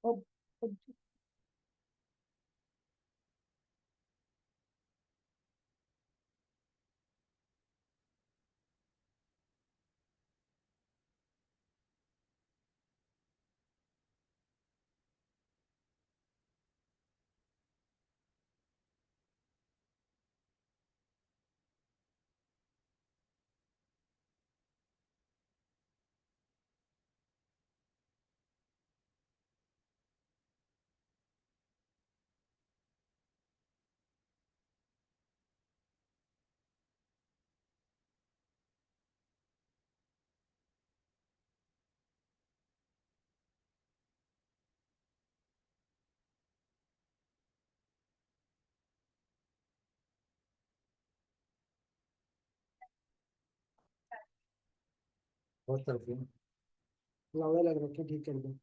अब अब बहुत तरफ है। लावड़ा लग रखा है, ठीक कर दो।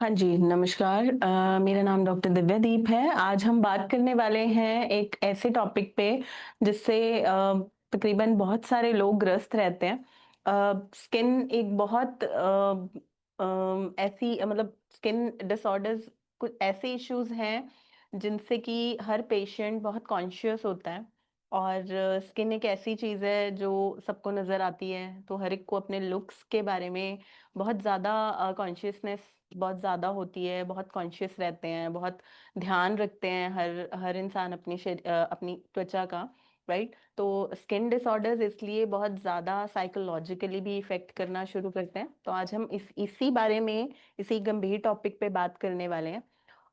हाँ जी, नमस्कार। मेरा नाम डॉक्टर दिव्यादीप है। आज हम बात करने वाले हैं एक ऐसे टॉपिक पे जिससे तकरीबन बहुत सारे लोग ग्रस्त रहते हैं। स्किन एक बहुत ऐसी मतलब स्किन डिसऑर्डर्स कुछ ऐसे इश्यूज़ हैं जिनसे कि हर पेशेंट बहुत कॉन्शियस होता है और स्किन एक ऐसी चीज़ है जो सबको नज़र आती है, तो हर एक को अपने लुक्स के बारे में बहुत ज़्यादा कॉन्शियसनेस बहुत ज़्यादा होती है, बहुत कॉन्शियस रहते हैं, बहुत ध्यान रखते हैं हर हर इंसान अपनी त्वचा का, राइट? तो स्किन डिसऑर्डर्स इसलिए बहुत ज़्यादा साइकोलॉजिकली भी इफ़ेक्ट करना शुरू करते हैं। तो आज हम इसी बारे में, इसी गंभीर टॉपिक पे बात करने वाले हैं।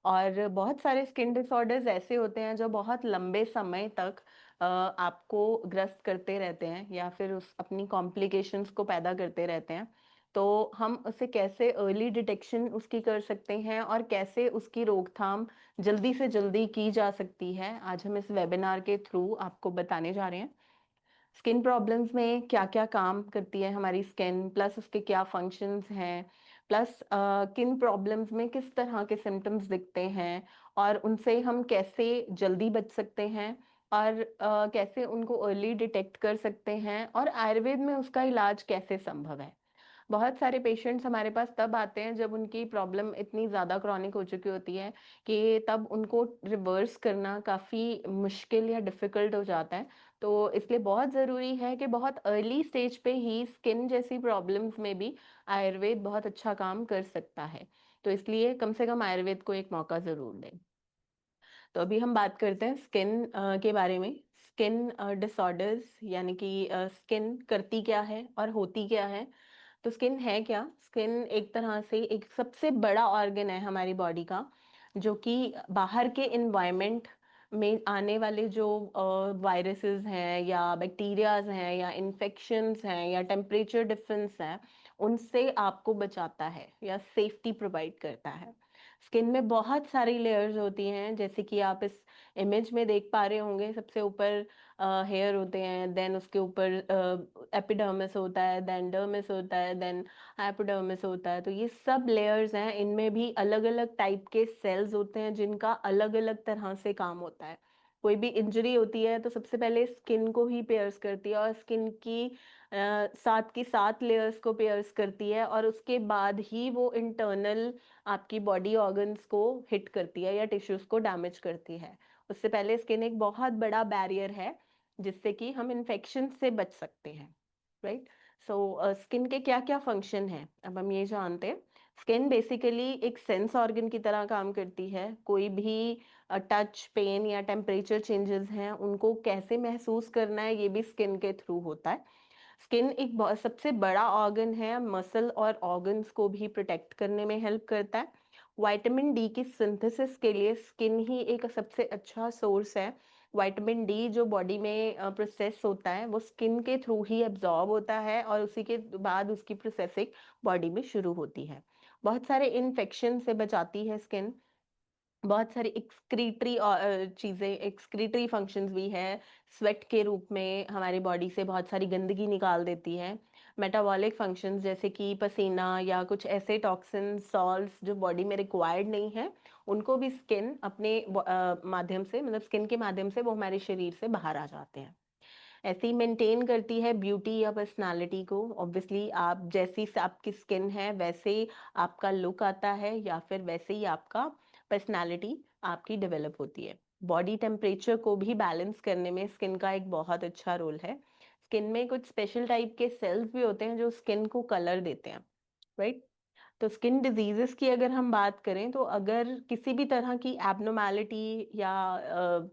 और बहुत सारे स्किन डिसऑर्डर्स ऐसे होते हैं जो बहुत लंबे समय तक आपको ग्रस्त करते रहते हैं या फिर उस अपनी कॉम्प्लिकेशंस को पैदा करते रहते हैं। तो हम उसे कैसे अर्ली डिटेक्शन उसकी कर सकते हैं और कैसे उसकी रोकथाम जल्दी से जल्दी की जा सकती है, आज हम इस वेबिनार के थ्रू आपको बताने जा रहे हैं। स्किन प्रॉब्लम्स में क्या-क्या काम करती है हमारी स्किन, प्लस उसके क्या फंक्शंस हैं, प्लस किन प्रॉब्लम्स में किस तरह के सिम्पटम्स दिखते हैं और उनसे हम कैसे जल्दी बच सकते हैं और कैसे उनको अर्ली डिटेक्ट कर सकते हैं और आयुर्वेद में उसका इलाज कैसे संभव है। बहुत सारे पेशेंट्स हमारे पास तब आते हैं जब उनकी प्रॉब्लम इतनी ज़्यादा क्रॉनिक हो चुकी होती है कि तब उनको रिवर्स करना काफ़ी मुश्किल या डिफ़िकल्ट हो जाता है। तो इसलिए बहुत ज़रूरी है कि बहुत अर्ली स्टेज पे ही स्किन जैसी प्रॉब्लम्स में भी आयुर्वेद बहुत अच्छा काम कर सकता है। तो इसलिए कम से कम आयुर्वेद को एक मौका ज़रूर दें। तो अभी हम बात करते हैं स्किन के बारे में। स्किन डिसऑर्डर्स यानी कि स्किन करती क्या है और होती क्या है? तो स्किन है क्या? स्किन एक तरह से एक सबसे बड़ा ऑर्गन है हमारी बॉडी का, जो कि बाहर के एनवायरनमेंट में आने वाले जो वायरसेस हैं या बैक्टीरियाज हैं या इन्फेक्शंस हैं या टेम्परेचर डिफरेंस है, उनसे आपको बचाता है या सेफ्टी प्रोवाइड करता है। स्किन में बहुत सारी लेयर्स होती हैं, जैसे कि आप इस इमेज में देख पा रहे होंगे। सबसे ऊपर हेयर होते हैं, देन उसके ऊपर एपिडर्मिस होता है, देन डर्मिस होता है, देन हाइपोडर्मिस होता है। तो ये सब लेयर्स हैं, इनमें भी अलग अलग टाइप के सेल्स होते हैं जिनका अलग अलग तरह से काम होता है। कोई भी इंजरी होती है तो सबसे पहले स्किन को ही पेयर्स करती है और स्किन की सात की सात लेयर्स को पेयर्स करती है और उसके बाद ही वो इंटरनल आपकी बॉडी ऑर्गन्स को हिट करती है या टिश्यूज को डैमेज करती है। उससे पहले स्किन एक बहुत बड़ा बैरियर है जिससे कि हम इन्फेक्शन से बच सकते हैं, राइट? सो स्किन के क्या क्या फंक्शन हैं, अब हम ये जानते हैं। स्किन बेसिकली एक सेंस ऑर्गन की तरह काम करती है। कोई भी टच पेन या टेम्परेचर चेंजेस हैं उनको कैसे महसूस करना है, ये भी स्किन के थ्रू होता है। स्किन एक सबसे बड़ा ऑर्गन है, मसल और ऑर्गन्स को भी प्रोटेक्ट करने में हेल्प करता है। विटामिन डी की सिंथेसिस के लिए स्किन ही एक सबसे अच्छा सोर्स है। विटामिन डी जो बॉडी में प्रोसेस होता है वो स्किन के थ्रू ही एब्जॉर्ब होता है और उसी के बाद उसकी प्रोसेसिंग बॉडी में शुरू होती है। बहुत सारे इन्फेक्शन से बचाती है स्किन। बहुत सारी एक्सक्रीटरी चीज़ें, एक्सक्रीटरी फंक्शंस भी है। स्वेट के रूप में हमारी बॉडी से बहुत सारी गंदगी निकाल देती है। मेटाबॉलिक फंक्शंस जैसे कि पसीना या कुछ ऐसे टॉक्सिन सॉल्ट्स जो बॉडी में रिक्वायर्ड नहीं है, उनको भी स्किन अपने माध्यम से, मतलब स्किन के माध्यम से वो हमारे शरीर से बाहर आ जाते हैं। ऐसे ही मेंटेन करती है ब्यूटी या पर्सनालिटी को। ऑब्वियसली आप जैसी आपकी स्किन है वैसे ही आपका लुक आता है या फिर वैसे ही आपका पर्सनालिटी आपकी डेवलप होती है। बॉडी टेम्परेचर को भी बैलेंस करने में स्किन का एक बहुत अच्छा रोल है। स्किन में कुछ स्पेशल टाइप के सेल्स भी होते हैं जो स्किन को कलर देते हैं, राइट? तो स्किन डिजीजेस की अगर हम बात करें तो अगर किसी भी तरह की एबनॉर्मेलिटी या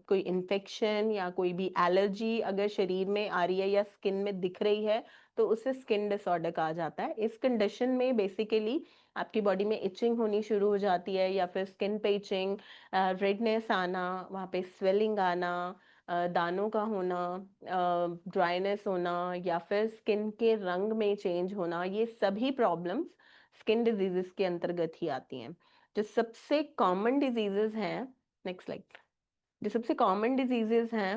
कोई इन्फेक्शन या कोई भी एलर्जी अगर शरीर में आ रही है या स्किन में दिख रही है तो उसे स्किन डिसऑर्डर कहा जाता है। इस कंडीशन में बेसिकली आपकी बॉडी में इचिंग होनी शुरू हो जाती है या फिर स्किन पे इचिंग, रेडनेस आना, वहाँ पे स्वेलिंग आना, दानों का होना, ड्राइनेस होना या फिर स्किन के रंग में चेंज होना, ये सभी प्रॉब्लम्स स्किन डिजीजेस के अंतर्गत ही आती हैं। जो सबसे कॉमन डिजीजेस हैं, नेक्स्ट स्लाइड, जो सबसे कॉमन डिजीजेस हैं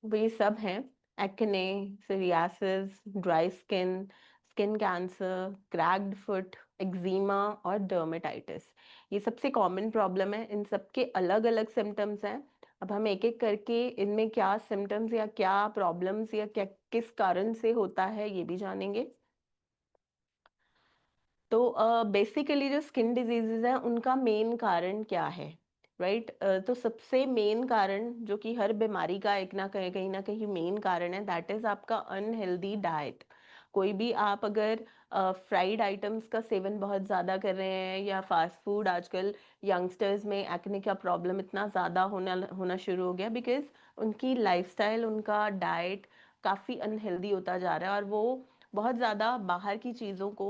वो ये सब हैं: acne, psoriasis, dry skin, skin cancer, cracked foot, eczema और डर्मेटाइटिस, ये सबसे कॉमन प्रॉब्लम है। इन सबके अलग अलग सिम्टम्स हैं। अब हम एक एक करके इनमें क्या सिम्टम्स या क्या प्रॉब्लम्स या क्या किस कारण से होता है ये भी जानेंगे। तो बेसिकली जो स्किन डिजीजेज हैं उनका मेन कारण क्या है, राइट? तो सबसे मेन कारण जो कि हर बीमारी का एक ना कहीं ना कहीं मेन कारण है, दैट इज आपका अनहेल्दी डाइट। कोई भी आप अगर फ्राइड आइटम्स का सेवन बहुत ज़्यादा कर रहे हैं या फास्ट फूड, आजकल यंगस्टर्स में एक्ने का प्रॉब्लम इतना ज़्यादा होना होना शुरू हो गया बिकॉज उनकी लाइफस्टाइल, उनका डाइट काफ़ी अनहेल्दी होता जा रहा है और वो बहुत ज़्यादा बाहर की चीज़ों को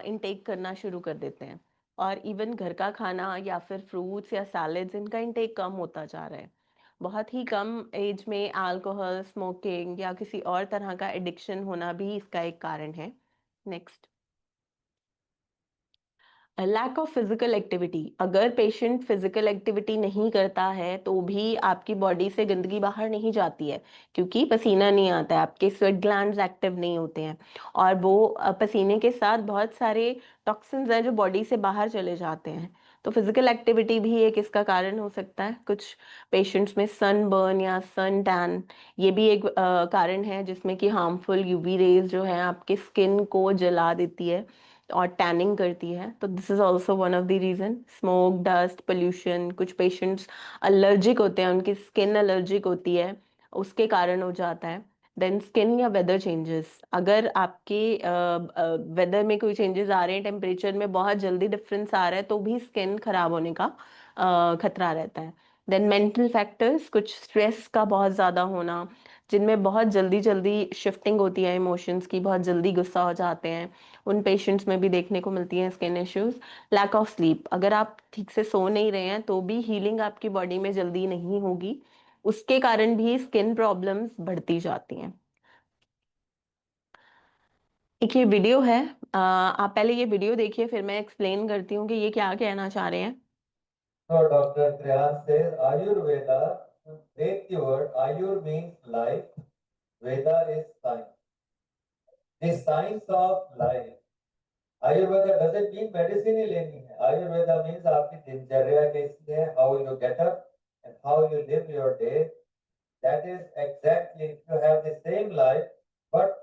इनटेक करना शुरू कर देते हैं। और इवन घर का खाना या फिर फ्रूट्स या सैलेड्स, इनका इनटेक कम होता जा रहा है। बहुत ही कम एज में अल्कोहल, स्मोकिंग या किसी और तरह का एडिक्शन होना भी इसका एक कारण है। Next, lack of physical activity. अगर पेशेंट फिजिकल एक्टिविटी नहीं करता है तो भी आपकी बॉडी से गंदगी बाहर नहीं जाती है, क्योंकि पसीना नहीं आता है, आपके स्वेट ग्लैंड्स एक्टिव नहीं होते हैं और वो पसीने के साथ बहुत सारे टॉक्सिन्स हैं जो बॉडी से बाहर चले जाते हैं। तो फिजिकल एक्टिविटी भी एक इसका कारण हो सकता है। कुछ पेशेंट्स में सन बर्न या सन टैन, ये भी एक कारण है जिसमें कि हार्मफुल यूवी रेज जो है आपके स्किन को जला देती है और टैनिंग करती है। तो this is also one of the reason. Smoke, dust, pollution, कुछ पेशेंट्स अallergic होते हैं, उनकी स्किन एलर्जिक होती है, उसके कारण हो जाता है। देन स्किन या वेदर चेंजेस, अगर आपके वेदर में कोई चेंजेस आ रहे हैं, टेम्परेचर में बहुत जल्दी डिफरेंस आ रहा है, तो भी स्किन खराब होने का खतरा रहता है। देन मेंटल फैक्टर्स, कुछ स्ट्रेस का बहुत ज़्यादा होना, जिनमें बहुत जल्दी जल्दी शिफ्टिंग होती है इमोशंस की, बहुत जल्दी गुस्सा हो जाते हैं, उन पेशेंट्स में भी देखने को मिलती हैं skin issues. Lack of sleep, अगर आप ठीक से सो नहीं रहे हैं तो भी हीलिंग आपकी बॉडी में जल्दी नहीं होगी, उसके कारण भी स्किन प्रॉब्लम्स बढ़ती जाती हैं। एक ये वीडियो है, आप पहले ये वीडियो देखिए, फिर मैं एक्सप्लेन करती हूँ कि ये क्या कहना चाह रहे हैं। So Dr. Triyan says Ayurveda, break the word, Ayur means life, Veda is science. The science of life. Ayurveda doesn't mean medicine ही लेनी है. Ayurveda means आपकी दिनचर्या कैसी है, how you get up and how you live your day. That is exactly, if you have the same life, but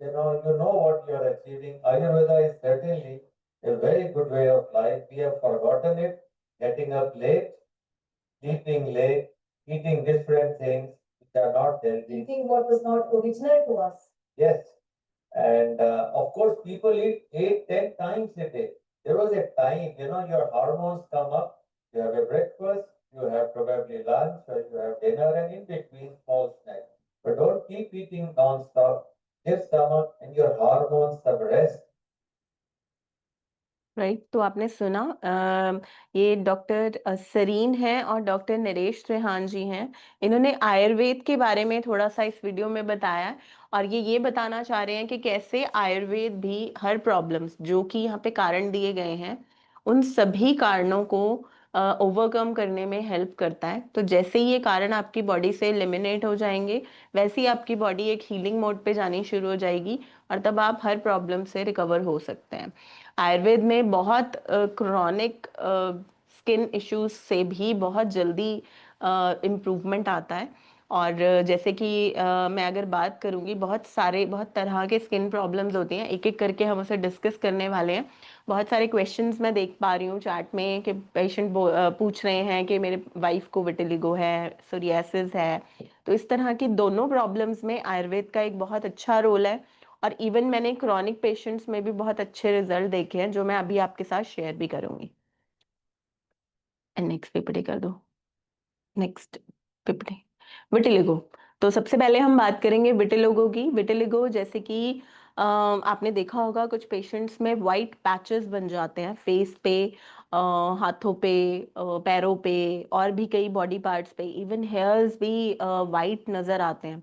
you know what you are achieving. Ayurveda is certainly a very good way of life. We have forgotten it, getting up late, sleeping late, eating different things which are not healthy. Eating what was not original to us. Yes. And of course, people eat 8, 10 times a day. There was a time, your hormones come up, you have a breakfast, you have probably lunch, or you have dinner, and in between, small snacks. But don't keep eating non-stop. Give stomach and your hormones some rest. Right, तो आपने सुना, ये doctor Sarin है और doctor Naresh Trehan जी हैं। इन्होंने आयुर्वेद के बारे में थोड़ा सा इस वीडियो में बताया है और ये बताना चाह रहे हैं कि कैसे आयुर्वेद भी हर प्रॉब्लम्स जो कि यहाँ पे कारण दिए गए हैं, उन सभी कारणों को ओवरकम करने में हेल्प करता है। तो जैसे ही ये कारण आपकी बॉडी से एलिमिनेट हो जाएंगे, वैसे ही आपकी बॉडी एक हीलिंग मोड पे जानी शुरू हो जाएगी और तब आप हर प्रॉब्लम से रिकवर हो सकते हैं। आयुर्वेद में बहुत क्रॉनिक स्किन इश्यूज से भी बहुत जल्दी इम्प्रूवमेंट आता है। और जैसे कि मैं अगर बात करूंगी, बहुत तरह के स्किन प्रॉब्लम्स होती हैं, एक एक करके हम उसे डिस्कस करने वाले हैं। बहुत सारे क्वेश्चंस मैं देख पा रही हूँ चैट में कि पेशेंट पूछ रहे हैं कि मेरे वाइफ को विटिलिगो है, सोरियासिस है। तो इस तरह की दोनों प्रॉब्लम्स में आयुर्वेद का एक बहुत अच्छा रोल है और इवन मैंने क्रॉनिक पेशेंट्स में भी बहुत अच्छे रिजल्ट देखे हैं जो मैं अभी आपके साथ शेयर भी करूंगी। नेक्स्ट पीपीटी कर दो। Next PPT, vitiligo. तो सबसे पहले हम बात करेंगे विटिलिगो की। विटिलिगो जैसे कि आपने देखा होगा, कुछ पेशेंट्स में वाइट पैचेस बन जाते हैं फेस पे, हाथों पे, पैरों पे और भी कई बॉडी पार्ट्स पे, इवन हेयर्स भी वाइट नजर आते हैं।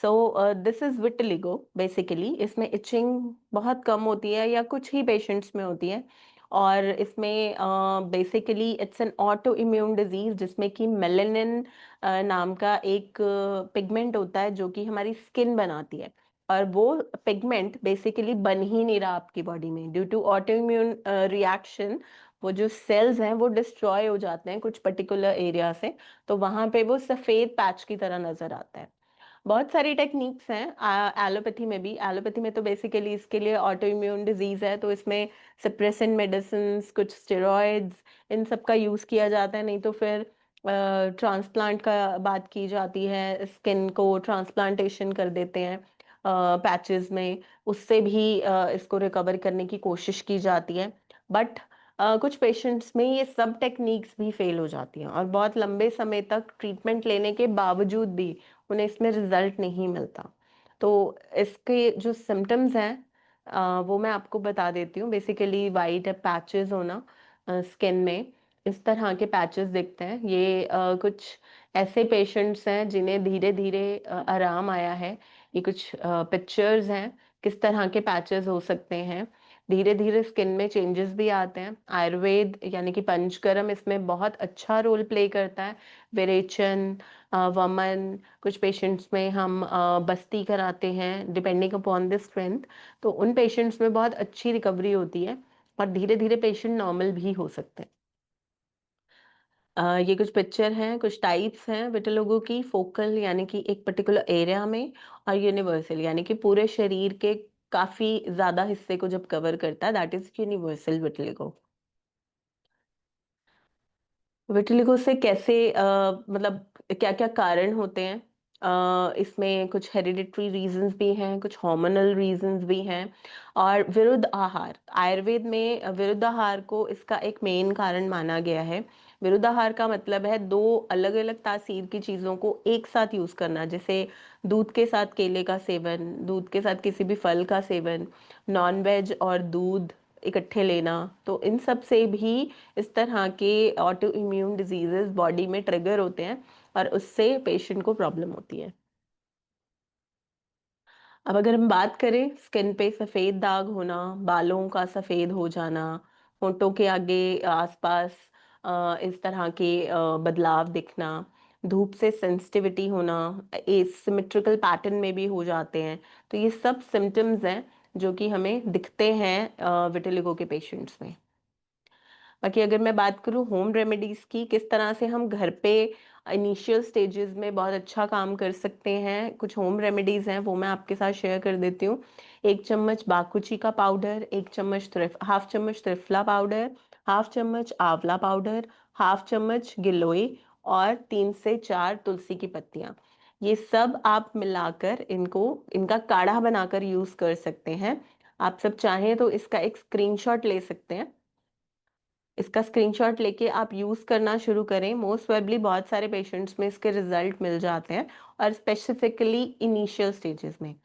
So this is vitiligo basically. इसमें इचिंग बहुत कम होती है या कुछ ही पेशेंट्स में होती है और इसमें basically it's an auto immune disease जिसमें कि मेलेनिन नाम का एक पिगमेंट होता है जो कि हमारी स्किन बनाती है। और वो पिगमेंट बेसिकली बन ही नहीं रहा आपकी बॉडी में ड्यू टू ऑटोइम्यून रिएक्शन। वो जो सेल्स हैं वो डिस्ट्रॉय हो जाते हैं कुछ पर्टिकुलर एरिया से, तो वहां पे वो सफेद पैच की तरह नजर आता है। बहुत सारी टेक्निक्स हैं एलोपैथी में भी। एलोपैथी में तो बेसिकली इसके लिए ऑटो इम्यून डिजीज है, तो इसमें सप्रेसेंट मेडिसिन, कुछ स्टेरॉइड्स, इन सब का यूज किया जाता है। नहीं तो फिर ट्रांसप्लांट का बात की जाती है, स्किन को ट्रांसप्लांटेशन कर देते हैं पैचेस में, उससे भी इसको रिकवर करने की कोशिश की जाती है। बट कुछ पेशेंट्स में ये सब टेक्निक्स भी फेल हो जाती हैं और बहुत लंबे समय तक ट्रीटमेंट लेने के बावजूद भी उन्हें इसमें रिजल्ट नहीं मिलता। तो इसके जो सिम्टम्स हैं वो मैं आपको बता देती हूँ। बेसिकली वाइट पैचेस होना स्किन में, इस तरह के पैचेस दिखते हैं। ये कुछ ऐसे पेशेंट्स हैं जिन्हें धीरे धीरे आराम आया है। ये कुछ पिक्चर्स हैं किस तरह के पैचेस हो सकते हैं। धीरे धीरे स्किन में चेंजेस भी आते हैं। आयुर्वेद यानी कि पंचकर्म इसमें बहुत अच्छा रोल प्ले करता है। विरेचन, वमन, कुछ पेशेंट्स में हम बस्ती कराते हैं डिपेंडिंग अपॉन द स्ट्रेंथ। तो उन पेशेंट्स में बहुत अच्छी रिकवरी होती है और धीरे धीरे पेशेंट नॉर्मल भी हो सकते हैं। ये कुछ पिक्चर हैं, कुछ टाइप्स हैं विटिलिगो की। फोकल यानी कि एक पर्टिकुलर एरिया में, और यूनिवर्सल यानी कि पूरे शरीर के काफी ज्यादा हिस्से को जब कवर करता है, that is universal vitiligo. Vitiligo से कैसे मतलब क्या क्या कारण होते हैं? इसमें कुछ हेरिडिटरी रीजंस भी हैं, कुछ हार्मोनल रीजंस भी हैं, और विरुद्ध आहार। आयुर्वेद में विरुद्ध आहार को इसका एक मेन कारण माना गया है। विरुद्ध आहार का मतलब है दो अलग अलग तासीर की चीजों को एक साथ यूज करना, जैसे दूध के साथ केले का सेवन, दूध के साथ किसी भी फल का सेवन, नॉन वेज और दूध इकट्ठे लेना। तो इन सब से भी इस तरह के ऑटो इम्यून डिजीजेस बॉडी में ट्रिगर होते हैं और उससे पेशेंट को प्रॉब्लम होती है। अब अगर हम बात करें स्किन पे सफेद दाग होना, बालों का सफेद हो जाना, होंठों के आगे आसपास इस तरह के बदलाव दिखना, धूप से सेंसिटिविटी होना, एसिमेट्रिकल पैटर्न में भी हो जाते हैं। तो ये सब सिम्टम्स हैं जो कि हमें दिखते हैं विटिलिगो के पेशेंट्स में। बाकी अगर मैं बात करूँ होम रेमेडीज की, किस तरह से हम घर पे इनिशियल स्टेजेस में बहुत अच्छा काम कर सकते हैं, कुछ होम रेमेडीज हैं वो मैं आपके साथ शेयर कर देती हूँ। 1 चम्मच बाकुची का पाउडर, 1 चम्मच हाफ चम्मच त्रिफला पाउडर, हाफ चम्मच आंवला पाउडर, हाफ चम्मच गिलोय, और 3 से 4 तुलसी की पत्तियां। ये सब आप मिलाकर इनको इनका काढ़ा बनाकर यूज कर सकते हैं। आप सब चाहें तो इसका एक स्क्रीनशॉट ले सकते हैं। इसका स्क्रीनशॉट लेके आप यूज करना शुरू करें। मोस्ट प्रोबेबली बहुत सारे पेशेंट्स में इसके रिजल्ट मिल जाते हैं, और स्पेसिफिकली इनिशियल स्टेजेस में।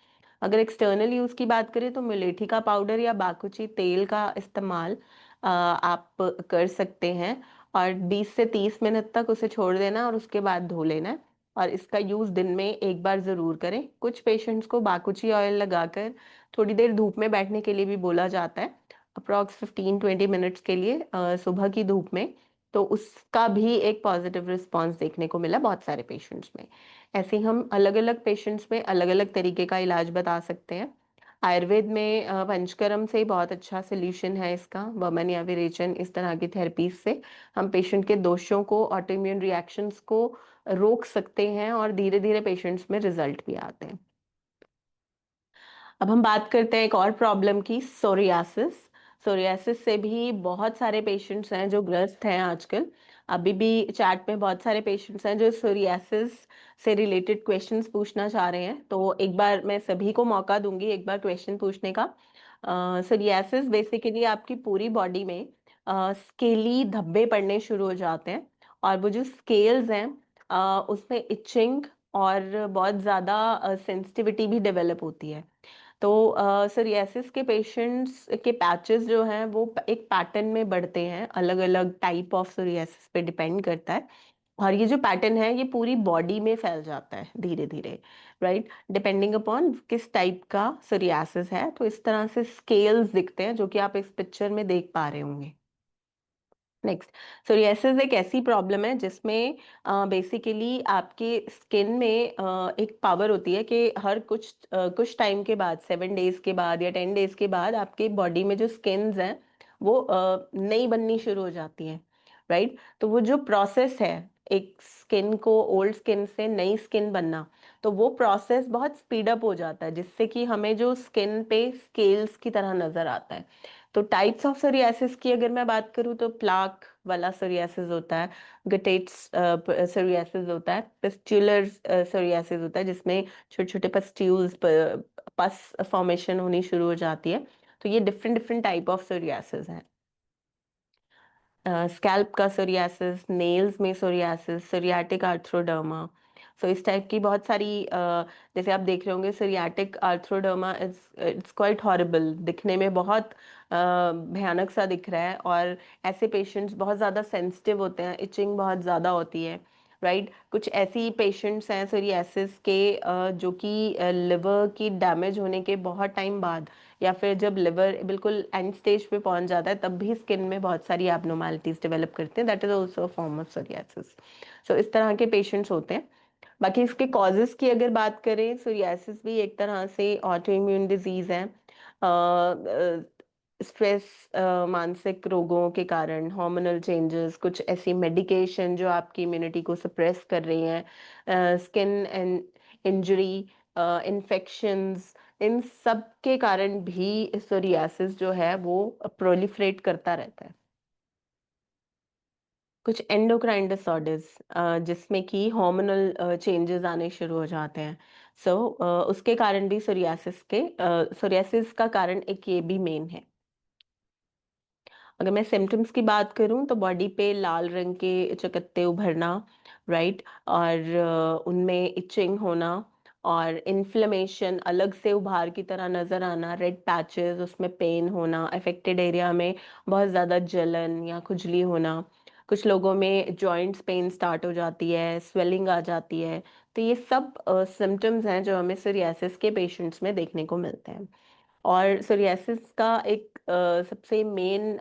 अगर एक्सटर्नल यूज की बात करें तो मुलेठी का पाउडर या बाकुची तेल का इस्तेमाल आप कर सकते हैं, और 20 से 30 मिनट तक उसे छोड़ देना और उसके बाद धो लेना है। और इसका यूज दिन में एक बार जरूर करें। कुछ पेशेंट्स को बाकुची ऑयल लगाकर थोड़ी देर धूप में बैठने के लिए भी बोला जाता है, अप्रॉक्स 15-20 मिनट्स के लिए सुबह की धूप में। तो उसका भी एक पॉजिटिव रिस्पांस देखने को मिला बहुत सारे पेशेंट्स में। ऐसे ही हम अलग अलग पेशेंट्स में अलग अलग तरीके का इलाज बता सकते हैं। आयुर्वेद में पंचकर्म से बहुत अच्छा सोल्यूशन है इसका। वमन या विरेचन, इस तरह की थेरेपीज से हम पेशेंट के दोषों को, ऑटोइम्यून रिएक्शंस को रोक सकते हैं, और धीरे धीरे पेशेंट्स में रिजल्ट भी आते हैं। अब हम बात करते हैं एक और प्रॉब्लम की, सोरियासिस। सोरियासिस से भी बहुत सारे पेशेंट्स हैं जो ग्रस्त हैं आजकल। अभी भी चैट में बहुत सारे पेशेंट्स हैं जो सोरियासिस से रिलेटेड क्वेश्चंस पूछना चाह रहे हैं, तो एक बार मैं सभी को मौका दूंगी एक बार क्वेश्चन पूछने का। सोरियासिस बेसिकली आपकी पूरी बॉडी में स्केली धब्बे पड़ने शुरू हो जाते हैं, और वो जो स्केल्स हैं उसमें इचिंग और बहुत ज़्यादा सेंसिटिविटी भी डेवलप होती है। तो सोरियासिस के पेशेंट्स के पैचेस जो हैं वो एक पैटर्न में बढ़ते हैं, अलग अलग टाइप ऑफ सोरियासिस पे डिपेंड करता है। और ये जो पैटर्न है ये पूरी बॉडी में फैल जाता है धीरे धीरे, राइट, डिपेंडिंग अपॉन किस टाइप का सोरियासिस है। तो इस तरह से स्केल्स दिखते हैं जो कि आप इस पिक्चर में देख पा रहे होंगे। नेक्स्ट, सोरियासिस एक ऐसी प्रॉब्लम है जिसमें बेसिकली आपके स्किन में एक पावर होती है कि हर कुछ टाइम के बाद, 7 डेज के बाद या 10 डेज के बाद आपके बॉडी में जो स्किन्स हैं वो नई बननी शुरू हो जाती हैं, राइट। तो वो जो प्रोसेस है एक स्किन को ओल्ड स्किन से नई स्किन बनना, तो वो प्रोसेस बहुत स्पीड अप हो जाता है, जिससे कि हमें जो स्किन पे स्केल्स की तरह नजर आता है। तो टाइप्स ऑफ सोरियासिस की अगर मैं बात करूँ तो प्लाक वाला सोरियासिस होता है, गटेट्स सोरियासिस होता है, पिस्टुलर सोरियासिस होता है जिसमें छोटे छोटे पस्ट्यूल्स पस फॉर्मेशन होनी शुरू हो जाती है। तो ये different different type of psoriasis हैं। स्कैल्प का सोरियासिस, नेल्स में सोरियासिस, सोरियाटिक आर्थ्रोडर्मा। सो इस टाइप की बहुत सारी जैसे आप देख रहे होंगे सोरियाटिक आर्थ्रोडर्मा इट्स क्वाइट हॉरिबल, दिखने में बहुत भयानक सा दिख रहा है, और ऐसे पेशेंट्स बहुत ज़्यादा सेंसिटिव होते हैं, इचिंग बहुत ज़्यादा होती है, राइट। कुछ ऐसी पेशेंट्स हैं सोरियासिस के जो कि लिवर की डैमेज होने के बहुत टाइम बाद, या फिर जब लिवर बिल्कुल एंड स्टेज पे पहुंच जाता है तब भी स्किन में बहुत सारी एब्नॉर्मैलिटीज डेवलप करते हैं, that is also a form of psoriasis. सो इस तरह के पेशेंट्स होते हैं। बाकी इसके कॉजेस की अगर बात करें, सोरियासिस भी एक तरह से ऑटो इम्यून डिजीज है। स्ट्रेस, मानसिक रोगों के कारण, हार्मोनल चेंजेस, कुछ ऐसी मेडिकेशन जो आपकी इम्यूनिटी को सप्रेस कर रही हैं, स्किन एंड इंजरी, इन्फेक्शंस, इन सब के कारण भी सोरियासिस जो है वो प्रोलिफरेट करता रहता है। कुछ एंडोक्राइन डिसऑर्डर्स जिसमें कि हार्मोनल चेंजेस आने शुरू हो जाते हैं। सो उसके कारण भी सोरियासिस का कारण एक ये भी मेन है। अगर मैं सिम्टम्स की बात करूं तो बॉडी पे लाल रंग के चकत्ते उभरना, राइट, और उनमें इचिंग होना, और इन्फ्लेमेशन अलग से उभार की तरह नजर आना, रेड पैचेस, उसमें पेन होना, अफेक्टेड एरिया में बहुत ज़्यादा जलन या खुजली होना, कुछ लोगों में जॉइंट्स पेन स्टार्ट हो जाती है, स्वेलिंग आ जाती है। तो ये सब सिम्टम्स हैं जो हमें सोरियासिस के पेशेंट्स में देखने को मिलते हैं। और सोरियासिस का एक सबसे मेन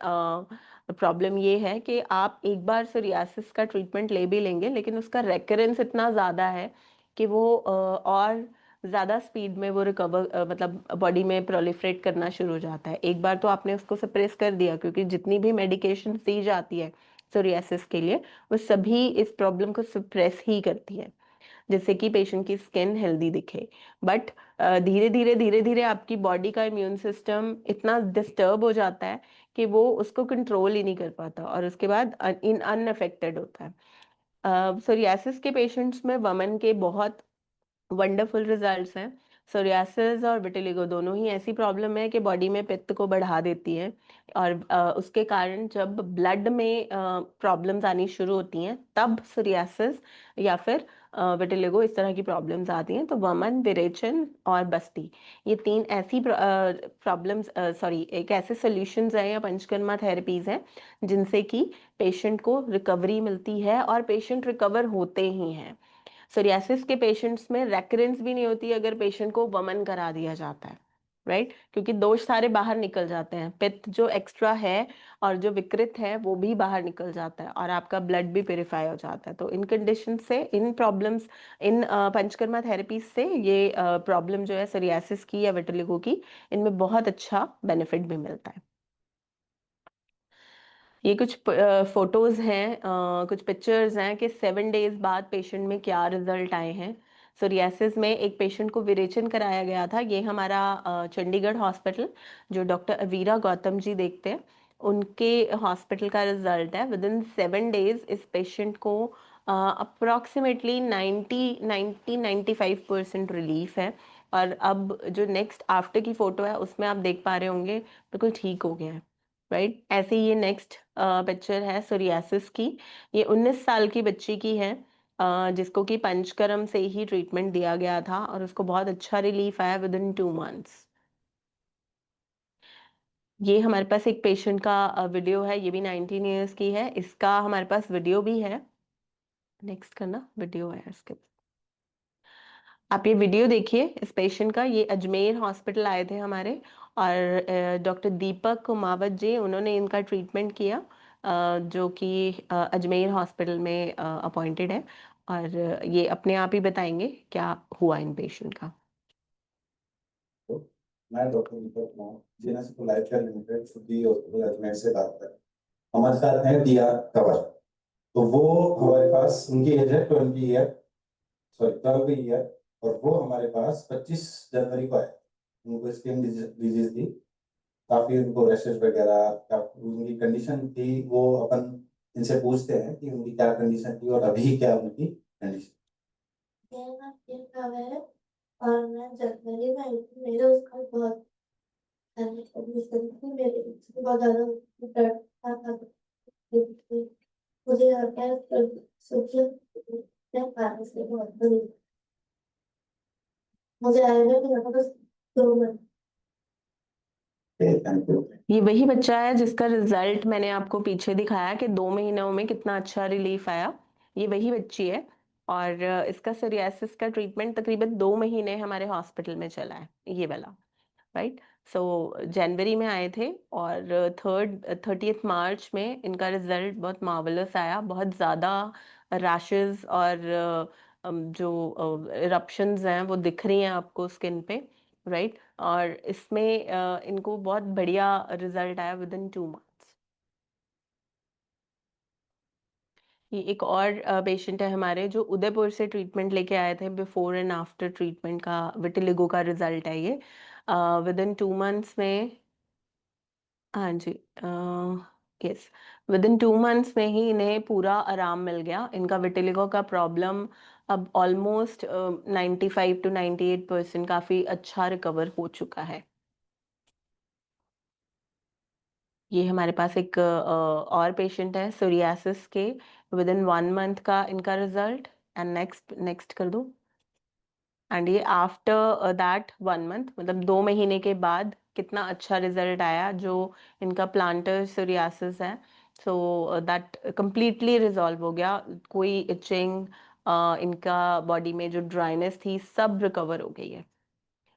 प्रॉब्लम ये है कि आप एक बार सोरियासिस का ट्रीटमेंट ले भी लेंगे, लेकिन उसका रेकरेंस इतना ज़्यादा है कि वो और ज़्यादा स्पीड में वो रिकवर मतलब बॉडी में प्रोलिफरेट करना शुरू हो जाता है। एक बार तो आपने उसको सप्रेस कर दिया, क्योंकि जितनी भी मेडिकेशन दी जाती है सोरियासिस के लिए वो सभी इस प्रॉब्लम को सप्रेस ही करती है, जिससे कि पेशेंट की स्किन हेल्दी दिखे। बट धीरे धीरे आपकी बॉडी का इम्यून सिस्टम इतना डिस्टर्ब हो जाता है कि वो उसको कंट्रोल ही नहीं कर पाता, और उसके बाद इन अनअफेक्टेड होता है। सोरियासिस के पेशेंट्स में वमन के बहुत वंडरफुल रिजल्ट्स हैं। सोरियासिस और विटिलिगो दोनों ही ऐसी प्रॉब्लम है कि बॉडी में पित्त को बढ़ा देती है, और उसके कारण जब ब्लड में प्रॉब्लम्स आनी शुरू होती हैं तब सोरियासिस या फिर विटिलिगो इस तरह की प्रॉब्लम्स आती हैं। तो वमन, विरेचन और बस्ती, ये तीन ऐसी प्रॉब्लम्स सॉरी एक ऐसे सॉल्यूशंस हैं या पंचकर्मा थेरेपीज हैं जिनसे कि पेशेंट को रिकवरी मिलती है, और पेशेंट रिकवर होते ही हैं। सोरियासिस के पेशेंट्स में रेकरेंस भी नहीं होती अगर पेशेंट को वमन करा दिया जाता है, राइट, क्योंकि दोष सारे बाहर निकल जाते हैं, पित्त जो एक्स्ट्रा है और जो विकृत है वो भी बाहर निकल जाता है, और आपका ब्लड भी प्योरीफाई हो जाता है। तो इन कंडीशन से, इन प्रॉब्लम्स, इन पंचकर्मा थेरेपी से ये प्रॉब्लम जो है सोरियासिस की या विटिलिगो की, इनमें बहुत अच्छा बेनिफिट भी मिलता है। ये कुछ फोटोज हैं, कुछ पिक्चर्स हैं कि 7 डेज बाद पेशेंट में क्या रिजल्ट आए हैं। सोरियासिस में एक पेशेंट को विरेचन कराया गया था, ये हमारा चंडीगढ़ हॉस्पिटल जो डॉक्टर अवीरा गौतम जी देखते हैं उनके हॉस्पिटल का रिजल्ट है। विद इन 7 डेज इस पेशेंट को अप्रोक्सीमेटली 90-95% रिलीफ है, और अब जो नेक्स्ट आफ्टर की फोटो है उसमें आप देख पा रहे होंगे बिल्कुल ठीक हो गया है, राइट। ऐसे ही ये नेक्स्ट पिक्चर है सोरियासिस की। ये 19 साल की बच्ची की है, जिसको कि पंचकर्म से ही ट्रीटमेंट दिया गया था और उसको बहुत अच्छा रिलीफ आया विद इन 2 मंथ्स। ये हमारे पास एक पेशेंट का वीडियो है, ये भी 19 ईयर्स की है, इसका हमारे पास वीडियो भी है। नेक्स्ट करना, वीडियो है इसके। आप ये वीडियो देखिए इस पेशेंट का। ये अजमेर हॉस्पिटल आए थे हमारे, और डॉक्टर दीपक कुमावत जी उन्होंने इनका ट्रीटमेंट किया जो कि अजमेर हॉस्पिटल में अपॉइंटेड है, और ये अपने आप ही बताएंगे क्या हुआ इन पेशेंट का। मैं doctor Deepak Kumar, GNS life care limited, छुट्टी हॉस्पिटल अजमेर से बात कर रहा हूं। हमारे साथ है दिया कंवर। तो वो हमारे पास, उनकी एज है 12 ईयर, और वो हमारे पास 25 जनवरी को आए। उनको स्किन डिजीज थी, काफी उनको रैशेस वगैरह, उनकी कंडीशन थी। वो अपन इनसे पूछते हैं कि उनकी क्या कंडीशन थी और अभी क्या उनकी कंडीशन। और मैं जनवरी में आई थी, मेरे उसका बहुत मेरे बहुत ज्यादा दर्द था। मुझे यहाँ पे सोचिए पानी से बहुत बड़ी, मुझे आए हुए भी यहाँ बस 2 महीने। Thank you. ये वही बच्चा है जिसका रिजल्ट मैंने आपको पीछे दिखाया कि 2 महीनों में कितना अच्छा रिलीफ आया। ये वही बच्ची है, और इसका सोरियासिस का ट्रीटमेंट तकरीबन 2 महीने हमारे हॉस्पिटल में चला है, ये वाला, राइट। सो जनवरी में आए थे, और 30 मार्च में इनका रिजल्ट बहुत मार्वलस आया। बहुत ज़्यादा रैशेस और जो इरप्शंस हैं वो दिख रही हैं आपको स्किन पे, राइट। और इसमें इनको बहुत बढ़िया रिजल्ट आया विद इन 2 मंथ्स। ये एक और पेशेंट है हमारे जो उदयपुर से ट्रीटमेंट लेके आए थे। बिफोर एंड आफ्टर ट्रीटमेंट का विटिलिगो का रिजल्ट है ये। विद इन 2 मंथ्स में, हाँ जी, यस, विद इन 2 मंथ्स में ही इन्हें पूरा आराम मिल गया। इनका विटिलिगो का प्रॉब्लम अब ऑलमोस्ट 95 to 98% काफ़ी अच्छा रिकवर हो चुका है। ये हमारे पास एक और पेशेंट है सोरियासिस के, विद इन 1 मंथ का इनका रिजल्ट। एंड नेक्स्ट कर दो। एंड ये आफ्टर दैट 1 मंथ, मतलब 2 महीने के बाद कितना अच्छा रिजल्ट आया। जो इनका प्लांटर सोरियासिस है, सो दैट कम्प्लीटली रिजॉल्व हो गया। कोई इचिंग, इनका बॉडी में जो ड्राइनेस थी, सब रिकवर हो गई है।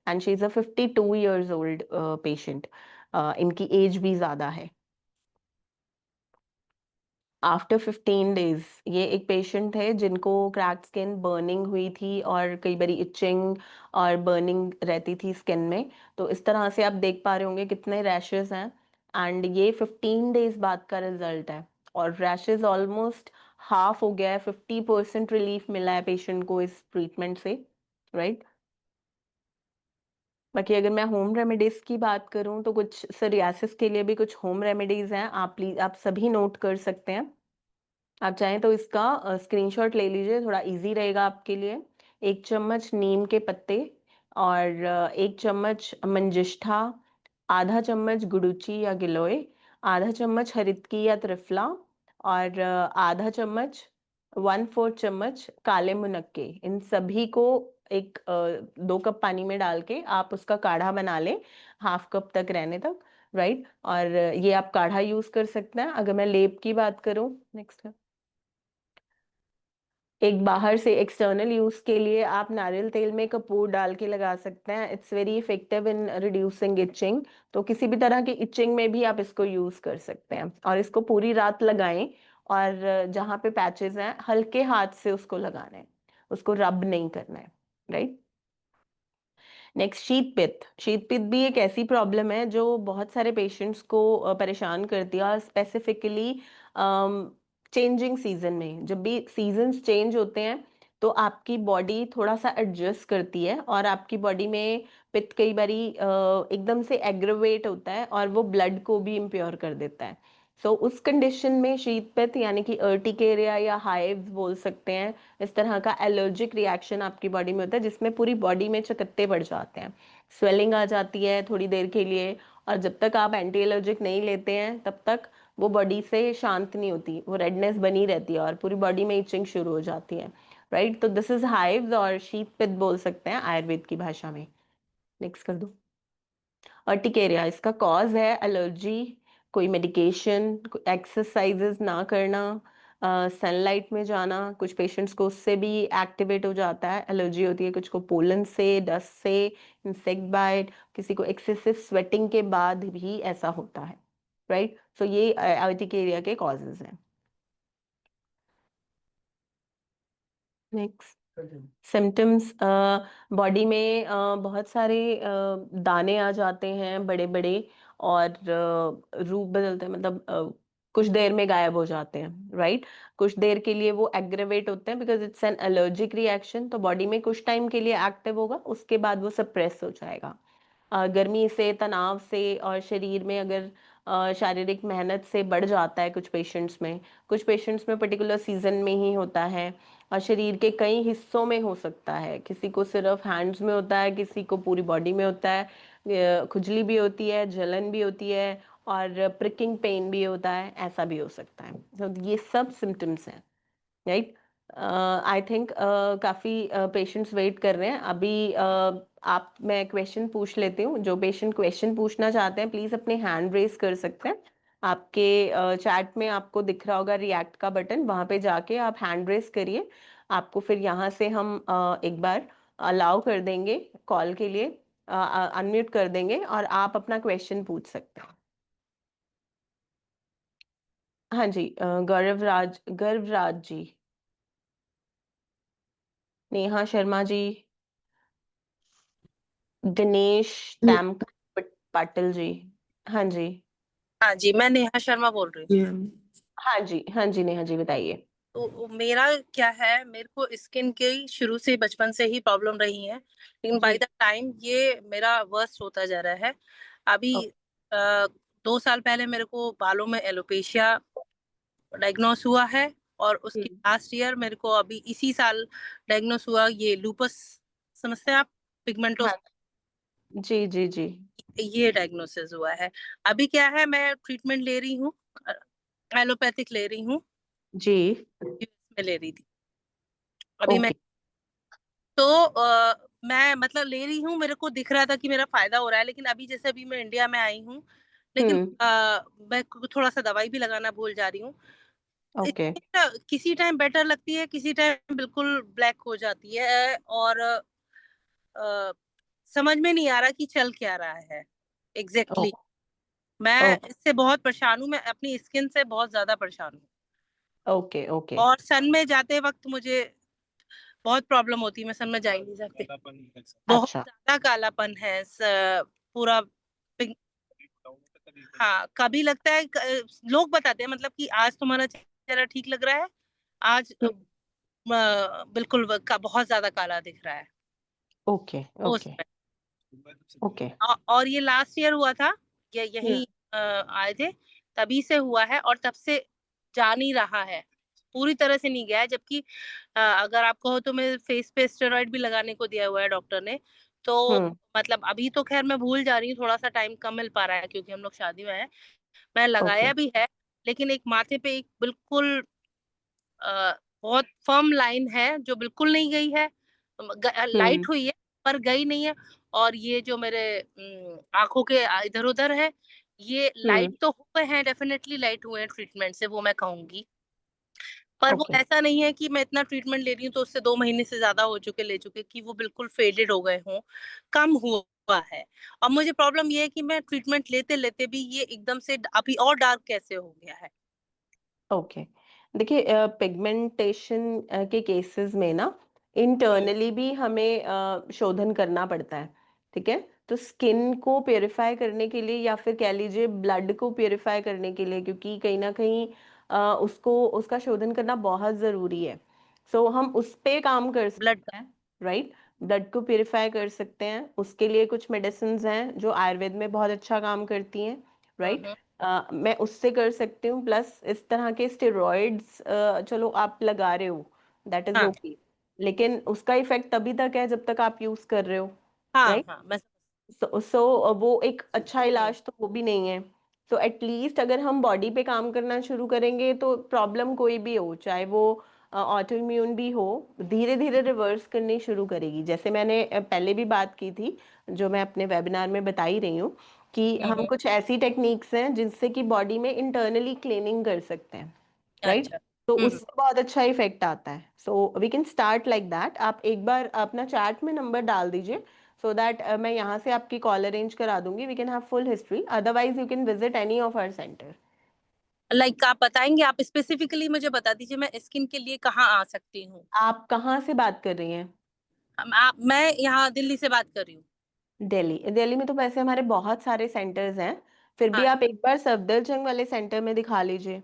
And she is a 52 years old patient. इनकी एज भी ज़्यादा है। आफ्टर 15 डेज ये एक पेशेंट है जिनको क्रैक स्किन, बर्निंग हुई थी, और कई बारी इचिंग और बर्निंग रहती थी स्किन में। तो इस तरह से आप देख पा रहे होंगे कितने रैशेस हैं। एंड ये 15 डेज बाद का रिजल्ट है, और रैशेस ऑलमोस्ट हाफ हो गया है। 50% रिलीफ मिला है पेशेंट को इस ट्रीटमेंट से, राइट। बाकी अगर मैं होम रेमेडीज की बात करूं तो कुछ सोरियासिस के लिए भी कुछ होम रेमेडीज हैं, आप प्लीज आप सभी नोट कर सकते हैं। आप चाहें तो इसका स्क्रीनशॉट ले लीजिए, थोड़ा इजी रहेगा आपके लिए। 1 चम्मच नीम के पत्ते, और 1 चम्मच मंजिष्ठा, आधा चम्मच गुडुचि या गिलोय, आधा चम्मच हरितकी या त्रिफला, और आधा चम्मच 1/4 चम्मच काले मुनक्के। इन सभी को एक 2 कप पानी में डाल के आप उसका काढ़ा बना लें, हाफ कप तक रहने तक, राइट। और ये आप काढ़ा यूज कर सकते हैं। अगर मैं लेप की बात करूं, नेक्स्ट है, एक बाहर से एक्सटर्नल यूज के लिए आप नारियल तेल में कपूर डाल के लगा सकते हैं। It's very effective in reducing itching. तो किसी भी तरह की इचिंग में भी आप इसको यूज कर सकते हैं, और इसको पूरी रात लगाएं। और जहाँ पे पैचेस हैं हल्के हाथ से उसको लगाना है, उसको रब नहीं करना है, राइट। नेक्स्ट, शीत पित्त भी एक ऐसी प्रॉब्लम है जो बहुत सारे पेशेंट्स को परेशान करती है, और स्पेसिफिकली चेंजिंग सीजन में। जब भी सीजन्स चेंज होते हैं तो आपकी बॉडी थोड़ा सा एडजस्ट करती है, और आपकी बॉडी में पित्त कई बारी एकदम से एग्रवेट होता है, और वो ब्लड को भी इम्प्योर कर देता है। सो उस कंडीशन में शीत पित्त यानी कि अर्टिकेरिया या हाइव्स बोल सकते हैं, इस तरह का एलर्जिक रिएक्शन आपकी बॉडी में होता है, जिसमें पूरी बॉडी में चकत्ते पड़ जाते हैं, स्वेलिंग आ जाती है थोड़ी देर के लिए। और जब तक आप एंटी एलर्जिक नहीं लेते हैं तब तक वो बॉडी से शांत नहीं होती, वो रेडनेस बनी रहती है, और पूरी बॉडी में इचिंग शुरू हो जाती है, राइट। तो दिस इज हाइव्स, और शीत पित्त बोल सकते हैं आयुर्वेद की भाषा में। नेक्स्ट कर दो। अर्टिकेरिया, इसका कॉज है एलर्जी, कोई मेडिकेशन, एक्सरसाइजेस ना करना, सनलाइट में जाना। कुछ पेशेंट्स को उससे भी एक्टिवेट हो जाता है, एलर्जी होती है। कुछ को पोलन से, डस्ट से, इंसेक्ट बाइट, किसी को एक्सेसिव स्वेटिंग के बाद भी ऐसा होता है। राइट। सो ये अर्टिकेरिया के कॉजेज हैं। नेक्स्ट सिम्टम्स, बॉडी में बहुत सारे दाने आ जाते हैं बड़े बड़े, और रूप बदलते हैं, मतलब कुछ देर में गायब हो जाते हैं, राइट। कुछ देर के लिए वो एग्रेवेट होते हैं because it's an allergic reaction, तो बॉडी में कुछ टाइम के लिए एक्टिव होगा, उसके बाद वो सप्रेस हो जाएगा। गर्मी से, तनाव से, और शरीर में अगर शारीरिक मेहनत से बढ़ जाता है कुछ पेशेंट्स में पर्टिकुलर सीजन में ही होता है, और शरीर के कई हिस्सों में हो सकता है, किसी को सिर्फ हैंड्स में होता है, किसी को पूरी बॉडी में होता है, खुजली भी होती है, जलन भी होती है, और प्रिकिंग पेन भी होता है, ऐसा भी हो सकता है। तो ये सब सिम्टम्स हैं, राइट। आई थिंक काफ़ी पेशेंट्स वेट कर रहे हैं अभी। मैं क्वेश्चन पूछ लेती हूँ, जो पेशेंट क्वेश्चन पूछना चाहते हैं प्लीज़ अपने हैंड रेस कर सकते हैं। आपके चैट में आपको दिख रहा होगा रिएक्ट का बटन, वहाँ पे जाके आप हैंड रेस करिए। आपको फिर यहाँ से हम एक बार अलाउ कर देंगे कॉल के लिए, अनम्यूट कर देंगे, और आप अपना क्वेश्चन पूछ सकते हैं। हाँ जी, गर्वराज जी, नेहा शर्मा जी, दिनेश पाटिल जी। हाँ जी। हाँ जी, मैं नेहा शर्मा बोल रही हूँ। हाँ जी, हाँ जी, नेहा जी बताइए। तो मेरा क्या है, मेरे को स्किन की शुरू से बचपन से ही प्रॉब्लम रही है, लेकिन बाय जी। द टाइम ये मेरा वर्स्ट होता जा रहा है। अभी ओ, 2 साल पहले मेरे को बालों में एलोपेशिया डायग्नोस हुआ है, और उसके लास्ट ईयर मेरे को अभी इसी साल डायग्नोस हुआ ये लूपस, समझते हैं आप, पिगमेंटोस, हाँ जी जी जी। ये डायग्नोसिस हुआ है। अभी क्या है, मैं ट्रीटमेंट ले रही हूँ, एलोपैथिक ले रही हूँ, जी। यूएस में ले रही थी अभी मैं। ओके। तो मैं मतलब ले रही हूँ, मेरे को दिख रहा था कि मेरा फायदा हो रहा है, लेकिन अभी जैसे अभी मैं इंडिया में आई हूँ, लेकिन मैं थोड़ा सा दवाई भी लगाना भूल जा रही हूँ। ओके। किसी टाइम बेटर लगती है, किसी टाइम बिल्कुल ब्लैक हो जाती है, और समझ में नहीं आ रहा कि चल क्या रहा है एग्जैक्टली। मैं ओके इससे बहुत परेशान हूँ, मैं अपनी स्किन से बहुत ज्यादा परेशान हूँ, ओके ओके। और सन में जाते वक्त मुझे बहुत प्रॉब्लम होती है, मैं सन में जा ही नहीं सकती, बहुत अच्छा। ज्यादा कालापन है पूरा पिंक। हाँ, कभी लगता है लोग बताते हैं मतलब कि आज तुम्हारा चेहरा ठीक लग रहा है, आज बिल्कुल बहुत ज्यादा काला दिख रहा है ओके पोस्ट ओके में। ओके। और ये लास्ट ईयर हुआ था, ये यही आए थे, तभी से हुआ है, और तब से जा नहीं रहा है, पूरी तरह से नहीं गया है। जबकि अगर आप कहो तो मैं फेस पे स्टेरॉइड भी लगाने को दिया हुआ है डॉक्टर ने, तो मतलब अभी तो खैर मैं भूल जा रही हूँ, थोड़ा सा टाइम कम मिल पा रहा है क्योंकि हम लोग शादी में हैं, मैं ओके। लगाया भी है, लेकिन एक माथे पे एक बिल्कुल बहुत फर्म लाइन है जो बिल्कुल नहीं गई है, लाइट हुई है पर गई नहीं है। और ये जो मेरे आंखों के इधर उधर है, ये लाइट तो हुए हैं, डेफिनेटली लाइट हुए हैं ट्रीटमेंट से, वो मैं कहूंगी, पर वो ओके ऐसा नहीं है कि मैं इतना ट्रीटमेंट ले रही हूँ तो उससे 2 महीने से ज्यादा हो चुके ले चुके कि वो बिल्कुल फेडेड हो गए हों, कम हुआ है। और मुझे प्रॉब्लम ये है कि मैं ट्रीटमेंट लेते लेते भी ये एकदम से अभी और डार्क कैसे हो गया है। ओके। देखिए, पिगमेंटेशन के केसेस में ना इंटरनली भी हमें शोधन करना पड़ता है, ठीक है। तो स्किन को प्योरीफाई करने के लिए, या फिर कह लीजिए ब्लड को प्योरीफाई करने के लिए, क्योंकि कहीं ना कहीं उसका शोधन करना बहुत ज़रूरी है। सो हम उस पे काम कर ब्लड सकते हैं, राइट। ब्लड को प्योरीफाई कर सकते हैं, उसके लिए कुछ मेडिसिन हैं जो आयुर्वेद में बहुत अच्छा काम करती हैं, राइट। का। मैं उससे कर सकती हूँ, प्लस इस तरह के स्टेरॉइड्स चलो आप लगा रहे हो, दैट इज हाँ ओके, लेकिन उसका इफेक्ट तभी तक है जब तक आप यूज कर रहे हो, हाँ राइट। हाँ, मैं सो वो एक अच्छा इलाज तो वो भी नहीं है। सो एटलीस्ट अगर हम बॉडी पे काम करना शुरू करेंगे तो प्रॉब्लम कोई भी हो, चाहे वो ऑटो इम्यून भी हो, धीरे धीरे रिवर्स करनी शुरू करेगी। जैसे मैंने पहले भी बात की थी, जो मैं अपने वेबिनार में बता ही रही हूँ, कि हम कुछ ऐसी टेक्निक्स हैं जिनसे कि बॉडी में इंटरनली क्लीनिंग कर सकते हैं, राइट। अच्छा। तो उससे बहुत अच्छा इफेक्ट आता है। So we can start like that. आप एक बार अपना चैट में नंबर डाल दीजिए, so that मैं यहाँ से आपकी कॉल अरेंज करा दूंगी. We can have full history. Otherwise, you can visit any of our center. Like आप बताएंगे, आप स्पेसिफिकली मुझे बता दीजिए मैं स्किन के लिए कहाँ आ सकती हूँ. आप कहाँ से बात कर रही हैं? मैं यहाँ दिल्ली से बात कर रही हूँ. दिल्ली में तो वैसे हमारे बहुत सारे सेंटर्स हैं, फिर भी हाँ. आप एक बार सफदरजंग वाले सेंटर में दिखा लीजिए.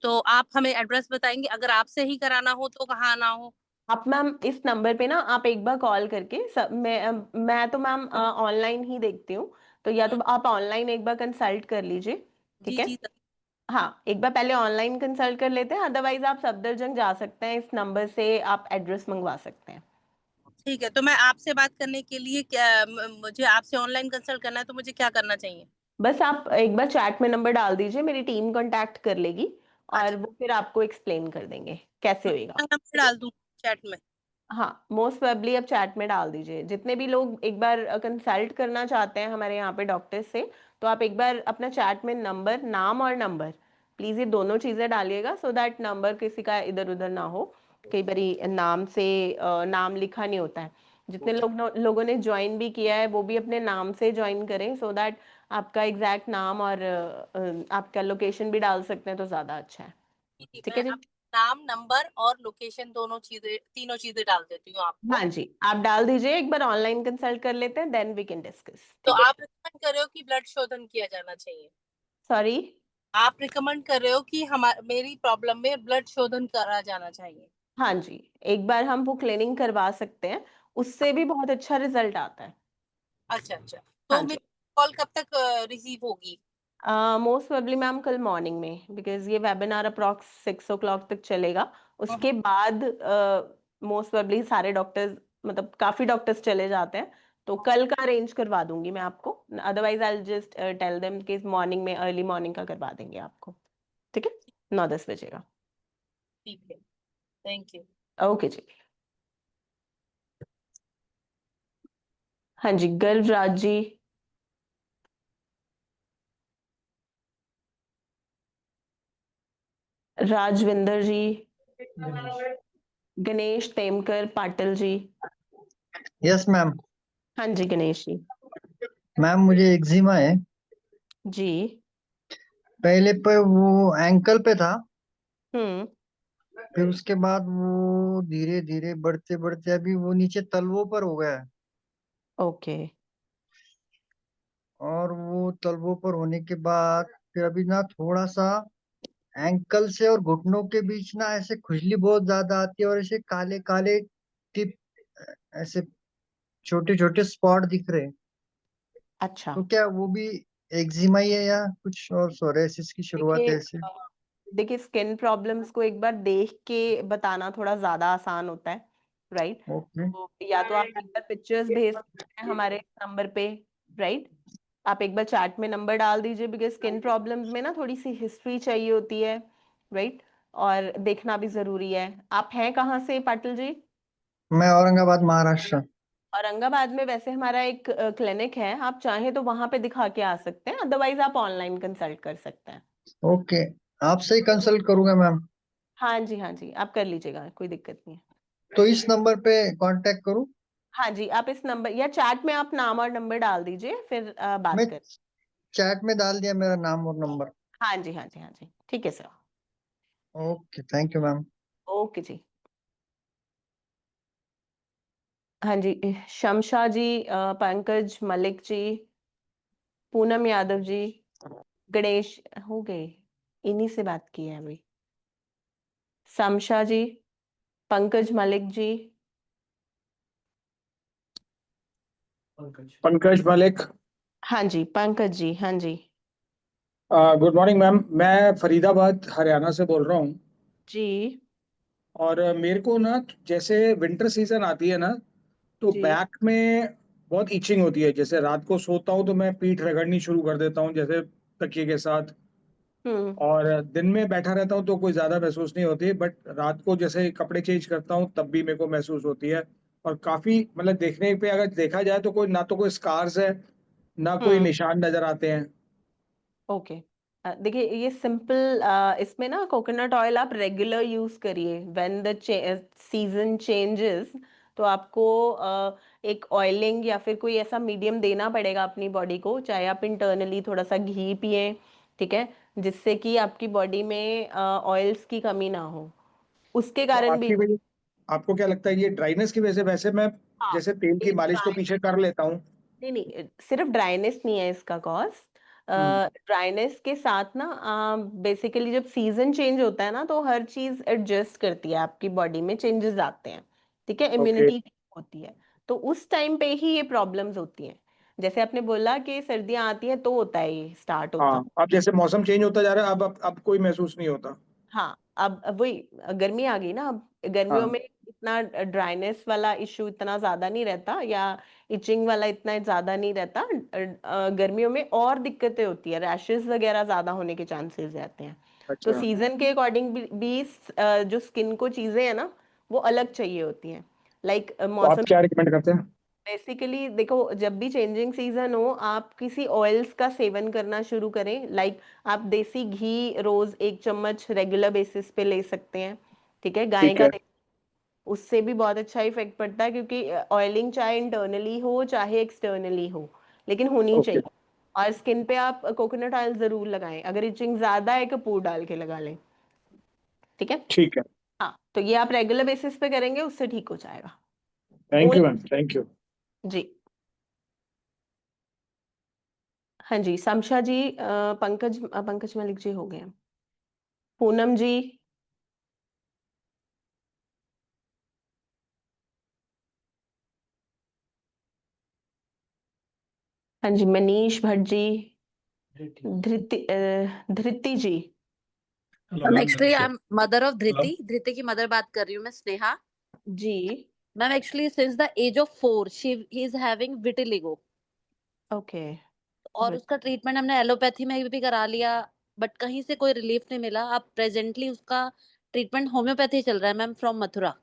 तो आप हमें एड्रेस बताएंगे, अगर आपसे ही कराना हो तो कहाँ आना हो. आप मैम इस नंबर पे ना आप एक बार कॉल करके मैं तो मैम ऑनलाइन ही देखती हूँ, तो या तो आप ऑनलाइन एक बार कंसल्ट कर लीजिए. जी ठीक है. जी. हाँ, एक बार पहले ऑनलाइन कंसल्ट कर लेते हैं, अदरवाइज आप सफदरजंग जा सकते हैं. इस नंबर से आप एड्रेस मंगवा सकते हैं. ठीक है, तो मैं आपसे बात करने के लिए क्या मुझे आपसे ऑनलाइन कंसल्ट करना है तो मुझे क्या करना चाहिए. बस आप एक बार चैट में नंबर डाल दीजिए, मेरी टीम कांटेक्ट कर लेगी और अच्छा. वो फिर आपको एक्सप्लेन कर देंगे कैसे होएगा. मैं नंबर डाल दूँ चैट में. हाँ, मोस्ट प्रोबेबली आप चैट में डाल दीजिए. जितने भी लोग एक बार कंसल्ट करना चाहते हैं हमारे यहाँ पे डॉक्टर से, तो आप एक बार अपना चैट में नंबर, नाम और नंबर, प्लीज़ ये दोनों चीज़ें डालिएगा, सो दैट नंबर किसी का इधर उधर ना हो. कई बारी नाम से नाम लिखा नहीं होता है. जितने लोगों ने ज्वाइन भी किया है वो भी अपने नाम से ज्वाइन करें, सो दैट आपका एग्जैक्ट नाम और आपका लोकेशन भी डाल सकते हैं तो ज़्यादा अच्छा है. ठीक मैं है जी. नाम, नंबर और लोकेशन तीनों चीजें डाल देती हूँ आपको. हाँ जी, आप डाल दीजिए, एक बार ऑनलाइन कंसल्ट कर लेते हैं, देन वी कैन डिस्कस. तो ठीक है. आप रिकमेंड कर रहे हो कि ब्लड शोधन किया जाना चाहिए. सॉरी. आप रिकमेंड कर रहे हो कि मेरी प्रॉब्लम में ब्लड शोधन करा जाना चाहिए. हाँ जी, एक बार हम वो क्लीनिंग करवा सकते हैं, उससे भी बहुत अच्छा रिजल्ट आता है. अच्छा अच्छा. हाँ तो जी. मेरी कॉल कब तक रिसीव होगी. मोस्ट प्रोबेबली मैम कल मॉर्निंग में, बिकॉज ये वेबिनार अप्रॉक्स 6 o'clock तक चलेगा. उसके बाद मोस्ट प्रोबेबली सारे डॉक्टर्स, मतलब काफी डॉक्टर्स चले जाते हैं, तो कल का अरेंज करवा दूंगी मैं आपको. Otherwise I just tell them कि मॉर्निंग में, अर्ली मॉर्निंग का करवा देंगे आपको. ठीक है, 9-10 बजे का. ठीक है, थैंक यू. ओके जी. हाँ जी, गर्भराज जी. राजविंदर जी. गणेश तेमकर पाटिल जी. Yes ma'am. हाँ जी गणेश जी. मैम मुझे एक्जिमा है. जी. पहले पर वो एंकल पे था, हम्म. फिर उसके बाद वो धीरे धीरे बढ़ते बढ़ते अभी वो नीचे तलवों पर हो गया है. ओके. और वो तलवों पर होने के बाद फिर अभी ना थोड़ा सा एंकल से और घुटनों के बीच ना ऐसे खुजली बहुत ज्यादा आती है और ऐसे काले काले टिप, ऐसे छोटे छोटे स्पॉट दिख रहे हैं. अच्छा. तो क्या वो भी एक्जिमा ही है या कुछ और सोरेसिस की शुरुआत है देखिए ऐसे? देखिए स्किन प्रॉब्लम्स को एक बार देख के बताना थोड़ा ज्यादा आसान होता है, राइट. ओके. तो या तो आप एक बार पिक्चर्स भेज सकते हैं हमारे नंबर पे, राइट. आप एक बार चैट में नंबर डाल दीजिए, बिकॉज स्किन प्रॉब्लम्स में ना थोड़ी सी हिस्ट्री चाहिए होती है, राइट. और देखना भी जरूरी है. आप हैं कहाँ से पाटिल जी? मैं औरंगाबाद महाराष्ट्र. औरंगाबाद में वैसे हमारा एक क्लिनिक है, आप चाहें तो वहां पे दिखा के आ सकते हैं, अदरवाइज आप ऑनलाइन कंसल्ट कर सकते हैं. ओके. आपसे ही कंसल्ट करूंगा मैम. हाँ जी, हाँ जी, आप कर लीजिएगा, कोई दिक्कत नहीं है. तो इस नंबर पे कांटेक्ट करूं? हाँ जी, आप इस नंबर या चैट में आप नाम और नंबर डाल दीजिए, फिर मैं बात कर. चैट में डाल दिया मेरा नाम और नंबर. हाँ जी, हाँ जी, हाँ जी, ठीक है sir. Okay, thank you ma'am. Okay जी. हाँ जी, शमशा जी, पंकज मलिक जी, पूनम यादव जी, गणेश हो गए, इन्हीं से बात की है अभी. शमशा जी, पंकज मलिक जी. पंकज मलिक. हाँ जी पंकज जी, हाँ जी. गुड मॉर्निंग मैम, मैं फरीदाबाद हरियाणा से बोल रहा हूँ. जी. और मेरे को ना जैसे विंटर सीजन आती है ना, तो जी. बैक में बहुत इचिंग होती है. जैसे रात को सोता हूँ तो मैं पीठ रगड़नी शुरू कर देता हूँ जैसे तकिए के साथ. हम्म. और दिन में बैठा रहता हूँ तो कोई ज्यादा महसूस नहीं होती, बट रात को जैसे कपड़े चेंज करता हूँ तब भी मेरे को महसूस होती है. और काफी मतलब देखने पे अगर देखा जाए तो कोई ना तो कोई स्कार्स है, ना कोई हम्म. निशान नजर आते हैं. ओके. देखिए ये सिंपल, इसमें ना कोकोनट ऑयल आप रेगुलर यूज करिए. व्हेन द सीजन चेंजेस, तो आपको एक ऑयलिंग या फिर कोई ऐसा मीडियम देना पड़ेगा अपनी बॉडी को, चाहे आप इंटरनली थोड़ा सा घी पिए, ठीक है, जिससे कि आपकी बॉडी में ऑयल्स की कमी ना हो, उसके तो कारण भी। आपकी वजह, आपको क्या लगता है ये ड्राइनेस की वजह से? वैसे मैं हाँ, जैसे तेल की ये मालिश तो पीछे कर लेता हूँ। नहीं नहीं, सिर्फ ड्राइनेस नहीं है इसका कॉज। ड्राइनेस के साथ ना बेसिकली जब सीजन चेंज होता है ना, तो हर चीज एडजस्ट करती है, आपकी बॉडी में चेंजेस आते हैं, ठीक है, ओके। इम्यूनिटी होती है, तो उस टाइम पे ही ये प्रॉब्लम्स होती हैं। जैसे आपने बोला कि सर्दियां आती हैं तो होता है, ये स्टार्ट होता हाँ, अब जैसे मौसम चेंज होता जा रहा है, अब कोई महसूस नहीं होता। हाँ, अब वही गर्मी आ गई ना, अब गर्मियों हाँ। में इतना ड्राइनेस वाला इशू इतना ज्यादा नहीं रहता, या इचिंग वाला इतना ज्यादा नहीं रहता। गर्मियों में और दिक्कतें होती है, रैशेस वगैरह ज्यादा होने के चांसेस रहते हैं। तो अच्छा, सीजन के अकॉर्डिंग भी जो स्किन को चीजें हैं ना, वो अलग चाहिए होती हैं। लाइक तो आप मौसम, क्या रिकमेंड करते हैं? बेसिकली देखो, जब भी चेंजिंग सीजन हो, आप किसी ऑयल्स का सेवन करना शुरू करें। लाइक आप देसी घी रोज 1 चम्मच रेगुलर बेसिस पे ले सकते हैं, ठीक है, गाय ठीक का है। तेल, उससे भी बहुत अच्छा इफेक्ट पड़ता है, क्योंकि ऑयलिंग चाहे इंटरनली हो चाहे एक्सटर्नली हो, लेकिन होनी ओके, चाहिए। और स्किन पे आप कोकोनट ऑयल जरूर लगाएं, अगर इचिंग ज्यादा है कपूर डाल के लगा लें, ठीक है। ठीक है। हाँ, तो ये आप रेगुलर बेसिस पे करेंगे, उससे ठीक हो जाएगा। Thank only you ma'am, thank you. जी। हाँ जी, समशा जी, पंकज मलिक जी हो गए हैं। पूनम जी, हाँ जी, मनीष भट्ट जी, धृति जी, ma'am actually I am mother of Dhriti, Dhriti की मदर बात कर रही हूँ मैं, स्नेहा। जी, ma'am actually since the age of 4 she is having vitiligo, okay, और उसका ट्रीटमेंट हमने एलोपैथी में भी करा लिया, बट कहीं से कोई रिलीफ नहीं मिला। अब प्रेजेंटली उसका ट्रीटमेंट होम्योपैथी चल रहा है मैम, फ्रॉम मथुरा।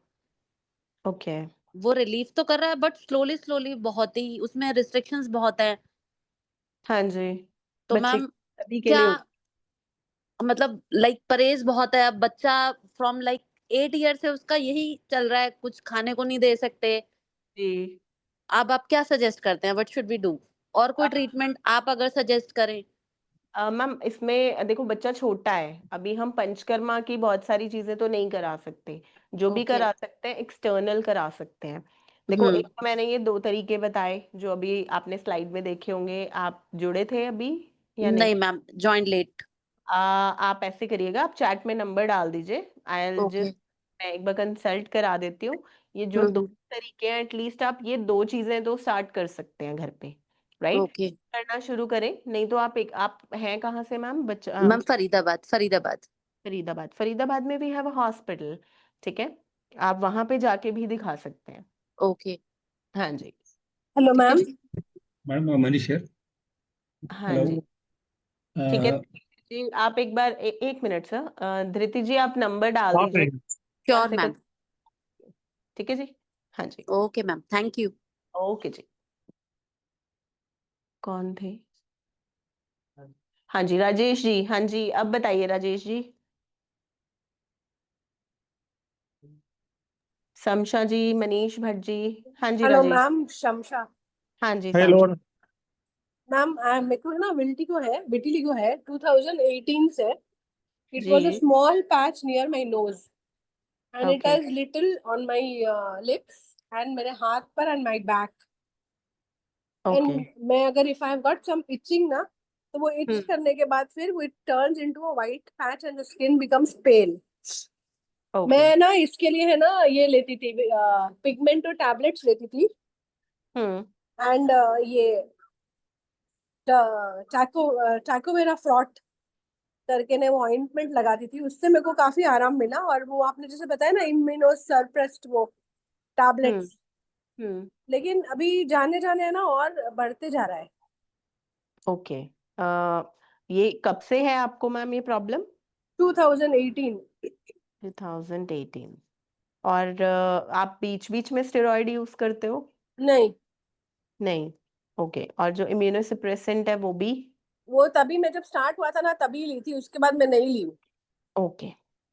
ओके, वो रिलीफ तो कर रहा है, बट स्लोली स्लोली, बहुत ही उसमें रिस्ट्रिक्शंस बहुत है। हाँ जी, तो बच्चे मैम अभी के क्या, लिए मतलब लाइक परहेज बहुत है। अब बच्चा फ्रॉम लाइक 8 ईयर से उसका यही चल रहा है, कुछ खाने को नहीं दे सकते। जी। अब आप क्या सजेस्ट करते हैं, व्हाट शुड वी डू? और कोई ट्रीटमेंट आप अगर सजेस्ट करें। मैम इसमें देखो, बच्चा छोटा है अभी, हम पंचकर्मा की बहुत सारी चीजें तो नहीं करा सकते, जो भी ओके। करा सकते हैं एक्सटर्नल करा सकते हैं। देखो, हम्म। एक तो मैंने ये 2 तरीके बताए जो अभी आपने स्लाइड में देखे होंगे, आप जुड़े थे अभी या नहीं? नहीं मैम, जॉइन लेट। आप ऐसे करिएगा, आप चैट में नंबर डाल दीजिए, आई ओके। जस्ट, मैं एक बार कंसल्ट करा देती हूँ। ये जो दो हम्म। तरीके हैं, एटलीस्ट आप ये 2 चीजें तो स्टार्ट कर सकते हैं घर पे, राइट, ओके करना शुरू करें। नहीं तो आप हैं कहाँ से मैम, बच्चा मैम, फरीदाबाद, फरीदाबाद। फरीदाबाद, फरीदाबाद में भी है वो हॉस्पिटल, ठीक है, आप वहां पे जाके भी दिखा सकते हैं। ओके। हाँ जी, हेलो ठीक है मैम। जी, मैडम मनीष हियर। हाँ हेलो। जी, ठीक है जी। आप एक बार 1 मिनट सर, धृति जी आप नंबर डाल आप दीजिए, श्योर से मैम। ठीक है जी, हाँ जी, okay ma'am, thank you. Okay जी। कौन थे? हाँ जी, राजेश जी, हाँ जी, अब बताइए राजेश जी। समशा जी, मनीष भट्ट जी, हाँ जी हेलो राजेश, मैम, शमशा। हाँ जी हेलो। समशा, मैम मेरे को है ना विटिलिगो है 2018 से। इट जी, was a small patch near my nose and it okay, has little on my lips and मेरे हाथ पर and my back. Okay, and मैं अगर if I have got some itching ना, तो वो इच हम्म, करने के बाद फिर it turns into a white patch and the skin becomes pale. Okay, मैं ना इसके लिए है ना ये लेती थी, पिगमेंटो टैबलेट्स लेती थी, हम्म, एंड ये टाकोवेरा फ्रॉट करके ने वो ऑइंटमेंट लगाती थी, उससे मेरे को काफी आराम मिला। और वो आपने जैसे बताया ना, इम्यूनो सरप्रेस्ड वो हम्म, टैबलेट्स, हम्म, लेकिन अभी जाने जाने है ना और बढ़ते जा रहा है। ओके। ये कब से है आपको मैम ये प्रॉब्लम? 2018। 2018। और आप बीच बीच में स्टेरॉइड यूज करते हो? नहीं, नहीं, ओके। और जो इम्यूनोसप्रेसेंट है वो भी? वो तभी मैं जब स्टार्ट हुआ था ना तभी ली थी, उसके बाद मैं नहीं ली हूँ। ओके,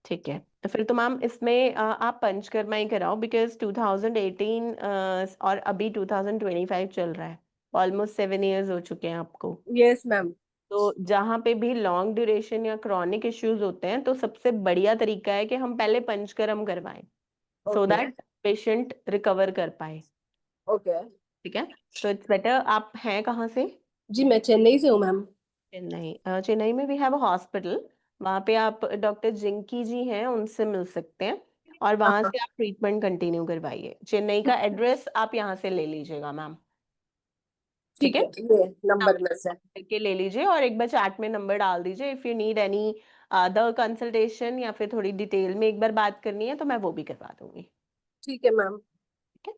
ठीक है, तो फिर तो मैम इसमें आप पंचकर्मा ही कराओ, बिकॉज 2018 और अभी 2025 चल रहा है, ऑलमोस्ट 7 इयर्स हो चुके हैं आपको। Yes ma'am. तो जहाँ पे भी लॉन्ग ड्यूरेशन या क्रॉनिक इश्यूज होते हैं तो सबसे बढ़िया तरीका है कि हम पहले पंचकर्म करवाएं, so okay that patient recover कर पाए। ओके। ठीक है, तो इट्स बेटर। आप हैं कहाँ से? जी मैं चेन्नई से हूँ मैम। चेन्नई। चेन्नई में वी हैव अ हॉस्पिटल, वहाँ पे आप डॉक्टर जिंकी जी हैं, उनसे मिल सकते हैं और वहाँ हाँ से आप ट्रीटमेंट कंटिन्यू करवाइए। चेन्नई का एड्रेस आप यहाँ से ले लीजिएगा मैम। ठीक ठीक है, है, ये नंबर नंबर में से। करके ले लीजिए और एक बार चैट में नंबर डाल दीजिए। If you need any other consultation या फिर थोड़ी डिटेल में एक बार बात करनी है तो मैं वो भी करवा दूंगी। ठीक है मैम। ठीक है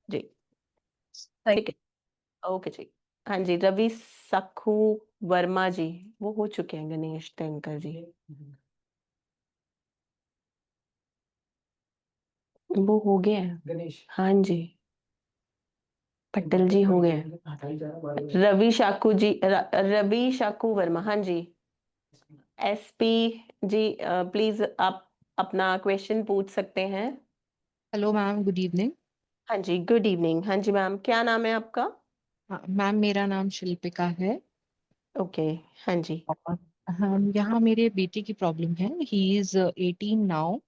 जी। थैंक ठीक है, ओके जी। हाँ जी, रवि सखू वर्मा जी, वो हो चुके हैं गणेश टेंकर जी, वो हो गए हैं। गणेश हाँ जी, पटेल जी हो गए हैं। रवि शाकू जी, रवि शाकू वर्मा, हाँ जी। एसपी जी, प्लीज आप अपना क्वेश्चन पूछ सकते हैं। Hello ma'am, good evening. हाँ जी, गुड इवनिंग। हाँ जी मैम, क्या नाम है आपका? हाँ मैम, मेरा नाम शिल्पिका है। ओके, हाँ जी। और हम यहाँ मेरे बेटे की प्रॉब्लम है। ही इज 18 नाउ,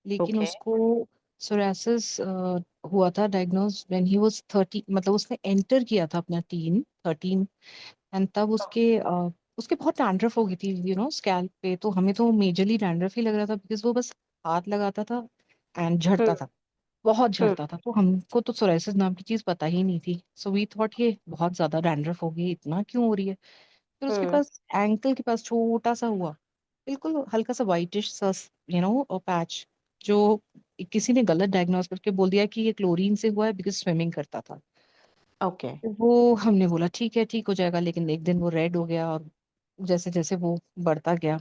लेकिन ओके। उसको सोरासिस हुआ था डायग्नोज व्हेन ही वाज 30। मतलब उसने एंटर किया था अपना टीन 13, एंड तब उसके बहुत डैंड्रफ हो गई थी स्कैल्प पे। तो हमें तो मेजरली डैंड्रफ ही लग रहा था, बिकॉज वो बस हाथ लगाता था एंड झड़ता हम्म था, बहुत हम्म झड़ता था। तो हमको तो सोराइसिस नाम की चीज पता ही नहीं थी। सो वी थॉट ये बहुत ज्यादा डैंड्रफ हो गई, इतना क्यों हो रही है। फिर उसके हम्म पास एंकल के पास छोटा सा हुआ, बिल्कुल हल्का सा वाइटिश सा पैच, जो किसी ने गलत डायग्नोस करके बोल दिया कि ये क्लोरीन से हुआ है, बिकॉज स्विमिंग करता था। ओके। तो वो हमने बोला ठीक है, ठीक हो जाएगा। लेकिन एक दिन वो रेड हो गया, और जैसे जैसे वो बढ़ता गया,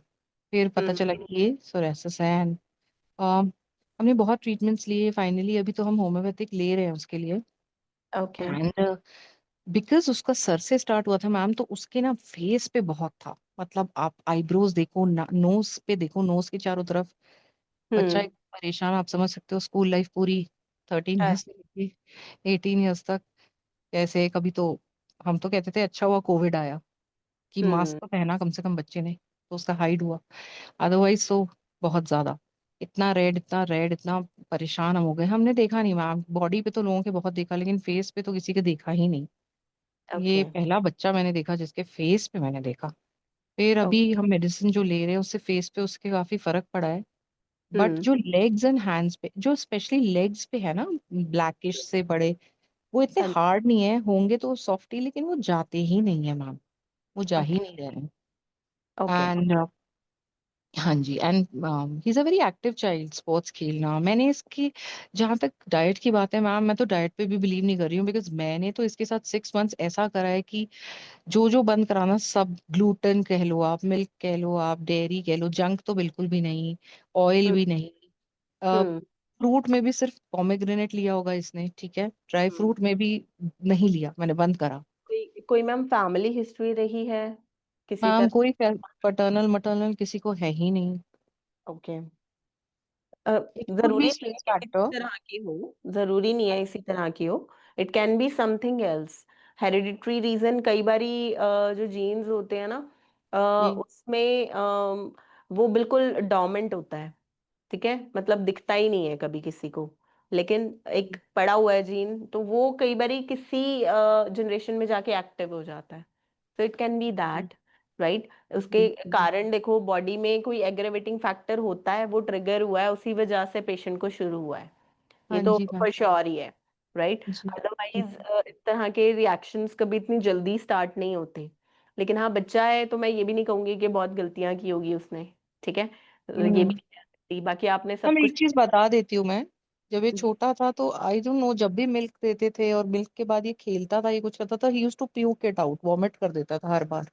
फिर पता चला हम्म। कि ये सोराइसिस है। एंड हमने बहुत ट्रीटमेंट्स लिए। फाइनली अभी तो हम होम्योपैथिक ले रहे हैं उसके लिए। ओके। एंड बिकॉज उसका सर से स्टार्ट हुआ था मैम, तो उसके ना फेस पे बहुत था। मतलब आप आईब्रोज देखो, नोज पे देखो, नोज के चारों तरफ बच्चा हम्म। एक परेशान। आप समझ सकते हो, स्कूल लाइफ पूरी 13 हाँ, ईयर्स से लेके 18 ईयर्स तक कैसे। कभी तो हम तो कहते थे अच्छा हुआ कोविड आया, कि मास्क हम्म। तो पहना कम से कम बच्चे ने, तो उसका हाइड हुआ। अदरवाइज तो बहुत ज्यादा, इतना रेड, इतना रेड, इतना परेशान हम हो गए। हमने देखा नहीं मैम, बॉडी पे तो लोगों के बहुत देखा, लेकिन फेस पे तो किसी के देखा ही नहीं। ये ओके। पहला बच्चा मैंने देखा जिसके फेस पे मैंने देखा। फिर ओके। अभी हम मेडिसिन जो ले रहे हैं उससे फेस पे उसके काफी फर्क पड़ा है। बट हम्म। जो लेग्स एंड हैंड्स पे, जो स्पेशली लेग्स पे है ना, ब्लैकिश से बड़े, वो इतने हाँ। हार्ड नहीं है, होंगे तो सॉफ्टी, लेकिन वो जाते ही नहीं है मैम, वो जा ही ओके। नहीं रहे हैं। ओके। एंड हाँ जी। And he is a very active child. Sports खेलना, मैंने इसकी, जहाँ तक डाइट की बात है मैम, मैं तो डाइट पे भी बिलीव नहीं कर रही हूँ, बिकॉज मैंने तो इसके साथ 6 मंथ्स ऐसा करा है कि जो जो बंद कराना सब, ग्लूटेन कह लो आप, मिल्क कह लो आप, डेयरी कह लो, जंक तो बिल्कुल भी नहीं, ऑयल हम्म भी नहीं। हम्म फ्रूट में भी सिर्फ पोमेग्रेनेट लिया होगा इसने, ठीक है, ड्राई हम्म। फ्रूट में भी नहीं लिया, मैंने बंद करा। कोई मैम फैमिली हिस्ट्री रही है किसी मैम तरह? कोई पैटर्नल मटर्नल किसी को है ही नहीं। ओके। इट कुड बी जरूरी नहीं स्ट्रेस है कि इसी फैक्टर। तरह की हो, जरूरी नहीं है इसी तरह की हो। It can be something else. Hereditary reason कई बारी जो जीन्स होते हैं ना, जी। उसमें वो बिल्कुल डोमेंट होता है। ठीक है, मतलब दिखता ही नहीं है कभी किसी को, लेकिन एक पड़ा हुआ है जीन, तो वो कई बारी किसी जनरेशन में जाके एक्टिव हो जाता है। तो it can B that, right. उसके कारण देखो, बॉडी में कोई एग्रेवेटिंग फैक्टर होता है, वो ट्रिगर हुआ है, उसी वजह से पेशेंट को शुरू हुआ है। ये हाँ तो जी मैम। फॉर श्योर ही है, राइट। जी। अदरवाइज इस तरह के रिएक्शंस कभी इतनी जल्दी स्टार्ट नहीं होते। लेकिन हाँ, बच्चा है तो मैं ये भी नहीं कहूंगी कि बहुत गलतियां की होगी उसने। ठीक है, ये भी नहीं कह सकती। बाकी आपने सब मैम कुछ। एक चीज बता देती हूँ मैं, जब ये छोटा था तो आई डोंट नो, जब भी मिल्क देते थे और मिल्क के बाद ये खेलता था, ये कुछ करता था, he used to puke it out, vomit कर देता था हर बार।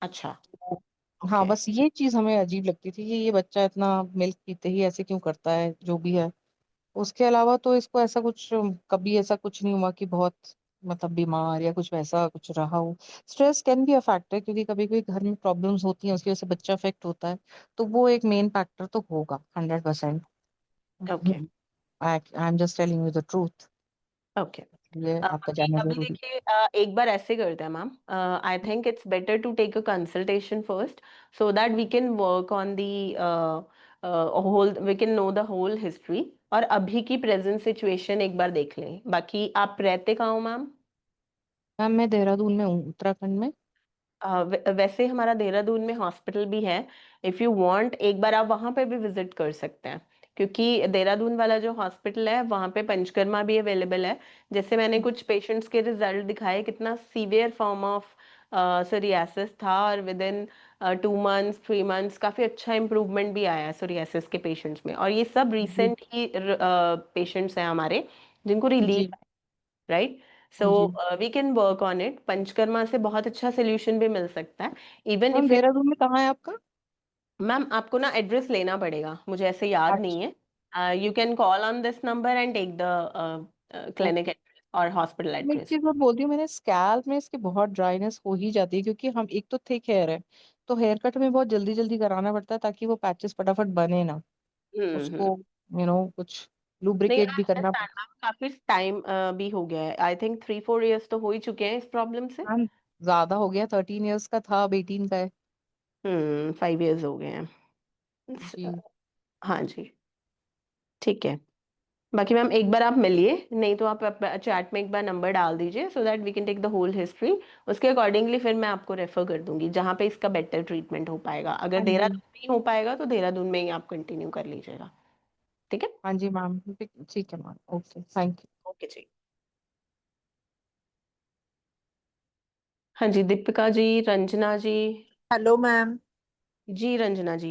अच्छा। तो हाँ, ओके। बस ये चीज हमें अजीब लगती थी कि ये बच्चा इतना मिल्क पीते ही ऐसे क्यों करता है, जो भी है। उसके अलावा तो इसको ऐसा कुछ, कभी ऐसा कुछ नहीं हुआ कि बहुत मतलब बीमार या कुछ वैसा कुछ रहा हो। Stress can be a factor, क्योंकि कभी कभी घर में प्रॉब्लम्स होती हैं, उसकी वजह से बच्चा अफेक्ट होता है, तो वो एक मेन फैक्टर तो होगा 100%। Okay I am just telling you the truth. Okay ये आपका जानना अभी जरूरी। देखिए एक बार ऐसे करते हैं ma'am, I think it's better to take a consultation first so that we can work on the whole, we can know the whole history, और अभी की प्रेजेंट सिचुएशन एक बार देख लें। बाकी आप रहते कहाँ हो मैम? मैम मैं देहरादून में हूँ, उत्तराखंड में। वैसे हमारा देहरादून में हॉस्पिटल भी है, इफ़ यू वांट एक बार आप वहाँ पे भी विजिट कर सकते हैं, क्योंकि देहरादून वाला जो हॉस्पिटल है वहाँ पे पंचकर्मा भी अवेलेबल है। जैसे मैंने कुछ पेशेंट्स के रिजल्ट दिखाए, कितना सीवियर फॉर्म ऑफ सोरियासिस था, और विद इन 2 मंथ्स 3 मंथ्स काफ़ी अच्छा इम्प्रूवमेंट भी आया है सोरियासिस के पेशेंट्स में, और ये सब जी रिसेंट ही पेशेंट्स हैं हमारे जिनको रिलीफ, जी राइट? सो जी। We can work on it, Panchakarma से बहुत अच्छा सोल्यूशन भी मिल सकता है, even ma'am if it. Dehradun में कहाँ है आपका? मैम आपको ना एड्रेस लेना पड़ेगा, मुझे ऐसे याद नहीं अच्छा। है। You can call on this number and take the clinic okay. Address और हॉस्पिटल मैं एक एड्रेस। चीज और बोलती हूँ, मैंने स्कैल्प में इसकी बहुत ड्राइनेस हो ही जाती है, क्योंकि हम एक तो थिक हेयर है, तो हेयर कट में बहुत जल्दी जल्दी कराना पड़ता है ताकि वो पैचेस फटाफट बने ना। हम्म। उसको कुछ नहीं, लुब्रिकेट आई भी करना अंडरस्टैंड पड़ता मैम, काफी टाइम भी हो गया है, आई थिंक 3-4 इयर्स तो हो ही चुके हैं इस प्रॉब्लम से। है। मैम ज्यादा हो गया, 13 इयर्स का था, अब 18 का है। 5 इयर्स हो गए हैं। जी। हाँ जी, ठीक है। बाकी मैम एक बार आप मिलिए, नहीं तो आप चैट में एक बार नंबर डाल दीजिए so that we can take the whole history. उसके अकॉर्डिंगली फिर मैं आपको रेफर कर दूंगी जहाँ पे इसका बेटर ट्रीटमेंट हो पाएगा। अगर हाँ जी। देहरादून में ही हो पाएगा तो देहरादून में ही आप कंटिन्यू कर लीजिएगा, ठीक है? हाँ जी मैम, ठीक है ma'am, okay, thank you. Okay जी। हाँ जी, दीपिका जी, रंजना जी। Hello ma'am. जी रंजना जी।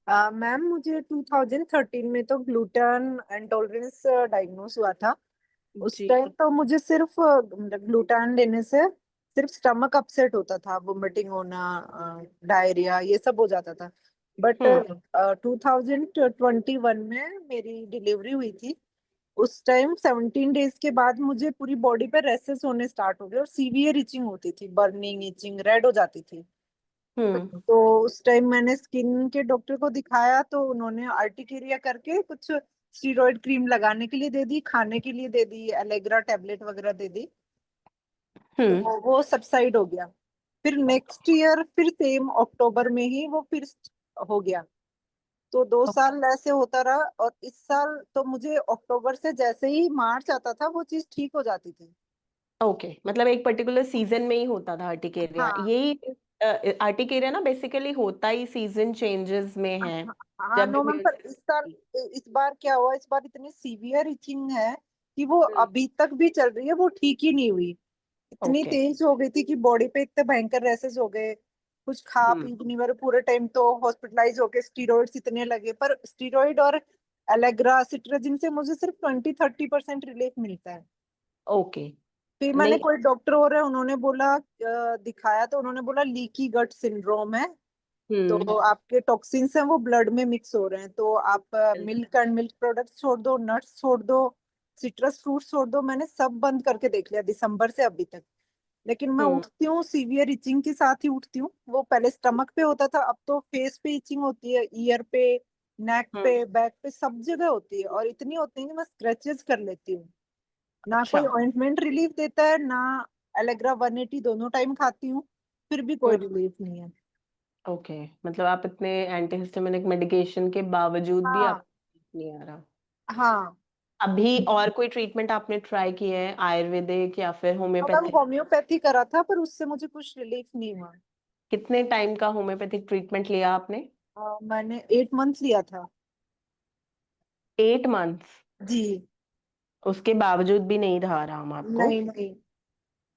मैम मुझे 2013 में तो ग्लूटेन इंटॉलरेंस डायग्नोस हुआ था। उस जी। टाइम तो मुझे सिर्फ ग्लूटान लेने से सिर्फ स्टमक अपसेट होता था, वोमिटिंग होना, डायरिया, ये सब हो जाता था। बट हम्म 2021 में मेरी डिलीवरी हुई थी। उस टाइम 17 डेज के बाद मुझे पूरी बॉडी पे रेसेस होने स्टार्ट हो गए और सीवियर इचिंग होती थी, बर्निंग इचिंग रेड हो जाती थी। हम्म तो उस टाइम मैंने स्किन के डॉक्टर को दिखाया तो उन्होंने आर्टिकेरिया करके कुछ स्टीरॉयड क्रीम लगाने के लिए दे दी, खाने के लिए दे दी, एलेग्रा टेबलेट वगैरह दे दी। हम्म तो वो सबसाइड हो गया। फिर नेक्स्ट ईयर फिर सेम अक्टूबर में ही वो फिर हो गया। तो 2 साल ऐसे होता रहा, और इस साल तो मुझे अक्टूबर से जैसे ही मार्च आता था वो चीज ठीक हो जाती थी। ओके, मतलब एक पर्टिकुलर सीजन में ही होता था आर्टिकेरिया, हाँ यही आर्टिकेरिया ना बेसिकली होता ही सीजन चेंजेस में है, हाँ हाँ, जब नो मैम, पर इस साल, ह्यूमिडिटी। इस बार क्या हुआ, इस बार इतनी सीवियर इचिंग है कि वो हम्म। अभी तक भी चल रही है, वो ठीक ही नहीं हुई। इतनी ओके। तेज हो गई थी कि बॉडी पे इतने भयंकर रैसेस हो गए, कुछ खा हम्म पी भी नहीं, मेरे पूरे टाइम तो हॉस्पिटलाइज होके स्टीरॉइड्स इतने लगे, पर स्टीरॉइड और एलेग्रा सिट्राजिन से मुझे सिर्फ 20-30% रिलीफ मिलता है। ओके। फिर मैंने नहीं। कोई डॉक्टर और है, उन्होंने बोला, दिखाया तो उन्होंने बोला लीकी गट सिंड्रोम है। तो आपके टॉक्सिन्स हैं वो ब्लड में मिक्स हो रहे हैं, तो आप मिल्क एंड मिल्क प्रोडक्ट्स छोड़ दो, नट्स छोड़ दो, सिट्रस फ्रूट्स छोड़ दो। मैंने सब बंद करके देख लिया दिसंबर से अभी तक। लेकिन मैं हम्म उठती हूँ सीवियर इचिंग के साथ ही उठती हूँ। वो पहले स्टमक पे होता था, अब तो फेस पे इचिंग होती है, ईयर पे, नेक हम्म पे, बैक पे, सब जगह होती है, और इतनी होती है कि मैं स्क्रैचेस कर लेती हूँ। ना कोई अच्छा। ऑइंटमेंट रिलीफ देता है, ना एलेग्रा 180 दोनों टाइम खाती हूँ, फिर भी कोई हम्म रिलीफ नहीं है। ओके, मतलब आप इतने एंटीहिस्टामिनिक मेडिकेशन के बावजूद भी हाँ आपको नहीं आ रहा। हाँ। अभी और कोई ट्रीटमेंट आपने ट्राई किया है, आयुर्वेदिक या फिर तो मैम होम्योपैथिक? होम्योपैथी करा था, पर उससे मुझे कुछ रिलीफ नहीं हुआ। कितने टाइम का होम्योपैथिक ट्रीटमेंट लिया आपने? मैंने 8 मंथ लिया था। 8 मंथ्स? जी। उसके बावजूद भी नहीं रहा आराम आपको? नहीं नहीं।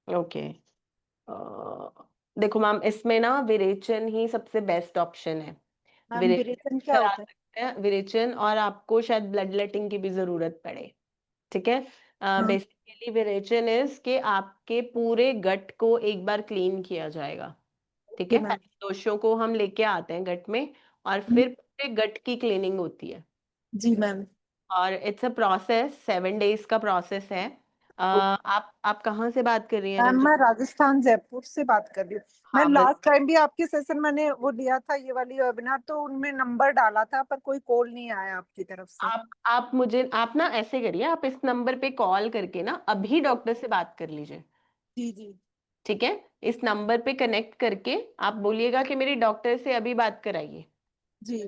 ओके। देखो मैम, इसमें ना विरेचन ही सबसे बेस्ट ऑप्शन है। मैम विरेचन विरेचन क्या करा होता है? सकते हैं, विरेचन, और आपको शायद ब्लड लेटिंग की भी जरूरत पड़े, ठीक है? हाँ। बेसिकली विरेचन इज कि आपके पूरे गट को एक बार क्लीन किया जाएगा, ठीक जी है? मैम। पहले दोषों को हम लेके आते हैं गट में, और फिर पूरे गट की क्लीनिंग होती है। जी मैम। और इट्स अ प्रोसेस, 7 डेज का प्रोसेस है। आप कहाँ से बात कर रही हैं मैम रंजना? मैं राजस्थान जयपुर से बात कर रही हूँ। मैं हाँ, लास्ट टाइम भी आपके सेशन मैंने वो लिया था, ये वाली वेबिनार, तो उनमें नंबर डाला था पर कोई कॉल नहीं आया आपकी तरफ से। आप ना ऐसे करिए, आप इस नंबर पे कॉल करके ना अभी डॉक्टर से बात कर लीजिए। जी जी ठीक है, इस नंबर पे कनेक्ट करके आप बोलिएगा कि मेरी डॉक्टर से अभी बात कराइए। जी।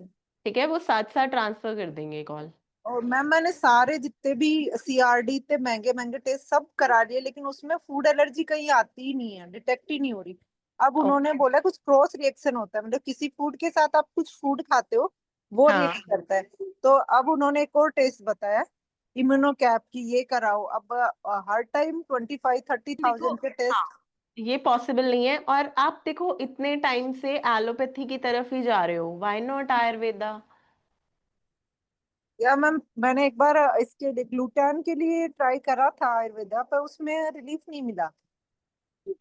ठीक है, वो साथ साथ ट्रांसफर कर देंगे कॉल। और मैम मैंने सारे जितने भी सीआरडी इतने महंगे महंगे टेस्ट सब करा लिए, लेकिन उसमें फूड एलर्जी कहीं आती ही नहीं है, डिटेक्ट ही नहीं हो रही। अब उन्होंने बोला कुछ क्रॉस रिएक्शन होता है, मतलब किसी फूड के साथ आप कुछ फूड खाते हो वो हाँ, रिएक्ट करता है। तो अब उन्होंने एक और टेस्ट बताया इम्यूनो कैप की, ये कराओ। अब हर टाइम 25-30 thousand देखो, के हाँ, टेस्ट। ये पॉसिबल नहीं है। और आप देखो इतने टाइम से एलोपैथी की तरफ ही जा रहे हो, व्हाई नॉट आयुर्वेदा? या मैम मैंने एक बार इसके लिए ग्लूटान के लिए ट्राई करा था आयुर्वेदा, पर उसमें रिलीफ नहीं मिला।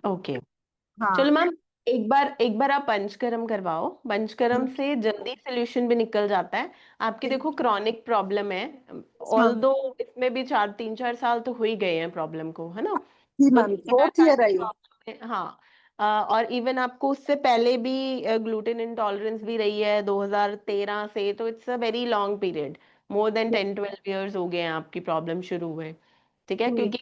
ओके, चलो हाँ मैम, एक बार आप पंचकर्म करवाओ। पंचकर्म से जल्दी सोल्यूशन भी निकल जाता है। आपकी देखो क्रॉनिक प्रॉब्लम है, हाँ ऑल्दो इसमें भी 3-4 साल तो हो ही गए हैं प्रॉब्लम को, है ना? जी तो मैम, 3-4 साल 4th ईयर की आई। प्रॉब्लम है, हाँ। और इवन आपको उससे पहले भी ग्लूटेन इंटॉलरेंस भी रही है 2013 से, तो it's a very long period. More than 10-12 years हो गए हैं आपकी प्रॉब्लम शुरू हुए। ठीक है, क्योंकि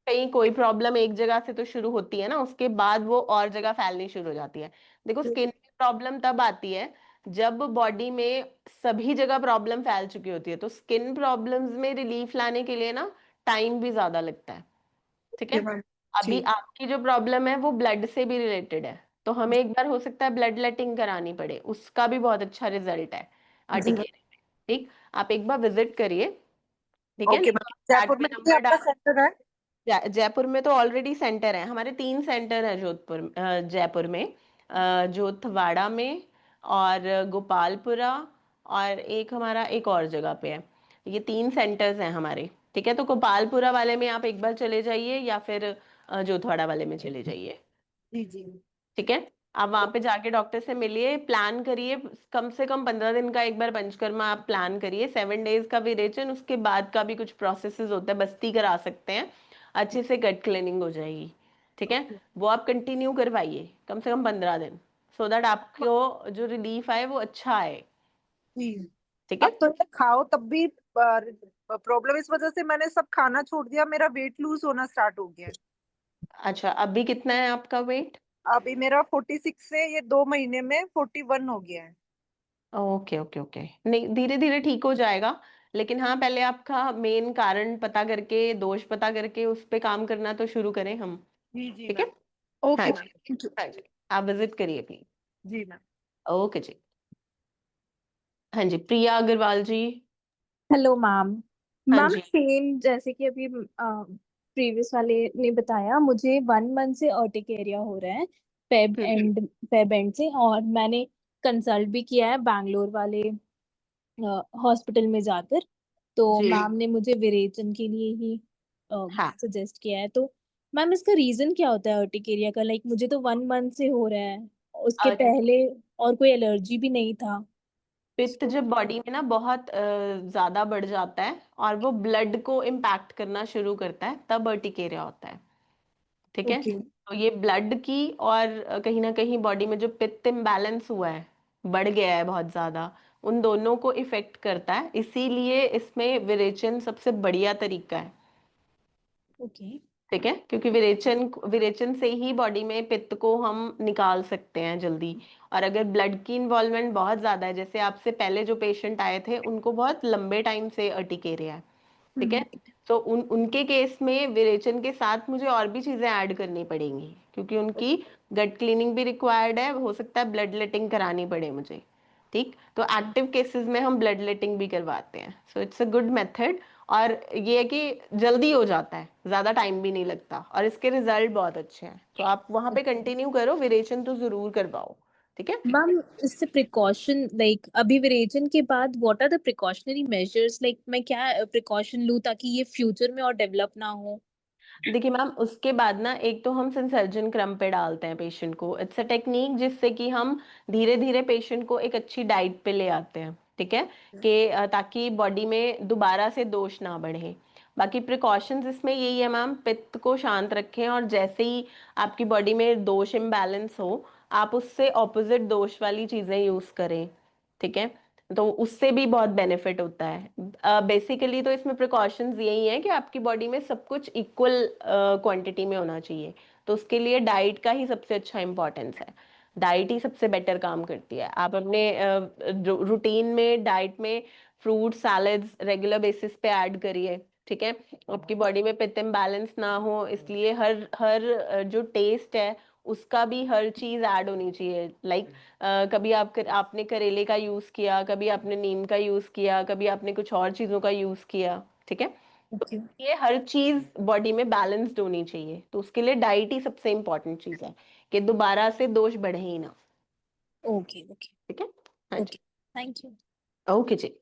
कहीं कोई प्रॉब्लम एक जगह से तो शुरू होती है ना, उसके बाद वो और जगह फैलनी शुरू हो जाती है। देखो, स्किन में प्रॉब्लम तब आती है जब बॉडी में सभी जगह प्रॉब्लम फैल चुकी होती है। तो स्किन प्रॉब्लम्स में रिलीफ लाने के लिए ना टाइम भी ज्यादा लगता है। ठीक है, मैम अभी जी आपकी जो प्रॉब्लम है वो ब्लड से भी रिलेटेड है, तो हमें एक बार हो सकता है ब्लड लेटिंग करानी पड़े, उसका भी बहुत अच्छा रिजल्ट है जी मैम। आर्टिकेल। ठीक, आप एक बार विजिट करिए। ठीक है, ओके मैम, चैट जयपुर पे में भी नंबर आपका डाल। सेंटर है? जयपुर में तो ऑलरेडी सेंटर है, हमारे 3 सेंटर है जयपुर में। जोथवाड़ा में, और गोपालपुरा, और एक हमारा एक और जगह पे है। ये 3 सेंटर्स हैं हमारे। ठीक है, तो गोपालपुरा वाले में आप एक बार चले जाइए, या फिर जोथवाड़ा वाले में चले जाइए। जी जी ठीक है, आप वहां पे जाके डॉक्टर से मिलिए, प्लान करिए। कम से कम 15 दिन का एक बार पंचकर्मा आप प्लान करिए, 7 days का विरेचन, उसके बाद का भी कुछ प्रोसेसेस होता है, बस्ती करा सकते हैं, अच्छे से गट क्लीनिंग हो जाएगी। ठीक है, वो आप कंटिन्यू करवाइए कम से कम 15 दिन, सो दैट आपको जो रिलीफ आए वो अच्छा आए। जी। ठीक है, अब तो ये खाओ तब भी प्रॉब्लम, इस वजह से मैंने सब खाना छोड़ दिया, मेरा वेट लूज होना स्टार्ट हो गया है। अच्छा, अभी कितना है आपका वेट? अभी मेरा 46 से ये 2 महीने में 41 हो गया है। ओके ओके ओके, नहीं, धीरे धीरे ठीक हो जाएगा। लेकिन हाँ, पहले आपका मेन कारण पता करके, दोष पता करके उस पे काम करना तो शुरू करें हम। जी जी ठीक है, मैम। हाँ ओके मैम, जी, थैंक यू। हाँ जी, आप विजिट करिए प्लीज। जी मैम। ओके जी। हाँ जी, प्रिया अग्रवाल जी। Hello ma'am. हाँ मैम जी। सेम जैसे कि अभी प्रीवियस वाले ने बताया, मुझे 1 मंथ से अर्टिकेरिया हो रहा है, फेब एंड से। और मैंने कंसल्ट भी किया है बैंगलोर वाले हॉस्पिटल में जाकर। तो जी, मैम ने मुझे विरेचन के लिए ही हाँ। सजेस्ट किया है। तो मैम इसका रीजन क्या होता है अर्टिकेरिया का? लाइक मुझे तो 1 मंथ से हो रहा है, उसके अ, पहले और कोई एलर्जी भी नहीं था। पित्त जब बॉडी में ना बहुत ज्यादा बढ़ जाता है और वो ब्लड को इम्पैक्ट करना शुरू करता है, तब अर्टिकेरिया होता है। ठीक है, ओके। तो ये ब्लड की और कहीं ना कहीं बॉडी में जो पित्त इम्बैलेंस हुआ है, बढ़ गया है बहुत ज्यादा, उन दोनों को इफेक्ट करता है। इसीलिए इसमें विरेचन सबसे बढ़िया तरीका है। ओके। ठीक है, क्योंकि विरेचन विरेचन से ही बॉडी में पित्त को हम निकाल सकते हैं जल्दी। और अगर ब्लड की इन्वॉल्वमेंट बहुत ज्यादा है, जैसे आपसे पहले जो पेशेंट आए थे उनको बहुत लंबे टाइम से अर्टिकेरिया है। ठीक है, तो उनके केस में विरेचन के साथ मुझे और भी चीजें ऐड करनी पड़ेंगी, क्योंकि उनकी गट क्लीनिंग भी रिक्वायर्ड है, हो सकता है ब्लड लेटिंग करानी पड़े मुझे। ठीक, तो एक्टिव केसेस में हम ब्लड लेटिंग भी करवाते हैं, so it's a good method. और ये है कि जल्दी हो जाता है, ज्यादा टाइम भी नहीं लगता, और इसके रिजल्ट बहुत अच्छे हैं। तो आप वहां पे कंटिन्यू करो, विरेचन तो जरूर करवाओ। ठीक है, मैम इससे प्रिकॉशन, लाइक अभी विरेचन के बाद what are the precautionary measures? Like मैं क्या प्रिकॉशन लूँ ताकि ये फ्यूचर में और डेवलप ना हो? देखिए मैम, उसके बाद ना एक तो हम संसर्जन क्रम पे डालते हैं पेशेंट को। इट्स अ टेक्निक जिससे कि हम धीरे धीरे पेशेंट को एक अच्छी डाइट पे ले आते हैं। ठीक है, कि ताकि बॉडी में दोबारा से दोष ना बढ़े। बाकी प्रिकॉशंस इसमें यही है मैम, पित्त को शांत रखें और जैसे ही आपकी बॉडी में दोष इम्बैलेंस हो आप उससे ऑपोजिट दोष वाली चीजें यूज करें, ठीक है, तो उससे भी बहुत बेनिफिट होता है। बेसिकली तो इसमें प्रिकॉशंस यही है कि आपकी बॉडी में सब कुछ इक्वल क्वांटिटी में होना चाहिए, तो उसके लिए डाइट का ही सबसे अच्छा इम्पोर्टेंस है। डाइट ही सबसे बेटर काम करती है। आप अपने रूटीन में डाइट में फ्रूट सैलड्स रेगुलर बेसिस पे ऐड करिए, ठीक है, आपकी बॉडी में पित्त इम्बैलेंस ना हो, इसलिए हर हर जो टेस्ट है उसका भी हर चीज ऐड होनी चाहिए। लाइक कभी आपने करेले का यूज किया, कभी आपने नीम का यूज किया, कभी आपने कुछ और चीजों का यूज किया, ठीक है, तो ये हर चीज बॉडी में बैलेंस्ड होनी चाहिए, तो उसके लिए डाइट ही सबसे इम्पोर्टेंट चीज है कि दोबारा से दोष बढ़े ही ना। ओके ओके ठीक है, हाँ जी, थैंक यू। ओके जी।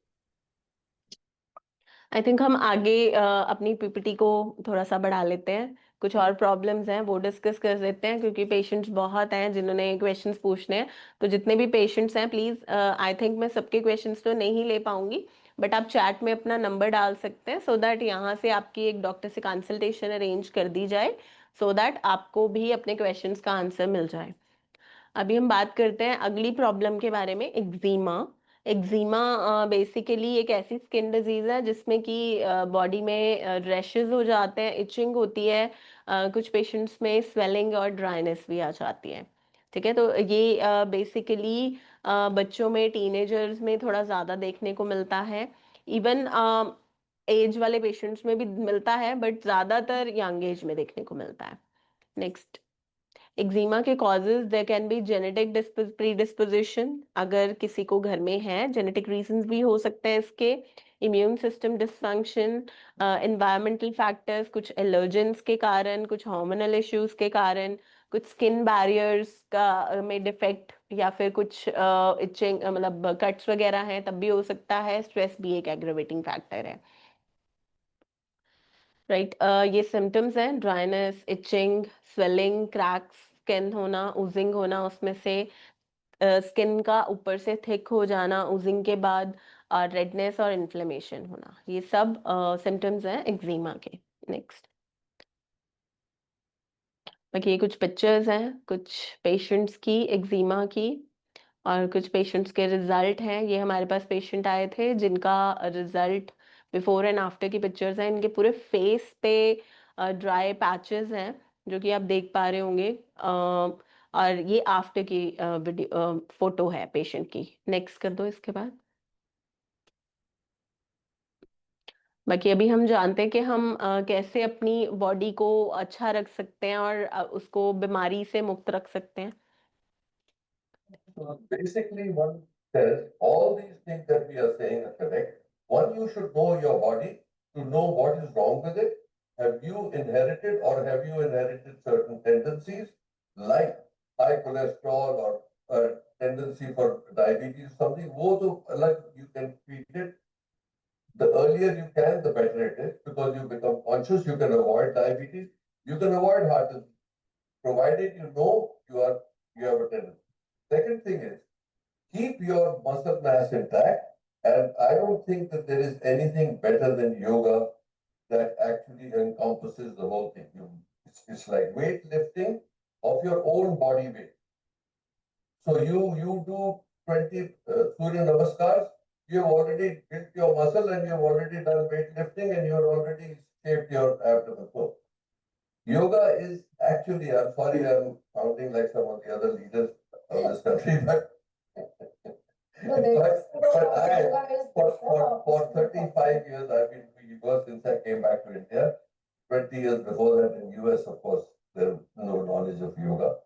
आई थिंक हम आगे अपनी पीपीटी को थोड़ा सा बढ़ा लेते हैं, कुछ और प्रॉब्लम्स हैं वो डिस्कस कर लेते हैं, क्योंकि पेशेंट्स बहुत हैं जिन्होंने क्वेश्चंस पूछने हैं। तो जितने भी पेशेंट्स हैं प्लीज, आई थिंक मैं सबके क्वेश्चंस तो नहीं ले पाऊंगी, बट आप चैट में अपना नंबर डाल सकते हैं सो दैट यहाँ से आपकी एक डॉक्टर से कंसल्टेशन अरेंज कर दी जाए, सो दैट आपको भी अपने क्वेश्चंस का आंसर मिल जाए। अभी हम बात करते हैं अगली प्रॉब्लम के बारे में, एक्जिमा। एक्जिमा बेसिकली एक ऐसी स्किन डिजीज है जिसमें कि बॉडी में रैशेस हो जाते हैं, इचिंग होती है, कुछ पेशेंट्स में स्वेलिंग और ड्राइनेस भी आ जाती है, ठीक है। तो ये बेसिकली बच्चों में, टीनेजर्स में थोड़ा ज़्यादा देखने को मिलता है, इवन एज वाले पेशेंट्स में भी मिलता है, बट ज़्यादातर यंग एज में देखने को मिलता है। नेक्स्ट, एक्जिमा के causes, there can be genetic predisposition, अगर किसी को घर में है, जेनेटिक रीजंस भी हो सकते हैं इसके, immune system dysfunction, environmental factors, कुछ एलर्जेंस के कारण, कुछ हार्मोनल इश्यूज के कारण, कुछ स्किन बैरियर्स का में डिफेक्ट, या फिर कुछ इचिंग मतलब कट्स वगैरह हैं तब भी हो सकता है। स्ट्रेस भी एक एग्रेवेटिंग फैक्टर है, राइट। ये सिम्टम्स हैं, dryness, itching, swelling, cracks, skin होना, उजिंग होना उसमें से, स्किन का ऊपर से थिक हो जाना उजिंग के बाद, और रेडनेस और इन्फ्लेमेशन होना, ये सब सिम्टम्स हैं एक्जिमा के। नेक्स्ट, बाकी ये कुछ पिक्चर्स हैं कुछ पेशेंट्स की एक्जिमा की, और कुछ पेशेंट्स के रिजल्ट हैं। ये हमारे पास पेशेंट आए थे जिनका रिजल्ट बिफोर एंड आफ्टर की पिक्चर्स हैं, इनके पूरे फेस पे ड्राई पैचेस हैं जो कि आप देख पा रहे होंगे, और ये आफ्टर की वीडियो फोटो है पेशेंट की। नेक्स्ट कर दो इसके बाद। बाकी अभी हम जानते हैं कि हम कैसे अपनी बॉडी को अच्छा रख सकते हैं और उसको बीमारी से मुक्त रख सकते हैं। So basically, one says all these things that we are saying are correct. One, you should know your body to know what is wrong with it. Have you inherited or have you inherited certain tendencies like high cholesterol or a tendency for diabetes, something? Wo to, like you can treat it. The earlier you can, the better it is, because you become conscious. You can avoid diabetes. You can avoid heart disease, provided you know you have a tendency. Second thing is, keep your muscle mass intact. And I don't think that there is anything better than yoga that actually encompasses the whole thing. It's like weightlifting of your own body weight. So you do 20 Surya Namaskars, you have already built your muscle and you have already done weightlifting and you have already shaped your abdomen. So yoga is actually, I'm sorry, I'm sounding like some of the other leaders of this country, but for 35 years I've been doing yoga since I came back to India. 20 years before that in US, of course, there was no knowledge of yoga.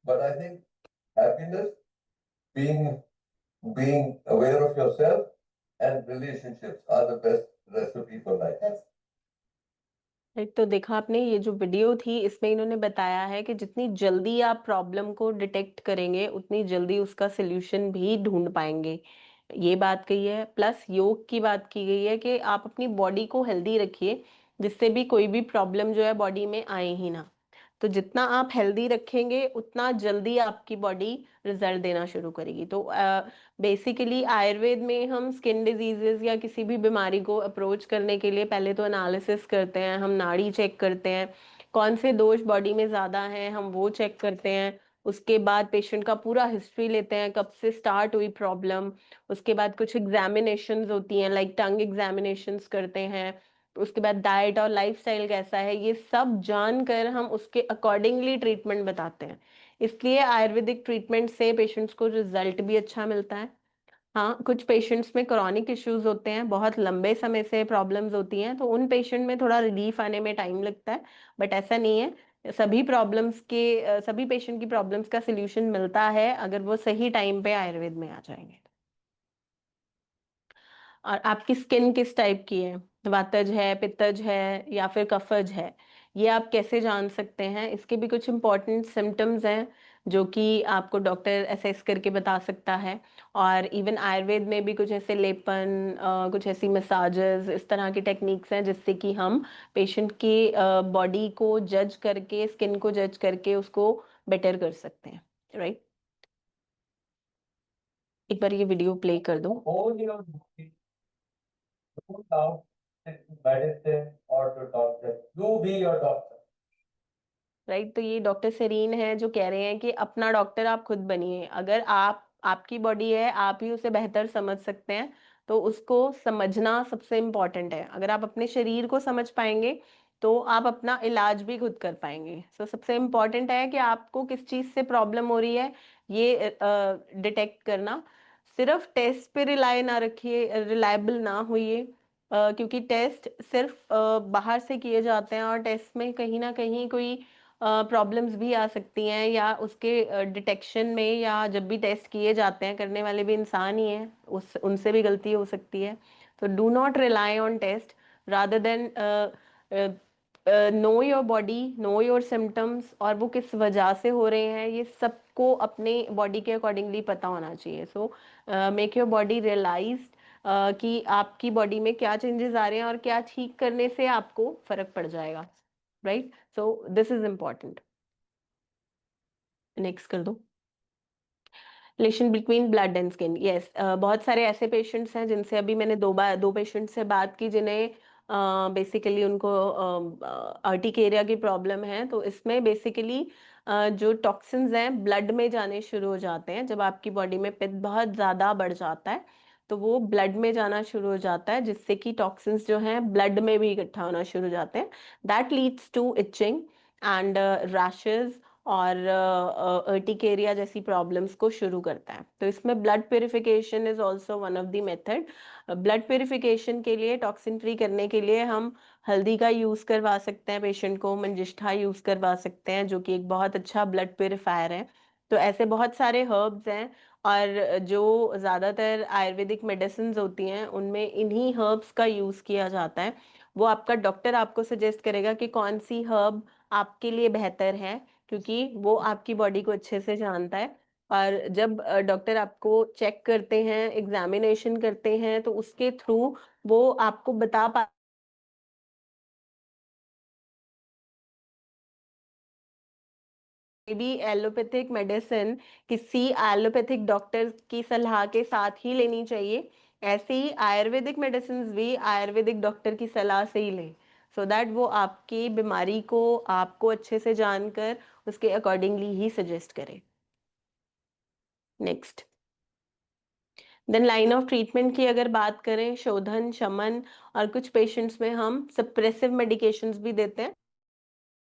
But I think happiness, being aware of yourself and relationships are the best recipe for life. एक तो देखा आपने ये जो video थी, इसमें इन्होंने बताया है कि जितनी जल्दी आप प्रॉब्लम को डिटेक्ट करेंगे उतनी जल्दी उसका सलूशन भी ढूंढ पाएंगे, ये बात कही है। प्लस योग की बात की गई है कि आप अपनी बॉडी को हेल्दी रखिए जिससे भी कोई भी प्रॉब्लम जो है बॉडी में आए ही ना। तो जितना आप हेल्दी रखेंगे उतना जल्दी आपकी बॉडी रिजल्ट देना शुरू करेगी। तो बेसिकली आयुर्वेद में हम स्किन डिजीजेस या किसी भी बीमारी को अप्रोच करने के लिए पहले तो एनालिसिस करते हैं, हम नाड़ी चेक करते हैं, कौन से दोष बॉडी में ज़्यादा हैं हम वो चेक करते हैं। उसके बाद पेशेंट का पूरा हिस्ट्री लेते हैं, कब से स्टार्ट हुई प्रॉब्लम। उसके बाद कुछ एग्जामिनेशंस होती हैं, लाइक टंग एग्जामिनेशंस करते हैं। उसके बाद डाइट और लाइफस्टाइल कैसा है, ये सब जानकर हम उसके अकॉर्डिंगली ट्रीटमेंट बताते हैं। इसलिए आयुर्वेदिक ट्रीटमेंट से पेशेंट्स को रिजल्ट भी अच्छा मिलता है। हाँ, कुछ पेशेंट्स में क्रॉनिक इश्यूज होते हैं, बहुत लंबे समय से प्रॉब्लम्स होती हैं, तो उन पेशेंट में थोड़ा रिलीफ आने में टाइम लगता है। बट ऐसा नहीं है, सभी पेशेंट की प्रॉब्लम्स का सोल्यूशन मिलता है अगर वो सही टाइम पे आयुर्वेद में आ जाएंगे। और आपकी स्किन किस टाइप की है, वातज है, पित्तज है या फिर कफज है, ये आप कैसे जान सकते हैं? इसके भी कुछ इंपॉर्टेंट सिम्टम्स हैं जो कि आपको डॉक्टर असेस करके बता सकता है। और इवन आयुर्वेद में भी कुछ ऐसे लेपन, कुछ ऐसी मसाजेस, इस तरह की टेक्निक्स हैं जिससे कि हम पेशेंट की बॉडी को जज करके, स्किन को जज करके उसको बेटर कर सकते हैं, राइट। एक बार ये वीडियो प्ले कर दो। Hold your body, don't doubt to medicine or to doctor. You be your doctor. Right, तो ये डॉक्टर सेरीन है जो कह रहे हैं कि अपना डॉक्टर आप खुद बनिए। अगर आपकी बॉडी है, आप ही उसे बेहतर समझ सकते हैं, तो उसको समझना सबसे इम्पोर्टेंट है। अगर आप अपने शरीर को समझ पाएंगे तो आप अपना इलाज भी खुद कर पाएंगे। सो सबसे इम्पोर्टेंट है कि आपको किस चीज़ से प्रॉब्लम हो रही है ये डिटेक्ट करना। सिर्फ टेस्ट पे रिलाई ना रखिए, रिलायबल ना होइए, क्योंकि टेस्ट सिर्फ बाहर से किए जाते हैं और टेस्ट में कहीं ना कहीं कोई प्रॉब्लम्स भी आ सकती हैं, या उसके डिटेक्शन में, या जब भी टेस्ट किए जाते हैं, करने वाले भी इंसान ही हैं, उनसे भी गलती हो सकती है। तो do not rely on test, rather than know your body, know your symptoms, और वो किस वजह से हो रहे हैं ये सबको अपने बॉडी के अकॉर्डिंगली पता होना चाहिए। So make your body realise कि आपकी बॉडी में क्या चेंजेस आ रहे हैं और क्या ठीक करने से आपको फर्क पड़ जाएगा, right. So this is important. Next कर दो। Relation between blood and skin, yes. बहुत सारे ऐसे पेशेंट्स हैं जिनसे अभी मैंने दो पेशेंट से बात की जिन्हें बेसिकली उनको अर्टिकेरिया की प्रॉब्लम है। तो इसमें बेसिकली जो टॉक्सिन्स हैं ब्लड में जाने शुरू हो जाते हैं। जब आपकी बॉडी में पित्त बहुत ज़्यादा बढ़ जाता है तो वो ब्लड में जाना शुरू हो जाता है, जिससे कि टॉक्सिन्स जो हैं ब्लड में भी इकट्ठा होना शुरू हो जाते हैं। That leads to itching and rashes और अर्टिकेरिया जैसी प्रॉब्लम्स को शुरू करता है। तो इसमें blood purification is also one of the method. Blood purification के लिए, टॉक्सिन फ्री करने के लिए हम हल्दी का यूज़ करवा सकते हैं पेशेंट को, मंजिष्ठा यूज़ करवा सकते हैं जो कि एक बहुत अच्छा ब्लड प्यूरिफायर है। तो ऐसे बहुत सारे हर्ब्स हैं, और जो ज़्यादातर आयुर्वेदिक मेडिसिन होती हैं उनमें इन्हीं हर्ब्स का यूज़ किया जाता है। वो आपका डॉक्टर आपको सजेस्ट करेगा कि कौन सी हर्ब आपके लिए बेहतर है, क्योंकि वो आपकी बॉडी को अच्छे से जानता है। और जब डॉक्टर आपको चेक करते हैं, एग्जामिनेशन करते हैं, तो उसके थ्रू वो आपको बता पा भी एलोपैथिक मेडिसिन किसी एलोपैथिक डॉक्टर की सलाह के साथ ही लेनी चाहिए। ऐसे ही आयुर्वेदिक मेडिसिन भी आयुर्वेदिक डॉक्टर की सलाह से ही लें, सो दैट वो आपकी बीमारी को आपको अच्छे से जानकर उसके अकॉर्डिंगली ही सजेस्ट करे। Next, then line of treatment की अगर बात करें, शोधन, शमन, और कुछ पेशेंट्स में हम सप्रेसिव मेडिकेशंस भी देते हैं।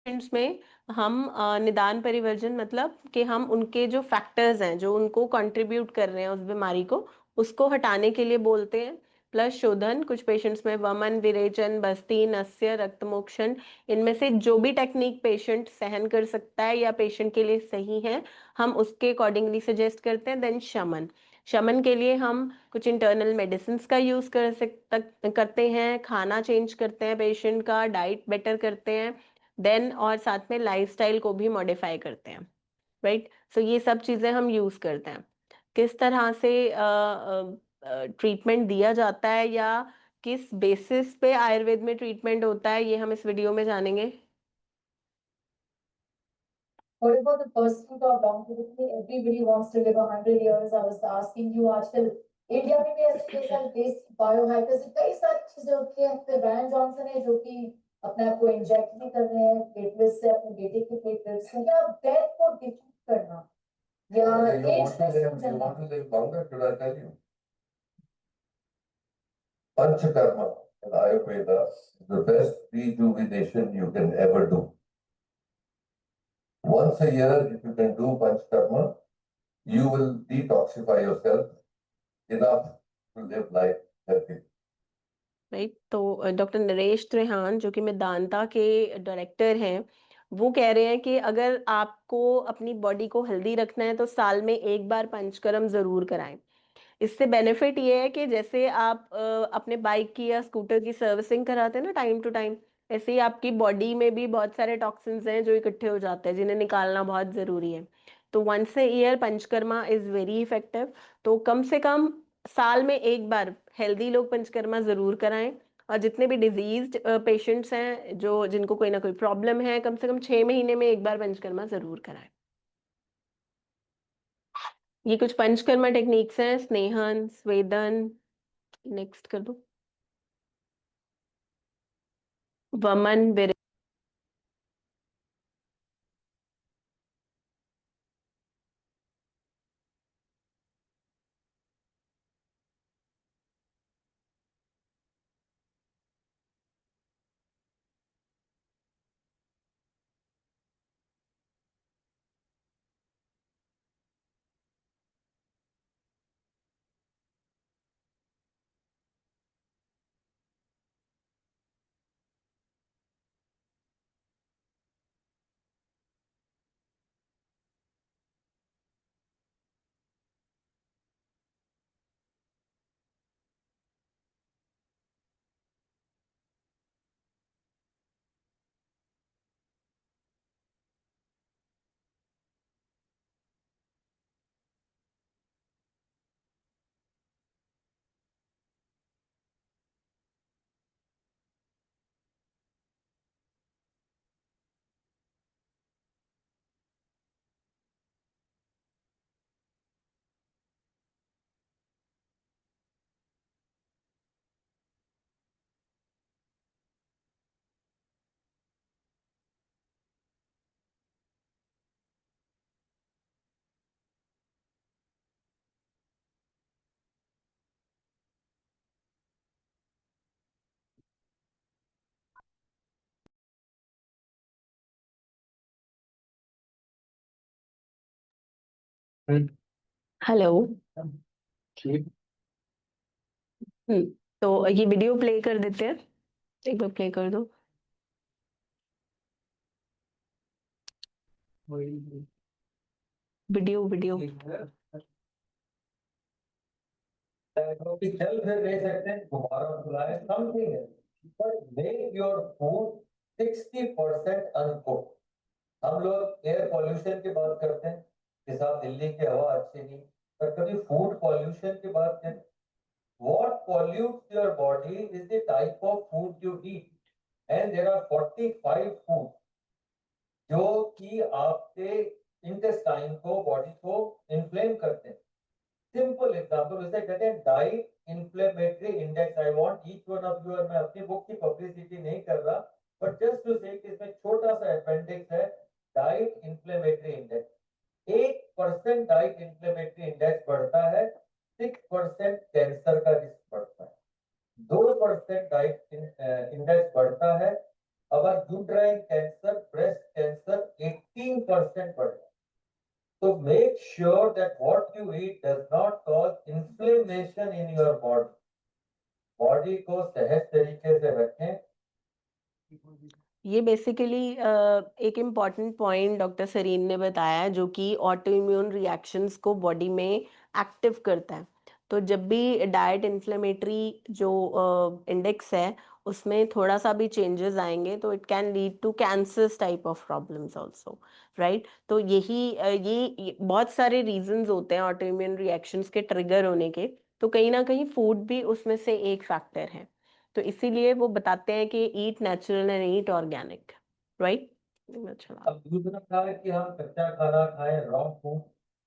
पेशेंट्स में हम निदान परिवर्जन, मतलब कि हम उनके जो फैक्टर्स हैं जो उनको कंट्रीब्यूट कर रहे हैं उस बीमारी को, उसको हटाने के लिए बोलते हैं। प्लस शोधन, कुछ पेशेंट्स में वमन, विरेचन, बस्ती, नस्य, रक्तमोक्षण, इनमें से जो भी टेक्निक पेशेंट सहन कर सकता है या पेशेंट के लिए सही है, हम उसके अकॉर्डिंगली सजेस्ट करते हैं। देन शमन, शमन के लिए हम कुछ इंटरनल मेडिसिन का यूज करते हैं, खाना चेंज करते हैं, पेशेंट का डाइट बेटर करते हैं, देन और साथ में लाइफस्टाइल को भी मॉडिफाई करते हैं, राइट। सो ये सब चीजें हम यूज करते हैं। किस तरह से ट्रीटमेंट दिया जाता है या किस बेसिस पे आयुर्वेद में ट्रीटमेंट होता है, ये हम इस वीडियो में जानेंगे। What about the pursuit of longevity? Everybody wants to live 100 years. I was asking you, आजकल इंडिया में भी ऐसे कई सारे देश बायोहाइकर से कई सारी चीजें होती हैं। फिर रायन जॉनसन है जो कि अपने आप को इंजेक्ट भी कर रहे हैं प्लेटलेट्स से, अपने बेटे के प्लेटलेट्स से, या डेथ को डिफीट करना या एज पे चलना। longer, should I tell you? Panchakarma in Ayurveda is the best rejuvenation you can ever do. Once a year, if you can do Panchakarma, you will detoxify yourself enough to live life healthy. Right. तो doctor Naresh Trehan जो कि मेदांता के director हैं, वो कह रहे हैं कि अगर आपको अपनी बॉडी को हेल्दी रखना है तो साल में एक बार पंचकर्म जरूर कराएं। इससे बेनिफिट ये है कि जैसे आप अपने बाइक की या स्कूटर की सर्विसिंग कराते हैं ना टाइम टू टाइम, ऐसे ही आपकी बॉडी में भी बहुत सारे टॉक्सिन्स हैं जो इकट्ठे हो जाते हैं, जिन्हें निकालना बहुत ज़रूरी है। तो once a year Panchakarma is very effective. तो कम से कम साल में एक बार हेल्दी लोग पंचकर्मा ज़रूर कराएं। और जितने भी डिजीज्ड पेशेंट्स हैं जो जिनको कोई ना कोई प्रॉब्लम है, कम से कम 6 महीने में एक बार पंचकर्मा ज़रूर कराएं। ये कुछ पंचकर्मा टेक्निक्स हैं। स्नेहन, स्वेदन, नेक्स्ट कर दो। वमन, हेलो। तो ये वीडियो प्ले कर देते हैं, एक बार प्ले कर दो। वीडियो क्योंकि चल फिर नहीं सकते, दोबारा बुलाए समथिंग है, but make your food 60% uncooked. हम लोग एयर पॉल्यूशन की बात करते हैं कि साहब दिल्ली की हवा अच्छी नहीं, पर कभी फूड पॉल्यूशन की बात करें। What pollutes your body is the type of food you eat, and there are 45 foods जो कि आपके इंटेस्टाइन को, बॉडी को इन्फ्लेम करते हैं। सिंपल एग्जांपल उसे कहते हैं diet inflammatory index. I want each one of you, और मैं अपनी बुक की पब्लिसिटी नहीं कर रहा, बट जस्ट टू से इसमें छोटा सा अपेंडिक्स है, diet inflammatory index. 1% diet inflammatory index बढ़ता है, 6% कैंसर का रिस्क बढ़ता है। 2% डाइट इंडेक्स बढ़ता है, अगर यूट्राइन कैंसर, ब्रेस्ट कैंसर 18% बढ़ता है। So make sure that what you eat does not cause inflammation in your body. Body को सहज तरीके से रखें। ये बेसिकली एक इम्पॉर्टेंट पॉइंट डॉक्टर सरीन ने बताया, जो कि ऑटो इम्यून रिएक्शंस को बॉडी में एक्टिव करता है। तो जब भी डाइट इन्फ्लेमेटरी जो इंडेक्स है उसमें थोड़ा सा भी चेंजेस आएंगे तो it can lead to cancers type of problems also, right. तो ये बहुत सारे रीजंस होते हैं ऑटो इम्यून रिएक्शंस के ट्रिगर होने के, तो कहीं ना कहीं फूड भी उसमें से एक फैक्टर है। तो इसीलिए वो बताते हैं कि eat natural and eat organic, right. अच्छा अब दूसरा था कि हम कच्चा खाना खाएं, raw food.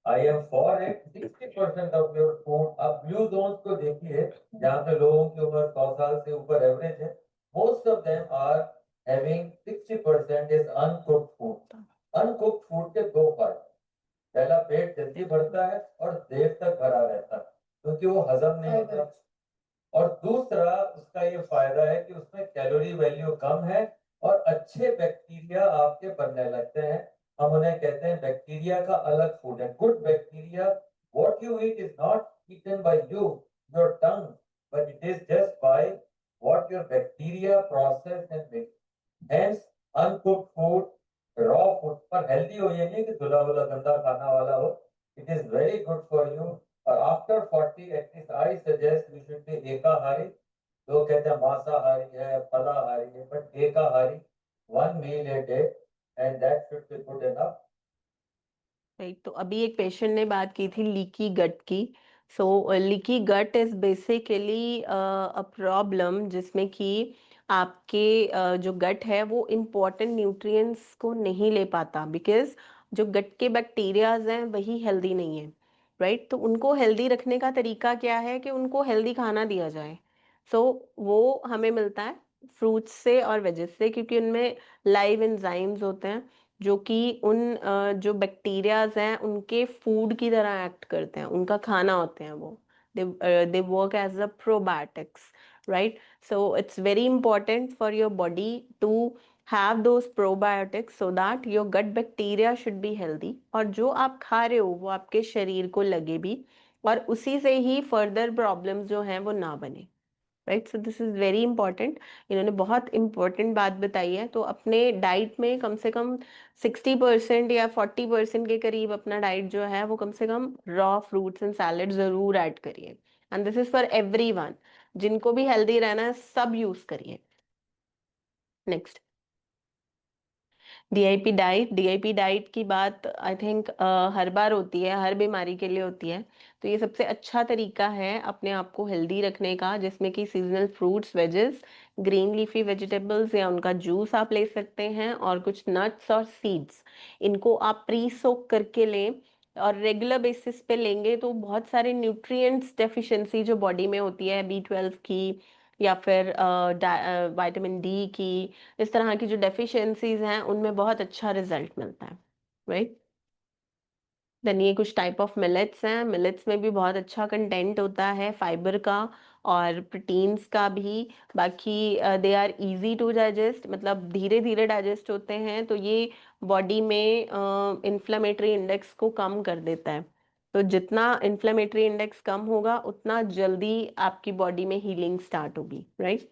I am for it. 60% of your food. अब ब्लू जोन्स को देखिए, जहाँ पे लोगों की उम्र 100 साल से ऊपर एवरेज है, most of them are having 60% is uncooked food. Uncooked food के दो फायदे, पहला पेट जल्दी भरता है और देर तक भरा रहता है क्योंकि वो हजम नहीं होता, और दूसरा उसका ये फायदा है कि उसमें कैलोरी वैल्यू कम है और अच्छे बैक्टीरिया आपके बनने लगते हैं। हम उन्हें कहते हैं बैक्टीरिया का अलग फूड है, good bacteria. What you eat is not eaten by you, your tongue, but it is just by what your bacteria process and make. Hence uncooked food, raw food पर हेल्दी हो, ये नहीं कि धुला हुआ गंदा खाना वाला हो। It is very good for you. और after 40 at least I suggest you should be एकाहारी। लोग कहते हैं मांसाहारी है, फलाहारी है, बट एकाहारी, 1 meal a day, and that should be good enough. Right. तो अभी एक पेशेंट ने बात की थी लीकी गट की। So leaky gut is basically a problem जिसमें कि आपके जो गट है वो इम्पोर्टेंट न्यूट्रिएंट्स को नहीं ले पाता, बिकॉज जो गट के बैक्टीरियाज हैं वही हेल्दी नहीं है। राइट। तो उनको हेल्दी रखने का तरीका क्या है कि उनको हेल्दी खाना दिया जाए। सो वो हमें मिलता है फ्रूट्स से और वेजेस से, क्योंकि उनमें लाइव एंजाइम्स होते हैं जो कि उन जो बैक्टीरियाज हैं उनके फूड की तरह एक्ट करते हैं, उनका खाना होते हैं वो। they work as a probiotics, right? So it's very important for your body to have those probiotics so that your gut bacteria should be healthy, और जो आप खा रहे हो वो आपके शरीर को लगे भी और उसी से ही फर्दर प्रॉब्लम्स जो हैं वो ना बने। Right. So this is very important. इन्होंने बहुत इंपॉर्टेंट बात बताई है। तो अपने डाइट में कम से कम 60% या 40% के करीब अपना डाइट जो है वो कम से कम रॉ फ्रूट्स एंड सैलेड जरूर ऐड करिए। And this is for everyone, जिनको भी हेल्दी रहना है सब यूज करिए। नेक्स्ट, डीआईपी डाइट की बात आई थिंक हर बार होती है, हर बीमारी के लिए होती है। तो ये सबसे अच्छा तरीका है अपने आप को हेल्दी रखने का, जिसमें कि seasonal fruits, wages, green leafy vegetables या उनका जूस आप ले सकते हैं, और कुछ नट्स और सीड्स, इनको आप प्री सोक करके लें और रेगुलर बेसिस पे लेंगे तो बहुत सारे न्यूट्रिएंट्स डेफिशिएंसी जो बॉडी में होती है, B12 की या फिर विटामिन डी की, इस तरह की जो डेफिशिएंसीज हैं उनमें बहुत अच्छा रिजल्ट मिलता है। राइट। देन ये कुछ टाइप ऑफ मिलेट्स हैं। मिलेट्स में भी बहुत अच्छा कंटेंट होता है फाइबर का और प्रोटीन्स का भी। बाकी they are easy to digest, मतलब धीरे धीरे डाइजेस्ट होते हैं, तो ये बॉडी में इन्फ्लेमेटरी इंडेक्स को कम कर देता है। तो जितना इन्फ्लेमेटरी इंडेक्स कम होगा उतना जल्दी आपकी बॉडी में हीलिंग स्टार्ट होगी। Right.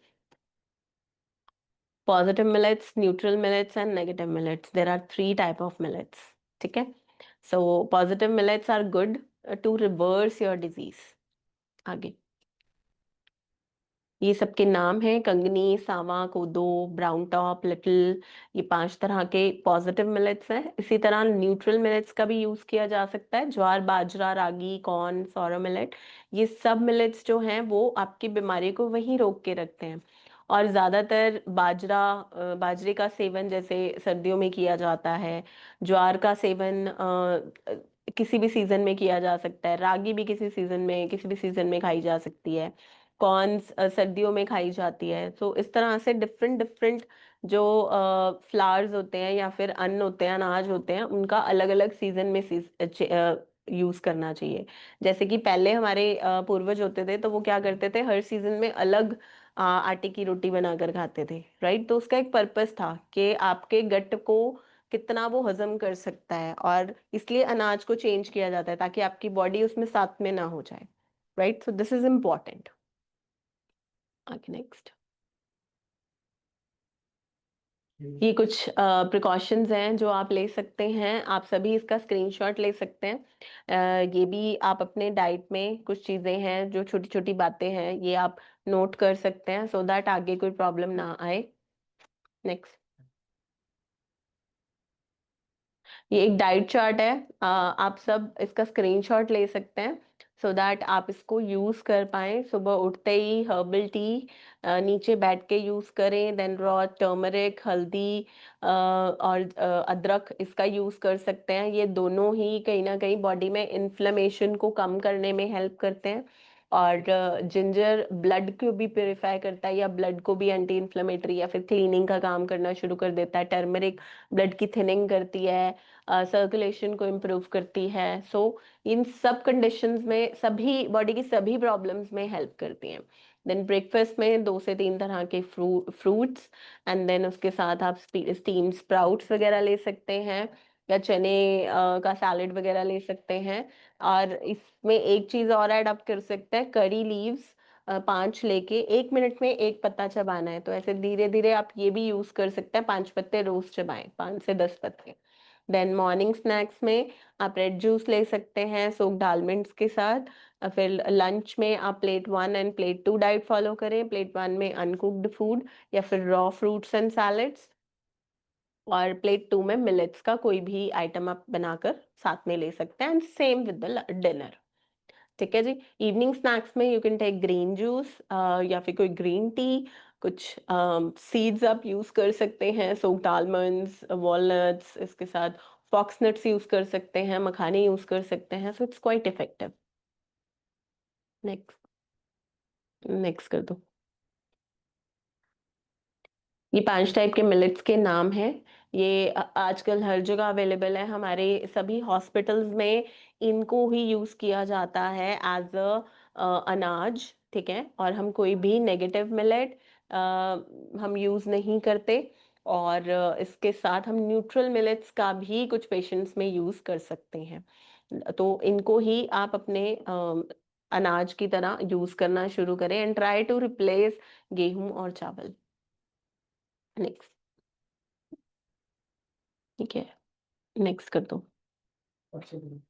Positive millets, neutral millets and negative millets. There are 3 type of millets. ठीक है। So positive millets are good to reverse your disease. आगे ये सबके नाम हैं कंगनी, सावा, कोदो, ब्राउन टॉप, लिटिल। ये 5 तरह के पॉजिटिव मिलेट्स हैं। इसी तरह न्यूट्रल मिलेट्स का भी यूज किया जा सकता है, ज्वार, बाजरा, रागी, कॉर्न, सौरो मिलेट। ये सब मिलेट्स जो हैं वो आपकी बीमारी को वहीं रोक के रखते हैं। और ज्यादातर बाजरे का सेवन जैसे सर्दियों में किया जाता है, ज्वार का सेवन किसी भी सीजन में किया जा सकता है, रागी भी किसी भी सीजन में खाई जा सकती है, कॉर्न्स सर्दियों में खाई जाती है। तो इस तरह से डिफरेंट डिफरेंट जो फ्लावर्स होते हैं या फिर अन्न होते हैं, अनाज होते हैं, उनका अलग अलग सीजन में यूज करना चाहिए। जैसे कि पहले हमारे पूर्वज होते थे तो वो क्या करते थे, हर सीजन में अलग आटे की रोटी बनाकर खाते थे। राइट। तो उसका एक पर्पस था कि आपके गट को कितना वो हजम कर सकता है, और इसलिए अनाज को चेंज किया जाता है ताकि आपकी बॉडी उसमें साथ में ना हो जाए। Right. So this is important. आगे नेक्स्ट, ये कुछ प्रिकॉशंस हैं जो आप ले सकते हैं। आप सभी इसका स्क्रीनशॉट ले सकते हैं। ये भी आप अपने डाइट में कुछ चीज़ें हैं जो छोटी छोटी बातें हैं, ये आप नोट कर सकते हैं सो दैट आगे कोई प्रॉब्लम ना आए। नेक्स्ट, ये एक डाइट चार्ट है, आप सब इसका स्क्रीनशॉट ले सकते हैं। सो दैट आप इसको यूज कर पाए। सुबह उठते ही हर्बल टी नीचे बैठ के यूज करें, देन रॉ टर्मरिक, हल्दी और अदरक इसका यूज कर सकते हैं। ये दोनों ही कहीं ना कहीं बॉडी में इन्फ्लेमेशन को कम करने में हेल्प करते हैं। और जिंजर ब्लड को भी प्योरीफाई करता है, या ब्लड को भी एंटी इन्फ्लेमेटरी या फिर क्लीनिंग का काम करना शुरू कर देता है। टर्मरिक ब्लड की थिनिंग करती है, सर्कुलेशन को इम्प्रूव करती है। सो इन सब कंडीशंस में सभी बॉडी की सभी प्रॉब्लम्स में हेल्प करती हैं। देन ब्रेकफास्ट में 2 से 3 तरह के फ्रूट्स, एंड देन उसके साथ आप स्टीम स्प्राउट्स वगैरह ले सकते हैं, या चने का सैलेड वगैरह ले सकते हैं। और इसमें एक चीज और ऐड आप कर सकते हैं, करी लीव्स 5 लेके 1 मिनट में एक पत्ता चबाना है, तो ऐसे धीरे धीरे आप ये भी यूज कर सकते हैं। 5 पत्ते रोज चबाएं, 5 से 10 पत्ते। देन मॉर्निंग स्नैक्स में आप रेड जूस ले सकते हैं सोक्ड आलमंड्स के साथ। फिर लंच में आप plate 1 end plate 2 diet follow करें। प्लेट 1 में अनकुक्ड फूड या फिर रॉ फ्रूट्स एंड सैलेड्स, और प्लेट 2 में मिलेट्स का कोई भी आइटम आप बनाकर साथ में ले सकते हैं, and same with the dinner. ठीक है जी। इवनिंग स्नैक्स में you can take green juice या फिर कोई ग्रीन टी, कुछ सीड्स आप यूज कर सकते हैं, सोक्ड आलमंड्स, वॉलनट्स, इसके साथ फॉक्स नट्स यूज कर सकते हैं, मखाने यूज कर सकते हैं। So it's quite effective. Next next कर दो। ये 5 टाइप के मिलेट्स के नाम हैं। ये आजकल हर जगह अवेलेबल है, हमारे सभी हॉस्पिटल्स में इनको ही यूज किया जाता है एज अनाज। ठीक है, और हम कोई भी नेगेटिव मिलेट हम यूज नहीं करते। और इसके साथ हम न्यूट्रल मिलेट्स का भी कुछ पेशेंट्स में यूज कर सकते हैं। तो इनको ही आप अपने अनाज की तरह यूज करना शुरू करें, एंड ट्राई टू रिप्लेस गेहूं और चावल। नेक्स्ट। ठीक है, नेक्स्ट कर दो। अच्छा जी।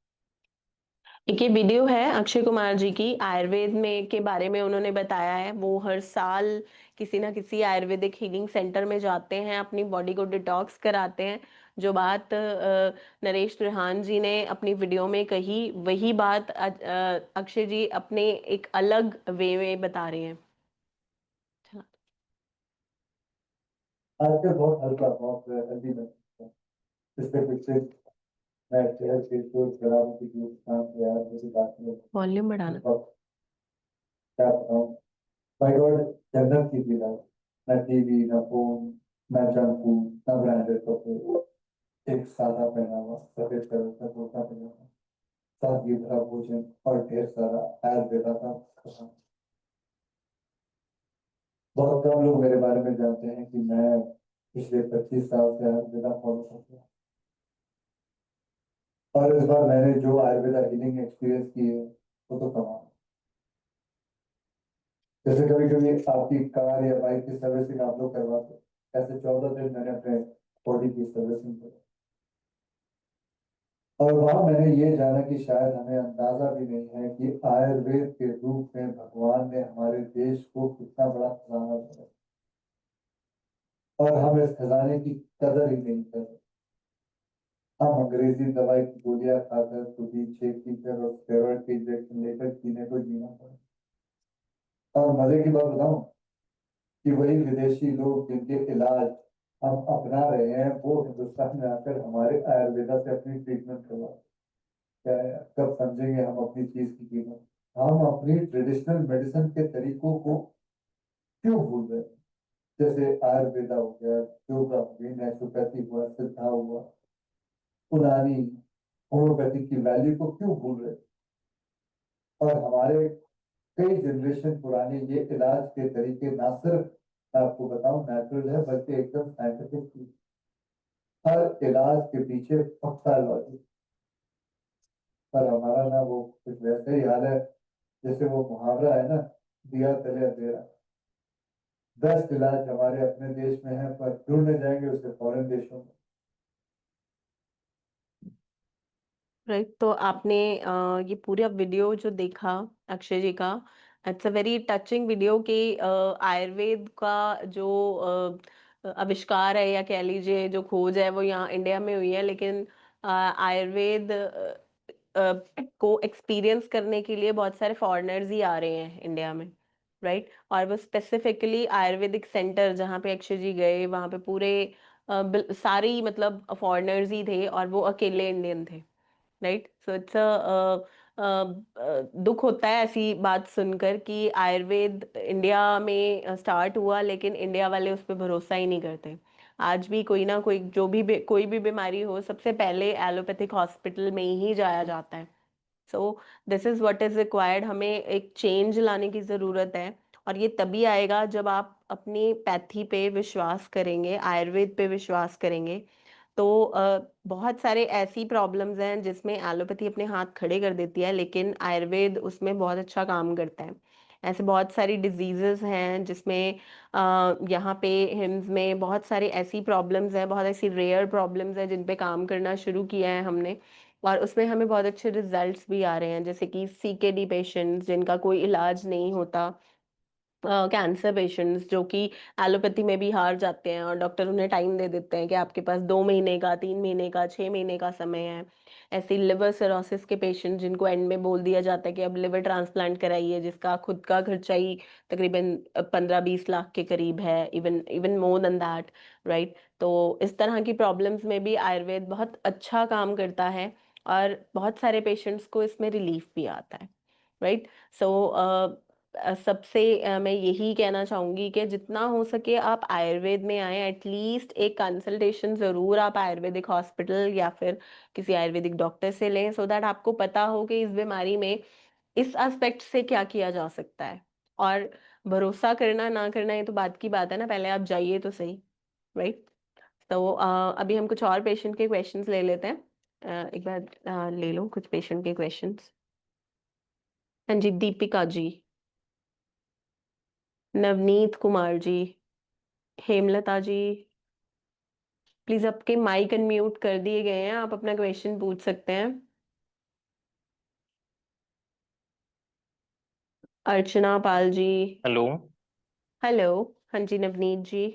एक ये वीडियो है अक्षय कुमार जी की, आयुर्वेद में के बारे में उन्होंने बताया है। वो हर साल किसी ना किसी आयुर्वेदिक हीलिंग सेंटर में जाते हैं, अपनी बॉडी को डिटॉक्स कराते हैं। जो बात नरेश त्रिहान जी ने अपनी वीडियो में कही, वही बात अक्षय जी अपने एक अलग वे में बता रहे हैं। आजकल बहुत हल्का, बहुत हेल्दी बनता है। इसके पीछे मैं चेहरे से तो खराब की काम यार मुझे बात में वॉल्यूम बढ़ाना। क्या बताऊं, माय गॉड, जन्नत की थी लाइफ। ना टीवी, ना फोन, ना जंक फूड, ना ब्रांडेड कपड़े, एक सादा पहनावा, सफेद कलर का कुर्ता पजामा, सादगी भरा भोजन और ढेर सारा आयुर्वेदा का खाना। बहुत कम लोग मेरे बारे में जानते हैं कि मैं पिछले 25 साल से आयुर्वेदा फॉलो करता हूँ। और इस बार मैंने जो आयुर्वेदा हीलिंग एक्सपीरियंस की है वो तो कमाल। जैसे कभी कभी आपकी कार या बाइक की सर्विसिंग आप लोग करवाते, ऐसे 14 दिन मैंने अपने बॉडी की सर्विसिंग करी। और वहां मैंने ये जाना कि शायद हमें अंदाजा भी नहीं है कि आयुर्वेद के रूप में भगवान ने हमारे देश को कितना बड़ा खजाना दिया, और हम इस खजाने की कदर ही नहीं कर रहे। हम अंग्रेजी दवाई की गोलियां खाकर, प्रोटीन शेक पीकर और स्टेरॉइड के इंजेक्शन लेकर जीने को जीना पड़ा। और मजे की बात बताऊं कि वही विदेशी लोग जिनके इलाज हम अपना रहे हैं, वो हिंदुस्तान में आकर हमारे आयुर्वेदा से अपनी ट्रीटमेंट करवा। क्या है, कब समझेंगे हम अपनी चीज की कीमत? हम अपनी ट्रेडिशनल मेडिसिन के तरीकों को क्यों भूल रहे हैं? जैसे आयुर्वेदा हो गया, योगा हो गई, नेचुरोपैथी हुआ, सिद्धा हुआ, पुरानी होम्योपैथी की वैल्यू को क्यों भूल रहे? और हमारे कई जनरेशन पुराने ये इलाज के तरीके ना सिर्फ, मैं आपको बताऊं, नेचुरल है, बल्कि एकदम साइंटिफिक भी। हर इलाज के पीछे पक्का लॉजिक। पर हमारा ना वो कुछ वैसे ही हाल है जैसे वो मुहावरा है ना, दिया तले अंधेरा। बेस्ट इलाज हमारे अपने देश में है, पर ढूंढने जाएंगे उसे फॉरेन देशों में। राइट, तो आपने ये पूरा वीडियो जो देखा अक्षय जी का, it's a very touching video कि आयुर्वेद का जो आविष्कार है, या कह लीजिए जो खोज है, वो यहाँ इंडिया में हुई है। लेकिन आयुर्वेद को एक्सपीरियंस करने के लिए बहुत सारे फॉरेनर्स ही आ रहे हैं इंडिया में, राइट। और वो स्पेसिफिकली आयुर्वेदिक सेंटर जहाँ पे अक्षय जी गए वहाँ पे पूरे सारी मतलब फॉरेनर्स ही थे और वो अकेले इंडियन थे, राइट। सो इट्स दुख होता है ऐसी बात सुनकर कि आयुर्वेद इंडिया में स्टार्ट हुआ लेकिन इंडिया वाले उस पर भरोसा ही नहीं करते। आज भी कोई ना कोई जो भी कोई भी बीमारी हो सबसे पहले एलोपैथिक हॉस्पिटल में ही जाया जाता है। So this is what is required. हमें एक चेंज लाने की ज़रूरत है और ये तभी आएगा जब आप अपनी पैथी पे विश्वास करेंगे, आयुर्वेद पे विश्वास करेंगे। तो बहुत सारे ऐसी प्रॉब्लम्स हैं जिसमें एलोपैथी अपने हाथ खड़े कर देती है लेकिन आयुर्वेद उसमें बहुत अच्छा काम करता है। ऐसे बहुत सारी डिजीजेस हैं जिसमें यहाँ पे हिम्स में बहुत सारी ऐसी प्रॉब्लम्स हैं, बहुत ऐसी रेयर प्रॉब्लम्स हैं जिन पे काम करना शुरू किया है हमने और उसमें हमें बहुत अच्छे रिजल्ट्स भी आ रहे हैं। जैसे कि सीकेडी पेशेंट्स जिनका कोई इलाज नहीं होता, कैंसर पेशेंट्स जो कि एलोपैथी में भी हार जाते हैं और डॉक्टर उन्हें टाइम दे देते हैं कि आपके पास 2 महीने का, 3 महीने का, 6 महीने का समय है। ऐसे लिवर सिरोसिस के पेशेंट जिनको एंड में बोल दिया जाता है कि अब लिवर ट्रांसप्लांट कराइए, जिसका खुद का खर्चा ही तकरीबन 15-20 लाख के करीब है, even even more than that, right. तो इस तरह की प्रॉब्लम्स में भी आयुर्वेद बहुत अच्छा काम करता है और बहुत सारे पेशेंट्स को इसमें रिलीफ भी आता है, राइट। सो सबसे मैं यही कहना चाहूंगी कि जितना हो सके आप आयुर्वेद में आए, एटलीस्ट एक कंसल्टेशन जरूर आप आयुर्वेदिक हॉस्पिटल या फिर किसी आयुर्वेदिक डॉक्टर से लें, सो दैट आपको पता हो कि इस बीमारी में इस एस्पेक्ट से क्या किया जा सकता है। और भरोसा करना ना करना ये तो बात की बात है ना, पहले आप जाइए तो सही, राइट। तो अभी हम कुछ और पेशेंट के क्वेश्चंस ले लेते हैं। एक बार ले लो कुछ पेशेंट के क्वेश्चंस। हाँ जी, दीपिका जी, नवनीत कुमार जी, हेमलता जी, प्लीज आपके माइक अनम्यूट कर दिए गए हैं, आप अपना क्वेश्चन पूछ सकते हैं। अर्चना पाल जी, हेलो हेलो। हाँ जी, नवनीत जी।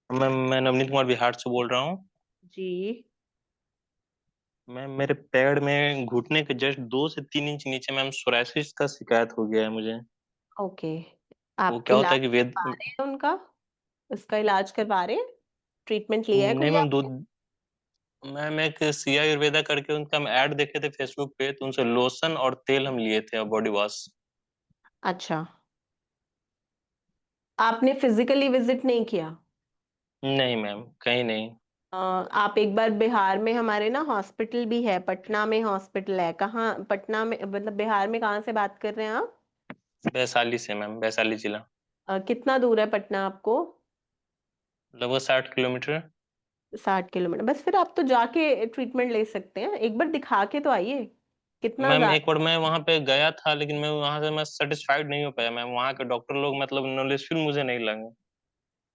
मैं नवनीत कुमार बिहार से बोल रहा हूँ। जी, मैं मेरे पैर में घुटने के जस्ट 2 से 3 इंच नीचे मैम सोरायसिस का शिकायत हो गया है मुझे। ओके। वो आप क्या होता इलाज है कि करवा रहे हैं उनका? उसका इलाज करवा रहे हैं? ट्रीटमेंट लिया है नहीं कोई मैम आपने? मैम एक सिया आयुर्वेदा करके उनका हम ऐड देखे थे फेसबुक पे, तो उनसे लोशन और तेल हम लिए थे और बॉडी वॉश। अच्छा, आपने फिजिकली विजिट नहीं किया? नहीं मैम, कहीं नहीं। आप एक बार बिहार में हमारे ना हॉस्पिटल भी है, पटना में हॉस्पिटल है। कहाँ पटना में, मतलब बिहार में कहाँ से बात कर रहे हैं आप? वैशाली से मैम, वैशाली जिला। कितना दूर है पटना आपको? लगभग 60 किलोमीटर। 60 किलोमीटर? बस फिर आप तो जाके ट्रीटमेंट ले सकते हैं, एक बार दिखा के तो आइए। कितना मैम ज्यादा? एक बार मैं वहाँ पे गया था लेकिन मैं वहाँ से मैं सेटिस्फाइड नहीं हो पाया मैम। वहाँ के डॉक्टर लोग मतलब नॉलेजफुल मुझे नहीं लगे।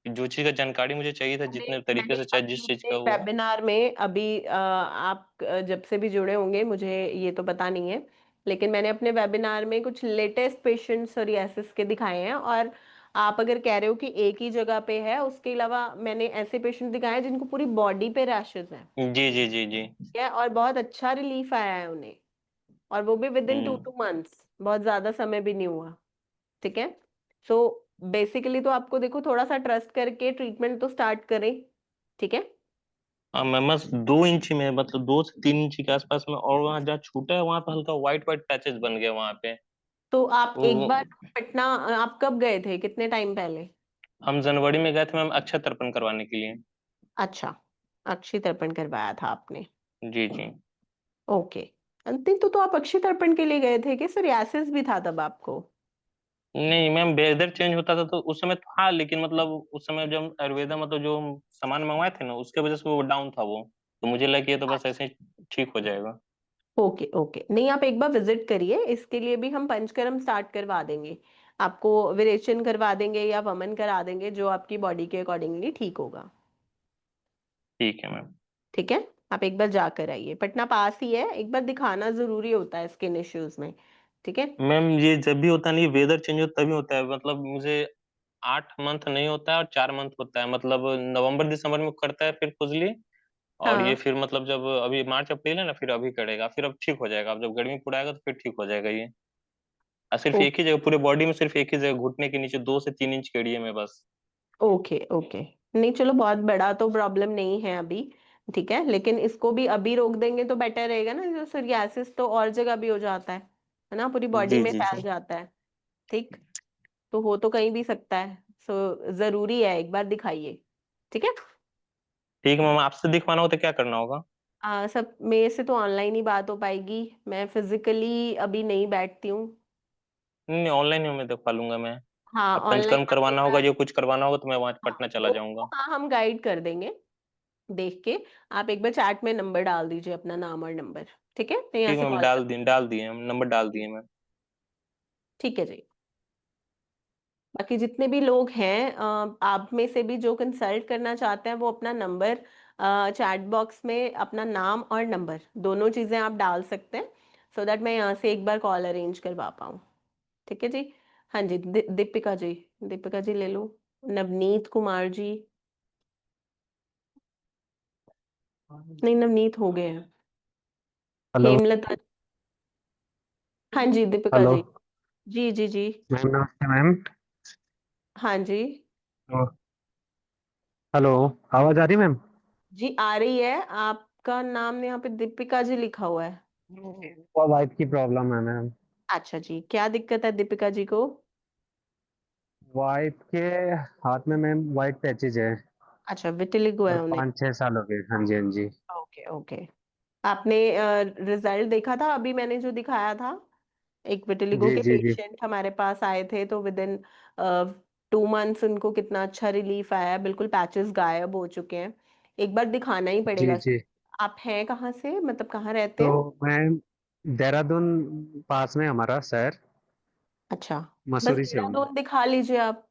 जो चीज का जानकारी मुझे चाहिए था मैंने जितने तरीके मैंने से, चाहे अभी जिस चीज अपने का वो। वेबिनार में अभी आप जब से भी जुड़े होंगे मुझे ये तो पता नहीं है, लेकिन मैंने अपने वेबिनार में कुछ लेटेस्ट पेशेंट्स सोरियासिस के दिखाए हैं। और आप अगर कह रहे हो कि एक ही जगह पे है, उसके अलावा मैंने ऐसे पेशेंट दिखाए हैं जिनको पूरी बॉडी पे रैशेस हैं, जी जी जी जी। ठीक है, और बहुत अच्छा रिलीफ आया है उन्हें, और वो भी within two hmm. Two months, बहुत ज्यादा समय भी नहीं हुआ, ठीक है। सो बेसिकली तो आपको देखो थोड़ा सा ट्रस्ट करके ट्रीटमेंट तो स्टार्ट करें, ठीक है। हाँ मैम, बस 2 इंच में मतलब 2 से 3 इंच के आसपास में, और वहाँ जहाँ छूटा है वहां पे हल्का व्हाइट व्हाइट पैचेस बन गया वहां पे। तो आप एक बार वो पटना, आप कब गए थे, कितने टाइम पहले? हम जनवरी में गए थे मैम अक्षय तर्पण करवाने के लिए। अच्छा, अक्षय तर्पण करवाया था आपने? जी जी। ओके। अंतिम तो आप अक्षय तर्पण के लिए गए थे कि सोरियासिस भी था तब आपको? नहीं मैम, वेदर चेंज होता था तो उस समय था, लेकिन मतलब उस समय जब आयुर्वेदा मतलब जो हम सामान मंगवाए थे ना उसके वजह से वो डाउन था वो। तो मुझे लगा कि ये तो बस अच्छा, ऐसे ही ठीक हो जाएगा। Okay okay. नहीं, आप एक बार विजिट करिए, इसके लिए भी हम पंचकर्म स्टार्ट करवा देंगे आपको, विरेचन करवा देंगे या वमन करा देंगे, जो आपकी बॉडी के अकॉर्डिंगली ठीक होगा, ठीक है मैम। ठीक है। आप एक बार जाकर आइए, पटना पास ही है, एक बार दिखाना जरूरी होता है स्किन इश्यूज में, ठीक है। मैम ये जब भी होता नहीं, वेदर चेंज होता तभी होता है। मतलब मुझे 8 मंथ नहीं होता है और 4 मंथ होता है। मतलब नवंबर दिसंबर में करता है फिर खुजली, और ये हाँ फिर मतलब जब अभी मार्च अप्रैल है ना, फिर अभी करेगा, फिर अब ठीक हो जाएगा। अब जब गर्मी पूरा आएगा तो फिर ठीक हो जाएगा ये। और सिर्फ एक ही जगह, पूरे बॉडी में सिर्फ एक ही जगह, घुटने के नीचे 2 से 3 इंच के एरिया में बस। Okay okay. नहीं चलो, बहुत बड़ा तो प्रॉब्लम नहीं है अभी, ठीक है, लेकिन इसको भी अभी रोक देंगे तो बेटर रहेगा ना। जो सोरियासिस तो और जगह भी हो जाता है ना, पूरी बॉडी जी में जी फैल जी। जाता है। ठीक, तो हो तो कहीं भी सकता है। सो जरूरी है, एक बार दिखाइए, ठीक है। ठीक है मैम, आपसे दिखवाना हो तो क्या करना होगा? सब मेरे से तो ऑनलाइन ही बात हो पाएगी, मैं फिजिकली अभी नहीं बैठती हूँ। नहीं ऑनलाइन ही मैं दिखवा लूंगा मैं। हाँ अब ऑनलाइन पंचकर्म आप एक करवाना होगा, बार, जो कुछ करवाना होगा तो मैं वहां हाँ पटना चला वो जाऊंगा। हाँ हम गाइड कर देंगे देख के। आप एक बार चैट में नंबर डाल दीजिए, अपना नाम और नंबर, ठीक है, मैं यहाँ ठीक से है मैम, कॉल कर। डाल दिए हम, नंबर डाल दिए मैम। ठीक है जी। बाकी जितने भी लोग हैं, आप में से भी जो कंसल्ट करना चाहते हैं, वो अपना नंबर चैट बॉक्स में अपना नाम और नंबर दोनों चीज़ें आप डाल सकते हैं, सो दैट मैं यहाँ से एक बार कॉल अरेंज करवा पाऊँ। ठीक है जी। हाँ जी, दीपिका जी, दीपिका जी ले लो। नवनीत कुमार जी, नहीं नवनीत हो गए हैं। हेलो। हेमलता, हाँ जी दीपिका हेलो जी। जी जी जी। मैम, नमस्ते मैम। हाँ जी। तो हेलो, आवाज आ रही मैम? जी आ रही है, आपका नाम यहाँ पे दीपिका जी लिखा हुआ है। और वाइफ की प्रॉब्लम है मैम। अच्छा जी, क्या दिक्कत है दीपिका जी को? वाइफ के हाथ में मैम वाइट पैचेज है अच्छा, विटिलिगो और है उन्हें। 5-6 साल हो गए। हाँ जी, हाँ जी। Okay okay. आपने रिजल्ट देखा था अभी मैंने जो दिखाया था? एक विटिलिगो जी के जी जी पेशेंट हमारे पास आए थे, तो विद इन 2 मंथ्स उनको कितना अच्छा रिलीफ आया है, बिल्कुल पैचेस गायब हो चुके हैं। एक बार दिखाना ही जी पड़ेगा। जी। आप हैं कहाँ से, मतलब कहाँ रहते तो हैं? मैम, देहरादून पास में हमारा शहर, अच्छा, बस मसूरी से हूँ मैं। देहरादून दिखा लीजिए आप,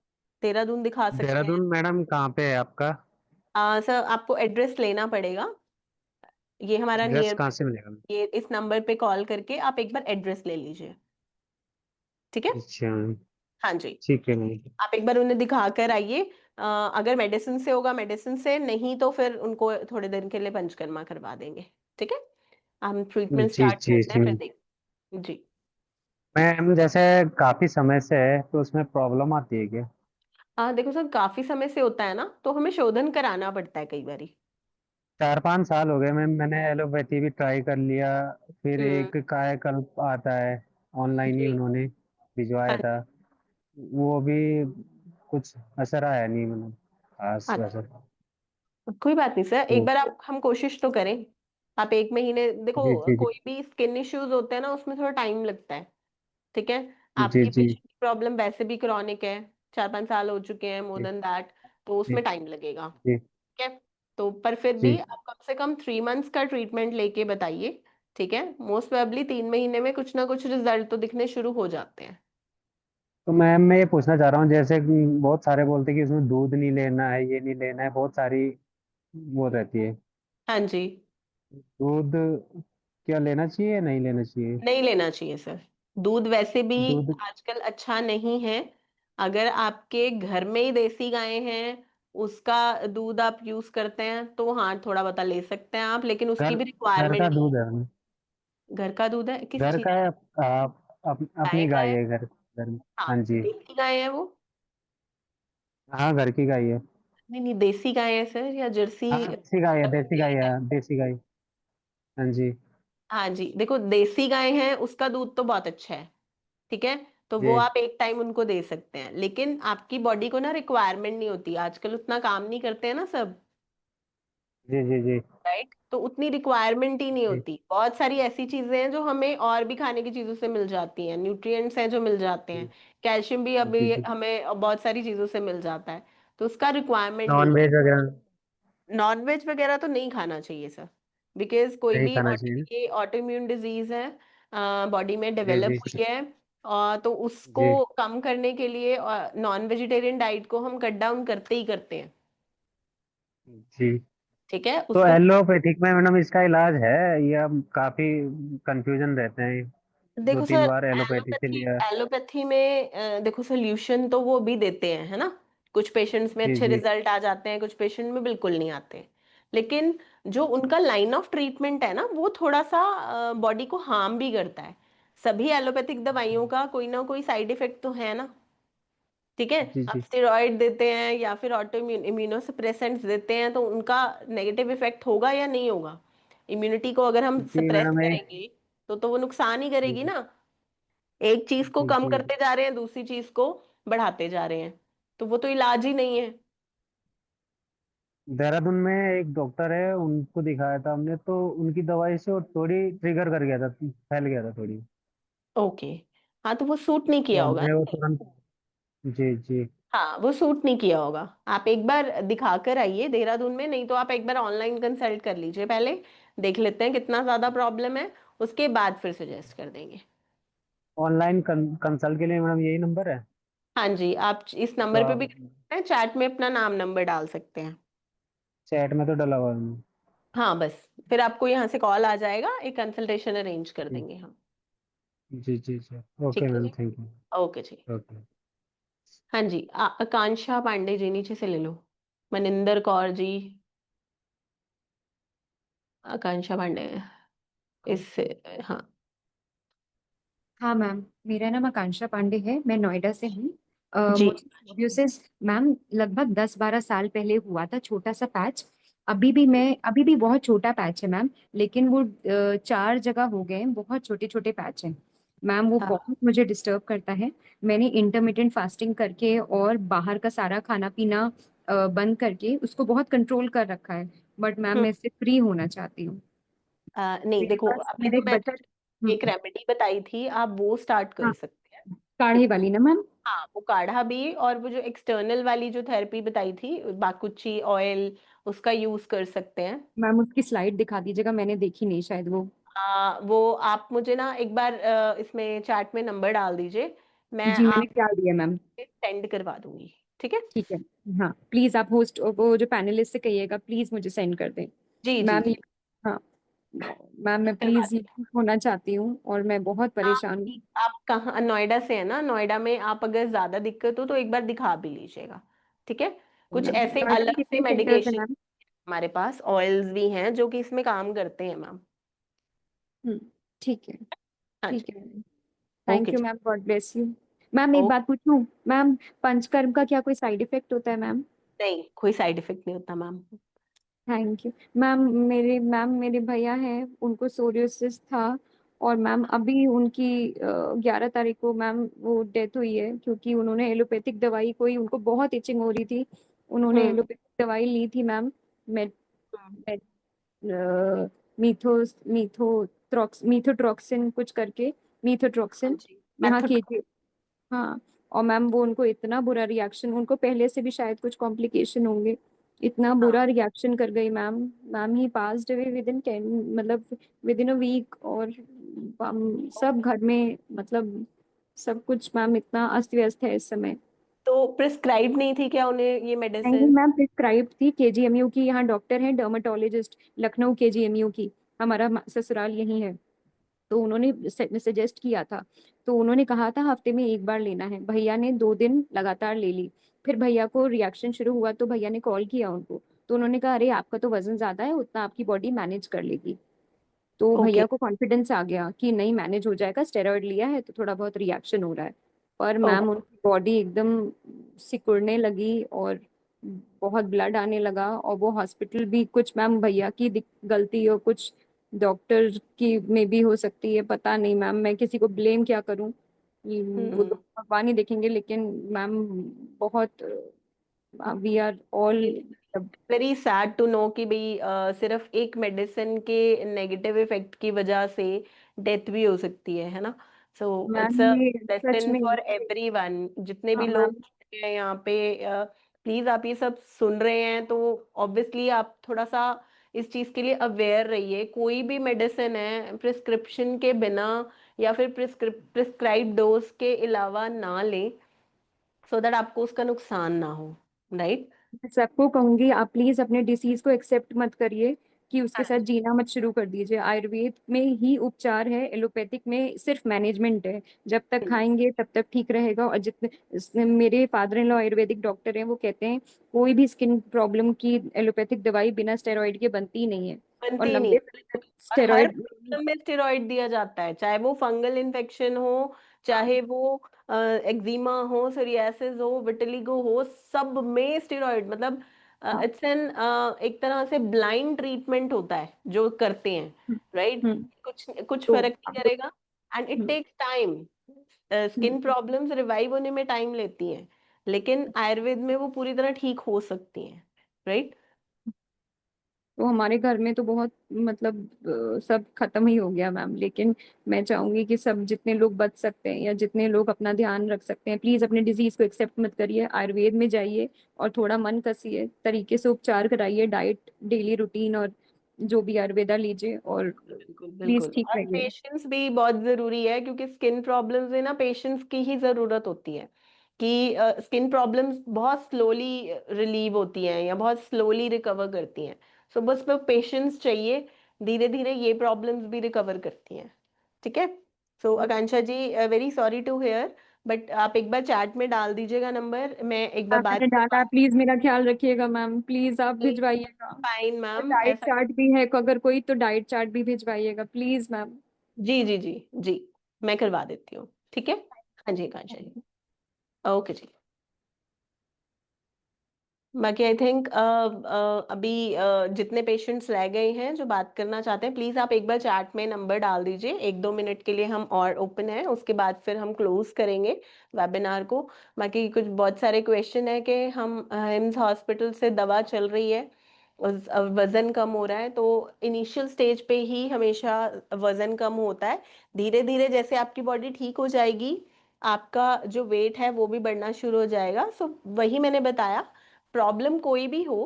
देहरादून दिखा सकते हैं। देहरादून मैडम कहाँ पे है आपका? सर आपको एड्रेस लेना पड़ेगा, ये हमारा एड्रेस नियर, कहाँ से मिलेगा? ये इस नंबर पे कॉल करके आप एक बार एड्रेस ले लीजिए, ठीक है। अच्छा, हाँ जी, ठीक है मैम। आप एक बार उन्हें दिखा कर आइए। अगर मेडिसिन से होगा मेडिसिन से, नहीं तो फिर उनको थोड़े दिन के लिए पंचकर्मा करवा देंगे, ठीक है। हम ट्रीटमेंट जी स्टार्ट जी करते हैं, जी। फिर देख। जी। मैम जैसे काफी समय से है तो उसमें प्रॉब्लम आती है क्या? देखो सर, काफी समय से होता है ना, तो हमें शोधन कराना पड़ता है कई बारी। 4-5 साल हो गए मैम, मैंने एलोपैथी भी ट्राई कर लिया। फिर हम्म। एक कायाकल्प आता है, ऑनलाइन ही जी। उन्होंने भिजवाया हाँ। था। वो भी कुछ असर आया नहीं, मतलब खास हाँ, असर। कोई बात नहीं सर, एक तो बार आप हम कोशिश तो करें। आप 1 महीने देखो, जी जी कोई भी स्किन इश्यूज होते हैं ना, उसमें थोड़ा टाइम लगता है, ठीक है। जी जी आपकी जी पीछे की प्रॉब्लम वैसे भी क्रॉनिक है, 4-5 साल हो चुके हैं, मोर जी देन दैट, तो जी उसमें टाइम लगेगा, जी ठीक है। तो पर फिर भी जी। आप कम से कम 3 मंथ्स का ट्रीटमेंट लेके बताइए, ठीक है। मोस्ट प्रोबेबली 3 महीने में कुछ ना कुछ रिजल्ट तो दिखने शुरू हो जाते हैं। तो मैम मैं ये पूछना चाह रहा हूँ, जैसे कि बहुत सारे बोलते हैं कि उसमें दूध नहीं लेना है, ये नहीं लेना है, बहुत सारी वो रहती है। हाँ जी। दूध क्या लेना चाहिए या नहीं लेना चाहिए? नहीं लेना चाहिए सर, दूध वैसे भी दूध। आजकल अच्छा नहीं है। अगर आपके घर में ही देसी गाय हैं, उसका दूध आप यूज करते हैं, तो हाँ थोड़ा बहुत ले सकते हैं आप, लेकिन उसकी घर भी घर रिक्वायरमेंट का नहीं दूध है? है। घर का दूध है किस घर चीज? का है? गाय अपनी का गाय है। है घर घर में। हाँ, हाँ जी। देसी गाय है वो। हाँ, घर की गाय है। नहीं नहीं, देसी गाय है सर, या जर्सी हाँ, देसी गाय है, देसी गाय ब्रीड है? है, देसी गाय। हाँ जी। हाँ जी, देखो देसी गाय है, उसका दूध तो बहुत अच्छा है, ठीक है। तो वो जी आप एक टाइम उनको दे सकते हैं, लेकिन आपकी बॉडी को ना रिक्वायरमेंट नहीं होती, आजकल उतना काम नहीं करते हैं ना सब, जी जी जी राइट। तो उतनी रिक्वायरमेंट ही नहीं जी होती। बहुत सारी ऐसी चीजें हैं जो हमें और भी खाने की चीजों से मिल जाती हैं, न्यूट्रिएंट्स हैं जो मिल जाते हैं, कैल्शियम भी जी अभी जी। हमें बहुत सारी चीजों से मिल जाता है, तो उसका रिक्वायरमेंट नॉन नहीं है। वेज वगैरह नॉन वेज वगैरह तो नहीं खाना चाहिए सर, बिकॉज कोई नहीं भी खाना चाहिए? ये ऑटोइम्यून डिजीज है, बॉडी में जी डेवलप जी हुई है, और तो उसको जी कम करने के लिए नॉन वेजिटेरियन डाइट को हम कट डाउन करते ही करते हैं, जी। ठीक है तो उसको। एलोपैथिक में मैडम इसका इलाज है या काफी कंफ्यूजन रहते हैं? दो देखो तीन सर, बार एलोपैथी से एलोपैथी लिया। एलोपैथी में देखो सोल्यूशन तो वो भी देते हैं, है ना। कुछ पेशेंट्स में जी अच्छे जी रिजल्ट आ जाते हैं, कुछ पेशेंट में बिल्कुल नहीं आते, लेकिन जो उनका लाइन ऑफ ट्रीटमेंट है ना वो थोड़ा सा बॉडी को हार्म भी करता है। सभी एलोपैथिक दवाइयों का कोई ना कोई साइड इफेक्ट तो है ना। ठीक है, जी आप जी स्टेरॉइड देते हैं या फिर ऑटो इम्यूनोसप्रेसेंट्स देते हैं तो उनका नेगेटिव इफेक्ट होगा या नहीं होगा। इम्यूनिटी को अगर हम जी सप्रेस मैडम एक करेंगे तो वो नुकसान ही जी करेगी ना। एक चीज को जी कम जी करते जा रहे हैं, दूसरी चीज को बढ़ाते जा रहे हैं, तो वो तो इलाज ही नहीं है। देहरादून में एक डॉक्टर है, उनको दिखाया था हमने, तो उनकी दवाई से वो थोड़ी ट्रिगर कर गया था, फैल गया था थोड़ी। ओके। हाँ तो वो सूट नहीं तो किया होगा हमने वो ना। तुरंत जी जी हाँ वो सूट नहीं किया होगा। आप एक बार दिखा कर आइए देहरादून में, नहीं तो आप एक बार ऑनलाइन कंसल्ट कर लीजिए पहले, देख लेते हैं कितना ज्यादा प्रॉब्लम है, उसके बाद फिर सजेस्ट कर देंगे। ऑनलाइन कंसल्ट के लिए मैडम यही नंबर है? हाँ जी, आप इस तो नंबर पे भी आप कर सकते हैं, चैट में अपना नाम नंबर डाल सकते हैं। चैट में तो डला हुआ है। हाँ बस, फिर आपको यहाँ से कॉल आ जाएगा, एक कंसल्टेशन अरेंज कर जी देंगे हम। जी जी जी ओके ठीक है मैम, जी। Thank you. ओके जी। ओके। हाँ जी, आकांक्षा पांडे जी नीचे से ले लो। मनिंदर कौर जी, आकांक्षा पांडे इससे। हाँ हाँ मैम, मेरा नाम आकांक्षा पांडे है, मैं नोएडा से हूँ। जी। मुझे स्कोलियोसिस मैम लगभग 10-12 साल पहले हुआ था, छोटा सा पैच। अभी भी बहुत छोटा पैच है मैम, लेकिन वो 4 जगह हो गए हैं, बहुत छोटे छोटे पैच हैं मैम। वो हाँ। बहुत मुझे डिस्टर्ब करता है। मैंने इंटरमिटेंट फास्टिंग करके और बाहर का सारा खाना पीना बंद करके उसको बहुत कंट्रोल कर रखा है, बट मैम हम्म। मैं इससे फ्री होना चाहती हूँ। नहीं मेरे देखो, पास अभी मेरे तो मैंने बच्चे। जो एक रेमेडी बताई थी आप वो स्टार्ट कर हाँ, सकते हैं। काढ़े ठीक है। वाली ना मैम? हाँ वो काढ़ा भी, और वो जो एक्सटर्नल वाली जो थेरेपी बताई थी बाकुची ऑयल, उसका यूज कर सकते हैं। मैम उसकी स्लाइड दिखा दीजिएगा, मैंने देखी नहीं शायद वो। वो आप मुझे ना एक बार इसमें चैट में नंबर डाल दीजिए, मैं जी मैंने आप क्या दिया मैम। सेंड करवा दूंगी। ठीक है। ठीक है। हाँ प्लीज आप होस्ट वो जो पैनलिस्ट से कहिएगा प्लीज मुझे सेंड कर दें जी जी मैम। जी। हाँ मैम मैं करवा प्लीज ये दूंगी। ठीक होना चाहती हूँ और मैं बहुत परेशान हूँ। आप कहाँ, नोएडा से है ना? नोएडा में आप अगर ज्यादा दिक्कत हो तो एक बार दिखा भी लीजिएगा। ठीक है। कुछ मैम ऐसे नोएडा में अलग से कितने सेंटर्स है मेडिकेशन मैम? हमारे पास, ऑयल्स भी हैं जो कि इसमें काम करते हैं मैम। ठीक है। हाँ जी। ठीक है। ओके थैंक यू जी। Ma'am, God bless you. Ma'am एक ओ बात पूछूं मैम, पंचकर्म का क्या कोई साइड इफेक्ट होता है मैम? नहीं, कोई साइड इफेक्ट नहीं होता मैम। Thank you ma'am. मेरे भैया हैं, उनको सोरियोसिस था, और मैम अभी उनकी 11 तारीख को मैम वो डेथ हुई है, क्योंकि उन्होंने एलोपैथिक दवाई, कोई उनको बहुत इचिंग हो रही थी, उन्होंने हम्म। एलोपैथिक दवाई ली थी मैम। मेड हम्म। मेड मीथोट्रोक्सिन कुछ करके, हाँ मीथोट्रोक्सिन। जी, यहाँ मेथड। के हाँ। और मैम वो उनको इतना बुरा रिएक्शन, उनको पहले से भी शायद कुछ कॉम्प्लिकेशन होंगे, इतना बुरा हाँ रिएक्शन कर गई ma'am. Ma'am he passed away with in 10, मतलब विद इन अ वीक। और हम सब घर में मतलब सब कुछ मैम इतना अस्त व्यस्त है इस समय। तो प्रिस्क्राइब नहीं थी क्या उन्हें ये नहीं मेडिसिन? मैम प्रिस्क्राइब थी, केजीएमयू की यहाँ डॉक्टर है, डर्माटोलॉजिस्ट, लखनऊ केजीएमयू की, हमारा ससुराल यही है। तो उन्होंने सजेस्ट किया था, तो उन्होंने कहा था हफ्ते में एक बार लेना है। भैया ने 2 दिन लगातार ले ली, फिर भैया को रिएक्शन शुरू हुआ तो भैया ने कॉल किया उनको, तो उन्होंने कहा अरे आपका तो वजन ज्यादा है, उतना आपकी बॉडी मैनेज कर लेगी। तो ओके। भैया को कॉन्फिडेंस आ गया कि नहीं मैनेज हो जाएगा, स्टेरॉइड लिया है तो थोड़ा बहुत रिएक्शन हो रहा है। पर मैम ओके। उनकी बॉडी एकदम सिकुड़ने लगी और बहुत ब्लड आने लगा, और वो हॉस्पिटल भी, कुछ मैम भैया की गलती और कुछ डॉक्टर की में भी हो सकती है, पता नहीं मैम, मैं किसी को ब्लेम क्या करूं। वो तो हम्म। भगवान ही देखेंगे, लेकिन मैम बहुत we are all. Very sad to know कि भाई सिर्फ एक मेडिसिन के नेगेटिव इफेक्ट की वजह से डेथ भी हो सकती है ना? सो इट्स मैम अ ये सच लेसन में। फॉर एवरीवन, जितने हाँ भी लोग मैम। हैं यहाँ पे। प्लीज आप ये सब सुन रहे हैं तो ऑब्वियसली आप थोड़ा सा इस चीज के लिए अवेयर रहिए। कोई भी मेडिसिन है प्रिस्क्रिप्शन के बिना या फिर प्रिस्क्राइब डोज के अलावा ना लें, सो दैट आपको उसका नुकसान ना हो। राइट। मैं सबको कहूंगी आप प्लीज अपने डिसीज को एक्सेप्ट मत करिए, कि उसके साथ जीना मत शुरू कर दीजिए। आयुर्वेद में ही उपचार है, एलोपैथिक में सिर्फ मैनेजमेंट है। जब तक खाएंगे तब तक ठीक रहेगा। और मेरे father in law Ayurvedic doctor हैं, वो कहते हैं कोई भी स्किन प्रॉब्लम की एलोपैथिक दवाई बिना स्टेरॉइड के बनती ही नहीं है। और बनती ही नहीं 90% और हर स्टेरॉइड प्रॉब्लम में स्टेरॉइड दिया जाता है, चाहे वो फंगल इन्फेक्शन हो, चाहे वो एक्जिमा हो, सोरियासिस हो, विटिलिगो हो, सब में स्टेरॉइड मतलब इट्स एन एक तरह से ब्लाइंड ट्रीटमेंट होता है जो करते हैं, राइट? कुछ कुछ तो फर्क नहीं करेगा and it takes time. Skin problems revive होने में टाइम लेती हैं, लेकिन आयुर्वेद में वो पूरी तरह ठीक हो सकती हैं, राइट? तो हमारे घर में तो बहुत मतलब सब खत्म ही हो गया मैम। लेकिन मैं चाहूंगी कि सब जितने लोग बच सकते हैं या जितने लोग अपना ध्यान रख सकते हैं, प्लीज अपने डिजीज को एक्सेप्ट मत करिए, आयुर्वेद में जाइए और थोड़ा मन कसिए, तरीके से उपचार कराइए, डाइट, डेली रूटीन और जो भी आयुर्वेदा लीजिए और बिल्कुल प्लीज बिल्कुल। ठीक और रहिए। पेशेंस भी बहुत जरूरी है, क्योंकि स्किन प्रॉब्लम्स में ना पेशेंस की ही जरूरत होती है कि स्किन प्रॉब्लम्स बहुत स्लोली रिलीव होती हैं या बहुत स्लोली रिकवर करती हैं। सो बस पे पेशेंस चाहिए, धीरे धीरे ये प्रॉब्लम्स भी रिकवर करती हैं। ठीक है। सो आकांक्षा जी, very sorry to hear, but आप एक बार चैट में डाल दीजिएगा नंबर, मैं एक बार मैम बात मैंने डाला, प्लीज मेरा ख्याल रखिएगा मैम, प्लीज आप भिजवाइएगा। फाइन और मैम, डाइट ऐसा चार्ट भी है, अगर कोई तो डाइट चार्ट भी भिजवाइएगा प्लीज मैम। जी जी जी जी, मैं करवा देती हूँ। ठीक है। हाँ जी आकांक्षा जी, ओके जी। बाकी आई थिंक अभी जितने पेशेंट्स रह गए हैं जो बात करना चाहते हैं, प्लीज आप एक बार चैट में नंबर डाल दीजिए। 1-2 मिनट के लिए हम और ओपन है, उसके बाद फिर हम क्लोज करेंगे वेबिनार को। बाकी कुछ बहुत सारे क्वेश्चन है कि हम हिम्स हॉस्पिटल से दवा चल रही है, वजन कम हो रहा है, तो इनिशियल स्टेज पे ही हमेशा वजन कम होता है। धीरे धीरे जैसे आपकी बॉडी ठीक हो जाएगी, आपका जो वेट है वो भी बढ़ना शुरू हो जाएगा। सो वही मैंने बताया, प्रॉब्लम कोई भी हो,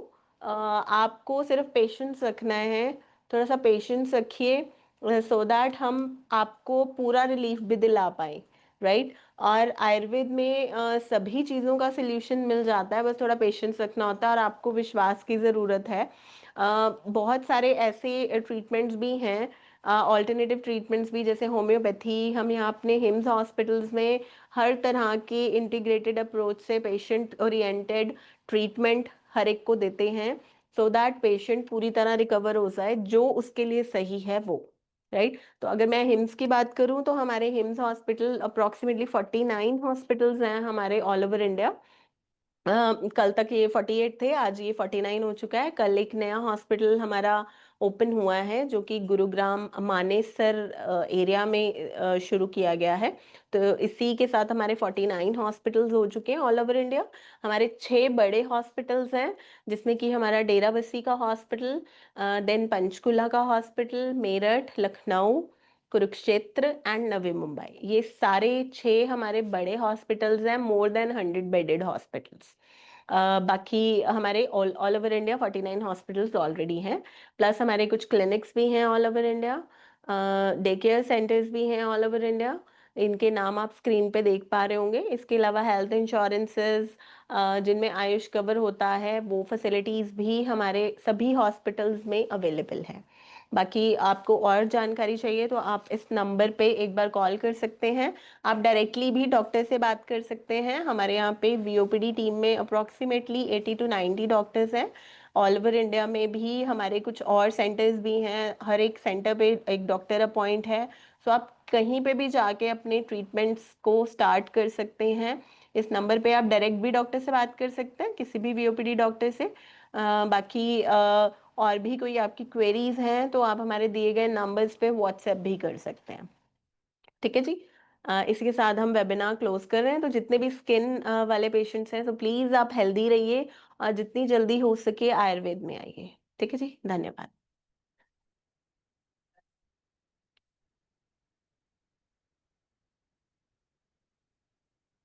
आपको सिर्फ पेशेंस रखना है। थोड़ा सा पेशेंस रखिए सो दैट हम आपको पूरा रिलीफ भी दिला पाए, राइट? और आयुर्वेद में सभी चीज़ों का सोल्यूशन मिल जाता है, बस थोड़ा पेशेंस रखना होता है और आपको विश्वास की ज़रूरत है। बहुत सारे ऐसे ट्रीटमेंट्स भी हैं, ऑल्टरनेटिव ट्रीटमेंट्स भी, जैसे होम्योपैथी। हम यहाँ अपने हिम्स हॉस्पिटल्स में हर तरह के इंटीग्रेटेड अप्रोच से पेशेंट ओरिएंटेड ट्रीटमेंट हर एक को देते हैं, सो दैट पेशेंट पूरी तरह रिकवर हो जाए जो उसके लिए सही है वो, राइट? तो अगर मैं हिम्स की बात करूं तो हमारे हिम्स हॉस्पिटल अप्रोक्सीमेटली 49 हॉस्पिटल्स हैं हमारे ऑल ओवर इंडिया। कल तक ये 48 थे, आज ये 49 हो चुका है। कल एक नया हॉस्पिटल हमारा ओपन हुआ है जो कि गुरुग्राम मानेसर एरिया में शुरू किया गया है। तो इसी के साथ हमारे 49 हॉस्पिटल्स हो चुके हैं ऑल ओवर इंडिया। हमारे 6 बड़े हॉस्पिटल्स हैं, जिसमें कि हमारा डेराबस्सी का हॉस्पिटल, देन पंचकुला का हॉस्पिटल, मेरठ, लखनऊ, कुरुक्षेत्र एंड नवी मुंबई, ये सारे 6 हमारे बड़े हॉस्पिटल्स हैं, मोर देन 100 बेडेड हॉस्पिटल्स। बाकी हमारे all over India 49 hospitals already हैं, प्लस हमारे कुछ क्लिनिक्स भी हैं all over India, day care centres भी हैं ऑल ओवर इंडिया। इनके नाम आप स्क्रीन पे देख पा रहे होंगे। इसके अलावा हेल्थ इंश्योरेंसेस जिनमें आयुष कवर होता है, वो फैसिलिटीज़ भी हमारे सभी हॉस्पिटल्स में अवेलेबल है। बाकी आपको और जानकारी चाहिए तो आप इस नंबर पे एक बार कॉल कर सकते हैं। आप डायरेक्टली भी डॉक्टर से बात कर सकते हैं। हमारे यहाँ पे वीओपीडी टीम में अप्रोक्सीमेटली 80 to 90 डॉक्टर्स हैं। ऑल ओवर इंडिया में भी हमारे कुछ और सेंटर्स भी हैं, हर एक सेंटर पे एक डॉक्टर अपॉइंट है। सो आप कहीं पे भी जाके अपने ट्रीटमेंट्स को स्टार्ट कर सकते हैं। इस नंबर पे आप डायरेक्ट भी डॉक्टर से बात कर सकते हैं, किसी भी वीओपीडी डॉक्टर से। बाकी और भी कोई आपकी क्वेरीज हैं तो आप हमारे दिए गए नंबर्स पे व्हाट्सएप भी कर सकते हैं। ठीक है जी। इसी के साथ हम वेबिनार क्लोज कर रहे हैं। तो जितने भी स्किन वाले पेशेंट्स हैं, तो प्लीज आप हेल्दी रहिए और जितनी जल्दी हो सके आयुर्वेद में आइए। ठीक है जी, धन्यवाद।